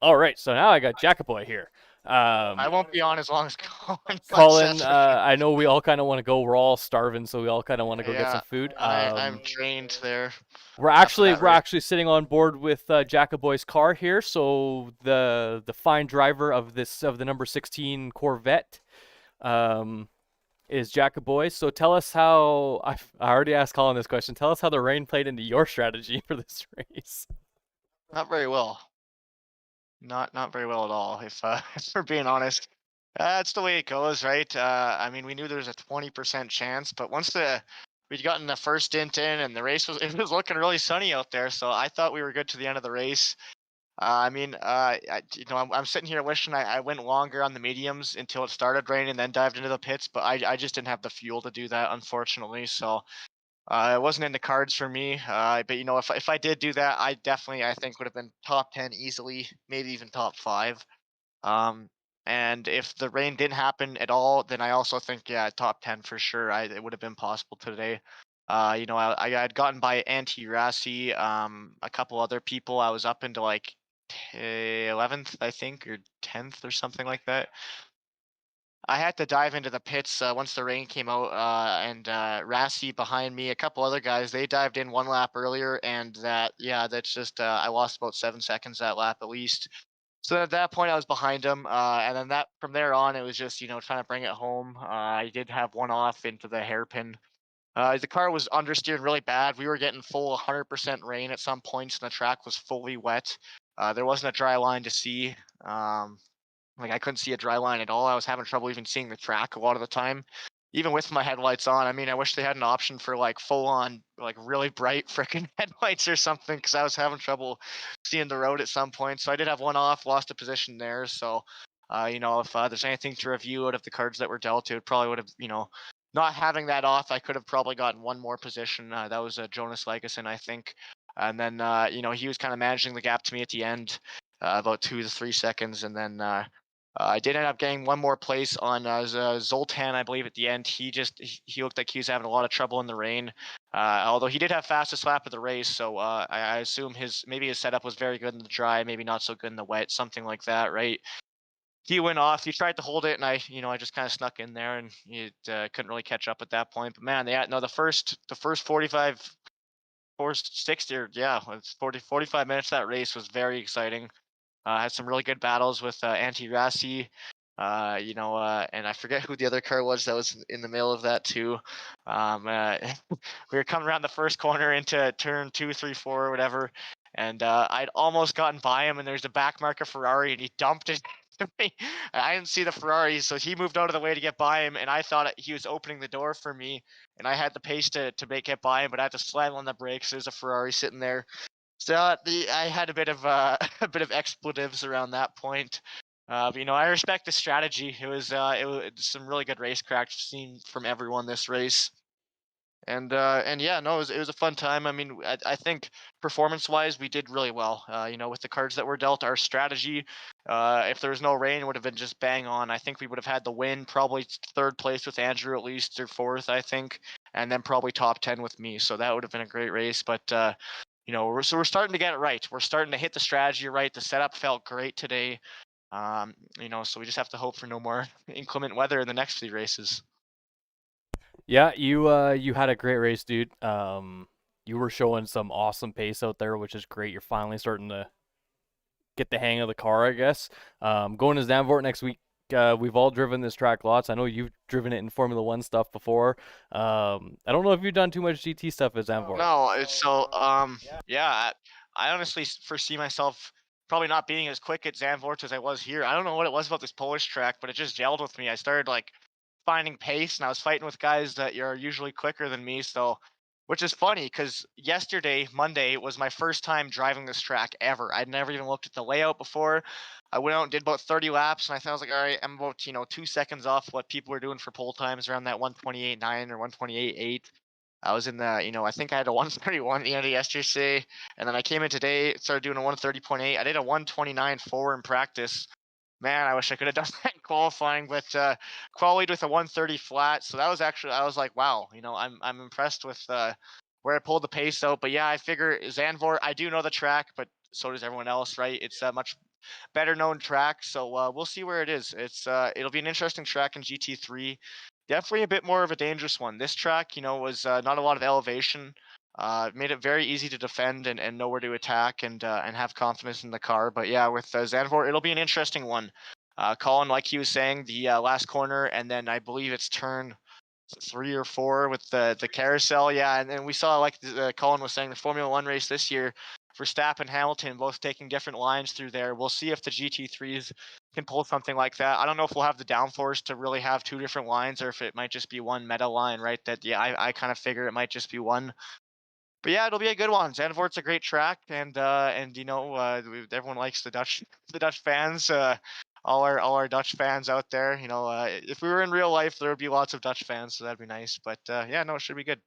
All right, so now I got Jacoboy here. I won't be on as long as Colin. Colin, I know we all kind of want to go. We're all starving, so we all kind of want to go get some Yeah, food. I'm trained there. We're after that race. actually sitting on board with Jacoboy's car here. So the fine driver of the number 16 Corvette is Jacoboy. So tell us how I already asked Colin this question. Tell us how the rain played into your strategy for this race. Not very well. Not very well at all, if if we're being honest. That's the way it goes, right? I mean, we knew there was a 20% chance, but once we'd gotten the first stint in and the race was it was looking really sunny out there, so I thought we were good to the end of the race. I mean, I'm sitting here wishing I went longer on the mediums until it started raining and then dived into the pits, but I just didn't have the fuel to do that, unfortunately. So it wasn't in the cards for me. But if I did do that, I think would have been top 10 easily, maybe even top 5. Um, and if the rain didn't happen at all, then I also think, yeah, top 10 for sure. It would have been possible today. I had gotten by Anti Rassi, a couple other people. I was up into like 11th, I think, or 10th or something like that. I had to dive into the pits once the rain came out, and Rassi behind me, a couple other guys, they dived in one lap earlier, and that's just I lost about 7 seconds that lap at least. So at that point, I was behind him, and then that from there on, it was just trying to bring it home. I did have one off into the hairpin. The car was understeered really bad. We were getting full 100% rain at some points, and the track was fully wet. There wasn't a dry line to see. Like I couldn't see a dry line at all. I was having trouble even seeing the track a lot of the time, even with my headlights on. I mean, I wish they had an option for like full on, like really bright freaking headlights or something, because I was having trouble seeing the road at some point. So I did have one off, lost a position there. So, if there's anything to review out of the cards that were dealt, it probably would have, not having that off, I could have probably gotten one more position. That was Jonas Legason, I think. And then, he was kind of managing the gap to me at the end, about 2 to 3 seconds. And then, I did end up getting one more place on Zoltan, I believe, at the end. He looked like he was having a lot of trouble in the rain, although he did have fastest lap of the race. So I assume maybe his setup was very good in the dry, maybe not so good in the wet, something like that, right? He went off. He tried to hold it, and I just kind of snuck in there, and he couldn't really catch up at that point. But man, the first 45, 60, yeah, it's 45 minutes of that race was very exciting. Had some really good battles with Anti Rassi, and I forget who the other car was that was in the middle of that too. We were coming around the first corner into turn 2, 3, 4, or whatever, and I'd almost gotten by him, and there's a back marker Ferrari, and he dumped it to me. I didn't see the Ferrari, so he moved out of the way to get by him, and I thought he was opening the door for me, and I had the pace to make it by him, but I had to slam on the brakes. There's a Ferrari sitting there. So I had a bit of a bit of expletives around that point. But, I respect the strategy. It was some really good racecraft seen from everyone this race. And yeah, no, it was a fun time. I mean, I think performance-wise, we did really well. With the cards that were dealt, our strategy, if there was no rain, would have been just bang on. I think we would have had the win, probably third place with Andrew at least, or fourth, I think, and then probably top 10 with me. So that would have been a great race. But we're starting to get it right. We're starting to hit the strategy right. The setup felt great today. So we just have to hope for no more inclement weather in the next few races. Yeah, you had a great race, dude. You were showing some awesome pace out there, which is great. You're finally starting to get the hang of the car, I guess. Going to Zandvoort next week. We've all driven this track lots. I know you've driven it in Formula One stuff before. I don't know if you've done too much GT stuff at Zandvoort. No, yeah. I honestly foresee myself probably not being as quick at Zandvoort as I was here. I don't know what it was about this Polish track, but it just gelled with me. I started like finding pace, and I was fighting with guys that are usually quicker than me. So, which is funny because yesterday, Monday, was my first time driving this track ever. I'd never even looked at the layout before. I went out and did about 30 laps, and I was like, all right, I'm about 2 seconds off what people were doing for pole times around that 128.9 or 128.8. I was in the, I think I had a 131 at the end of yesterday, and then I came in today, started doing a 130.8. I did a 129.4 in practice. Man, I wish I could have done that in qualifying, but qualified with a 130 flat. So that was actually, I was like, wow, I'm impressed with where I pulled the pace out. But yeah, I figure Zandvoort, I do know the track, but so does everyone else, right? It's a much better known track, so we'll see where it is. It'll be an interesting track in GT3. Definitely a bit more of a dangerous one. This track, was not a lot of elevation. Made it very easy to defend and know where to attack and have confidence in the car. But yeah, with Zandvoort, it'll be an interesting one. Colin, like he was saying, the last corner, and then I believe it's turn 3 or 4 with the carousel. Yeah, and then we saw, like Colin was saying, the Formula One race this year. Verstappen and Hamilton both taking different lines through there. We'll see if the GT3s can pull something like that. I don't know if we'll have the downforce to really have 2 different lines, or if it might just be one meta line, right? That, yeah, I kind of figure it might just be one. But yeah, it'll be a good one. Zandvoort's a great track, and everyone likes the Dutch fans. All our Dutch fans out there. If we were in real life, there would be lots of Dutch fans, so that'd be nice. But yeah, no, it should be good.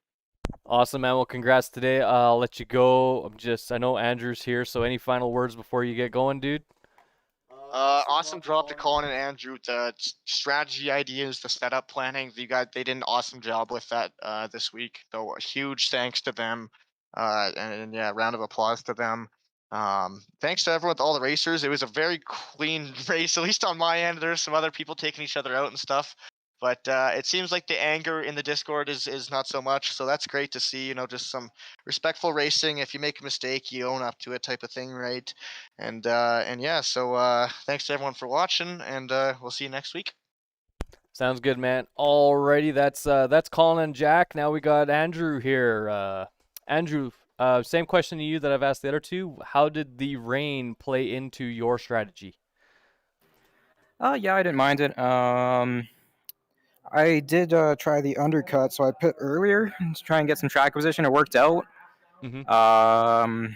Awesome, man. Well, congrats today. I'll let you go. I know Andrew's here, so any final words before you get going, dude? Awesome job to Colin and Andrew. The strategy ideas, the setup planning, they did an awesome job with that this week. So a huge thanks to them. And yeah, round of applause to them. Thanks to everyone, all the racers. It was a very clean race, at least on my end. There's some other people taking each other out and stuff. But it seems like the anger in the Discord is not so much. So that's great to see, just some respectful racing. If you make a mistake, you own up to it, type of thing, right? And yeah, so thanks to everyone for watching, and we'll see you next week. Sounds good, man. Alrighty, that's Colin and Jack. Now we got Andrew here. Andrew, same question to you that I've asked the other two. How did the rain play into your strategy? Yeah, I didn't mind it. I did try the undercut, so I pit earlier to try and get some track position. It worked out. Mm-hmm.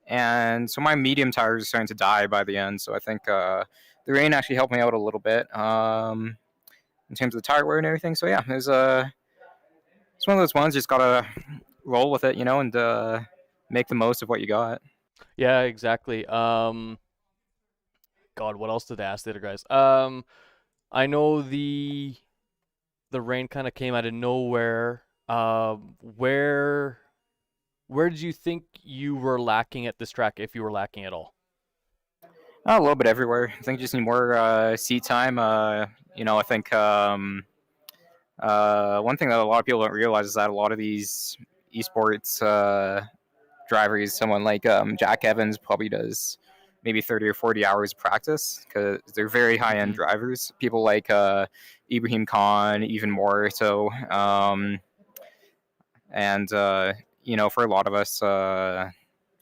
And so my medium tires are starting to die by the end. So I think the rain actually helped me out a little bit in terms of the tire wear and everything. So yeah, it's one of those ones. You just gotta roll with it, and make the most of what you got. Yeah, exactly. God, what else did I ask the other guys? I know the rain kind of came out of nowhere. Where did you think you were lacking at this track, if you were lacking at all? A little bit everywhere. I think you just need more seat time. I think one thing that a lot of people don't realize is that a lot of these esports drivers, someone like Jack Evans probably does maybe 30 or 40 hours of practice, because they're very high-end drivers. People like Ibrahim Khan, even more so. And for a lot of us kind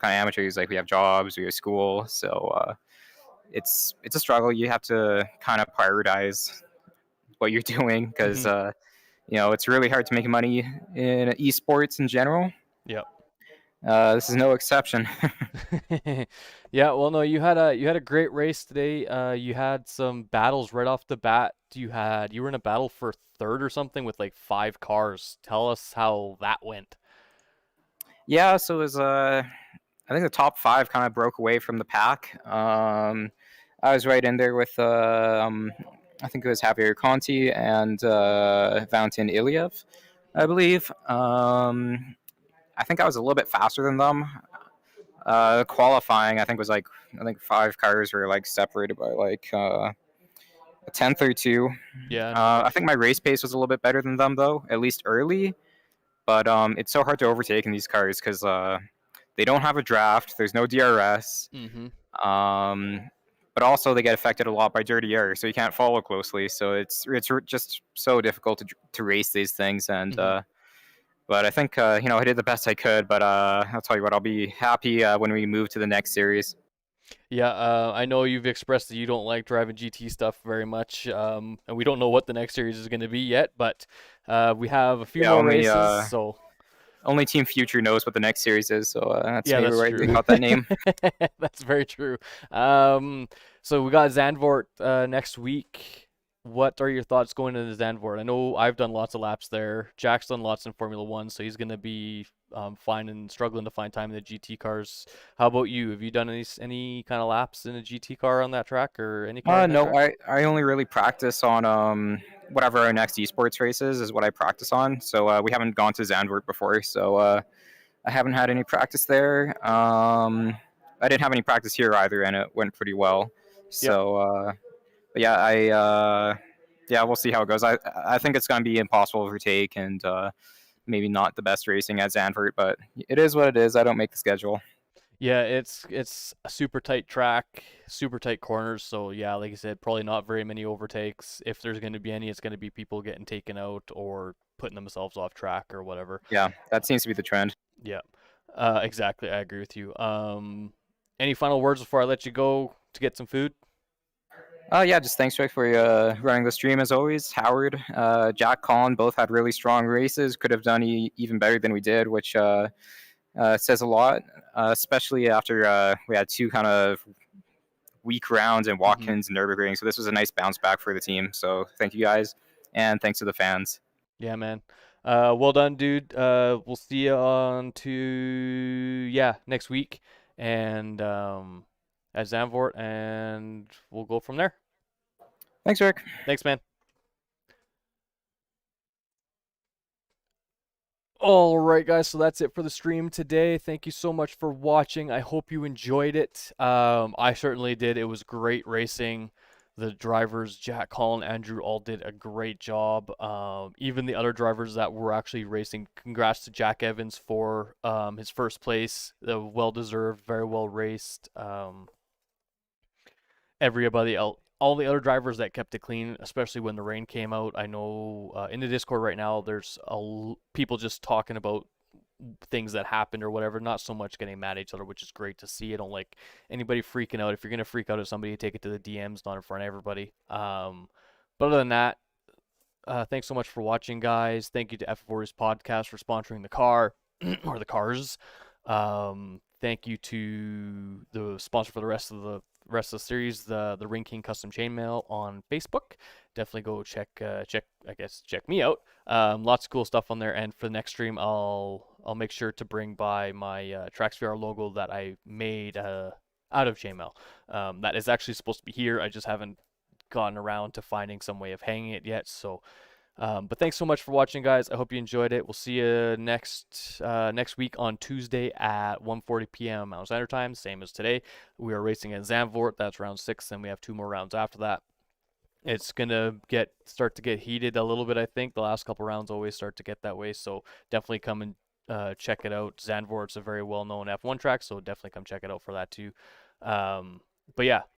of amateurs, like, we have jobs, we have school, so it's a struggle. You have to kind of prioritize what you're doing, because it's really hard to make money in esports in general. Yep. This is no exception. Yeah, well, no, you had a great race today. You had some battles right off the bat. You were in a battle for third or something with like 5 cars. Tell us how that went. Yeah, so it was I think the top 5 kind of broke away from the pack. I was right in there with I think it was Javier Conti and Valentin Iliev, I believe. I think I was a little bit faster than them. Qualifying, I think 5 cars were like separated by like a tenth or 2. Yeah. I think my race pace was a little bit better than them, though, at least early. But it's so hard to overtake in these cars because they don't have a draft. There's no DRS. But also they get affected a lot by dirty air, so you can't follow closely. So it's just so difficult to race these things. And but I think I did the best I could. But I'll tell you what, I'll be happy when we move to the next series. Yeah, I know you've expressed that you don't like driving GT stuff very much, and we don't know what the next series is going to be yet, but we have a few more races, so... Only Team Future knows what the next series is, so that's yeah, maybe that's why true. they got that name. That's very true. So we got Zandvoort next week. What are your thoughts going into Zandvoort? I know I've done lots of laps there. Jack's done lots in Formula 1, so he's going to be struggling to find time in the GT cars. How about you? Have you done any kind of laps in a GT car on that track, or any car on that No, track? I only really practice on whatever our next esports race is what I practice on. So we haven't gone to Zandvoort before, so I haven't had any practice there. I didn't have any practice here either, and it went pretty well. So, but yeah, we'll see how it goes. I think it's going to be impossible to overtake, and maybe not the best racing at Zandvoort, but it is what it is. I don't make the schedule. Yeah, it's a super tight track, super tight corners. So yeah, like I said, probably not very many overtakes. If there's going to be any, it's going to be people getting taken out or putting themselves off track or whatever. Yeah, that seems to be the trend. Yeah. Exactly, I agree with you. Any final words before I let you go to get some food? Yeah, just thanks, Rick, for running the stream as always. Howard, Jack, Colin both had really strong races. Could have done even better than we did, which says a lot, especially after we had two kind of weak rounds in Watkins and Nürburgring. So this was a nice bounce back for the team. So thank you guys, and thanks to the fans. Yeah, man. Well done, dude. We'll see you on to next week, and at Zandvoort, and we'll go from there. Thanks, Rick. Thanks, man. All right, guys, so that's it for the stream today. Thank you so much for watching. I hope you enjoyed it. I certainly did. It was great racing. The drivers, Jack, Colin, Andrew, all did a great job. Even the other drivers that were actually racing, congrats to Jack Evans for his first place. Well-deserved, very well raced. Everybody else, all the other drivers that kept it clean, especially when the rain came out. I know in the Discord right now, there's people just talking about things that happened or whatever, not so much getting mad at each other, which is great to see. I don't like anybody freaking out. If you're gonna freak out at somebody, take it to the DMs, not in front of everybody. But other than that, thanks so much for watching, guys. Thank you to F4's podcast for sponsoring the car or the cars. Thank you to the sponsor for the rest of the series, the Ring King Custom Chainmail on Facebook. Definitely go check me out. Lots of cool stuff on there. And for the next stream, I'll make sure to bring by my TracksVR logo that I made out of chainmail. That is actually supposed to be here. I just haven't gotten around to finding some way of hanging it yet. So, but thanks so much for watching, guys. I hope you enjoyed it. We'll see you next week on Tuesday at 1:40 p.m. Mountain Standard Time, same as today. We are racing in Zandvoort. That's round 6, and we have 2 more rounds after that. It's gonna start to get heated a little bit. I think the last couple rounds always start to get that way. So definitely come and check it out. Zandvoort's a very well-known F1 track, so definitely come check it out for that too. But yeah.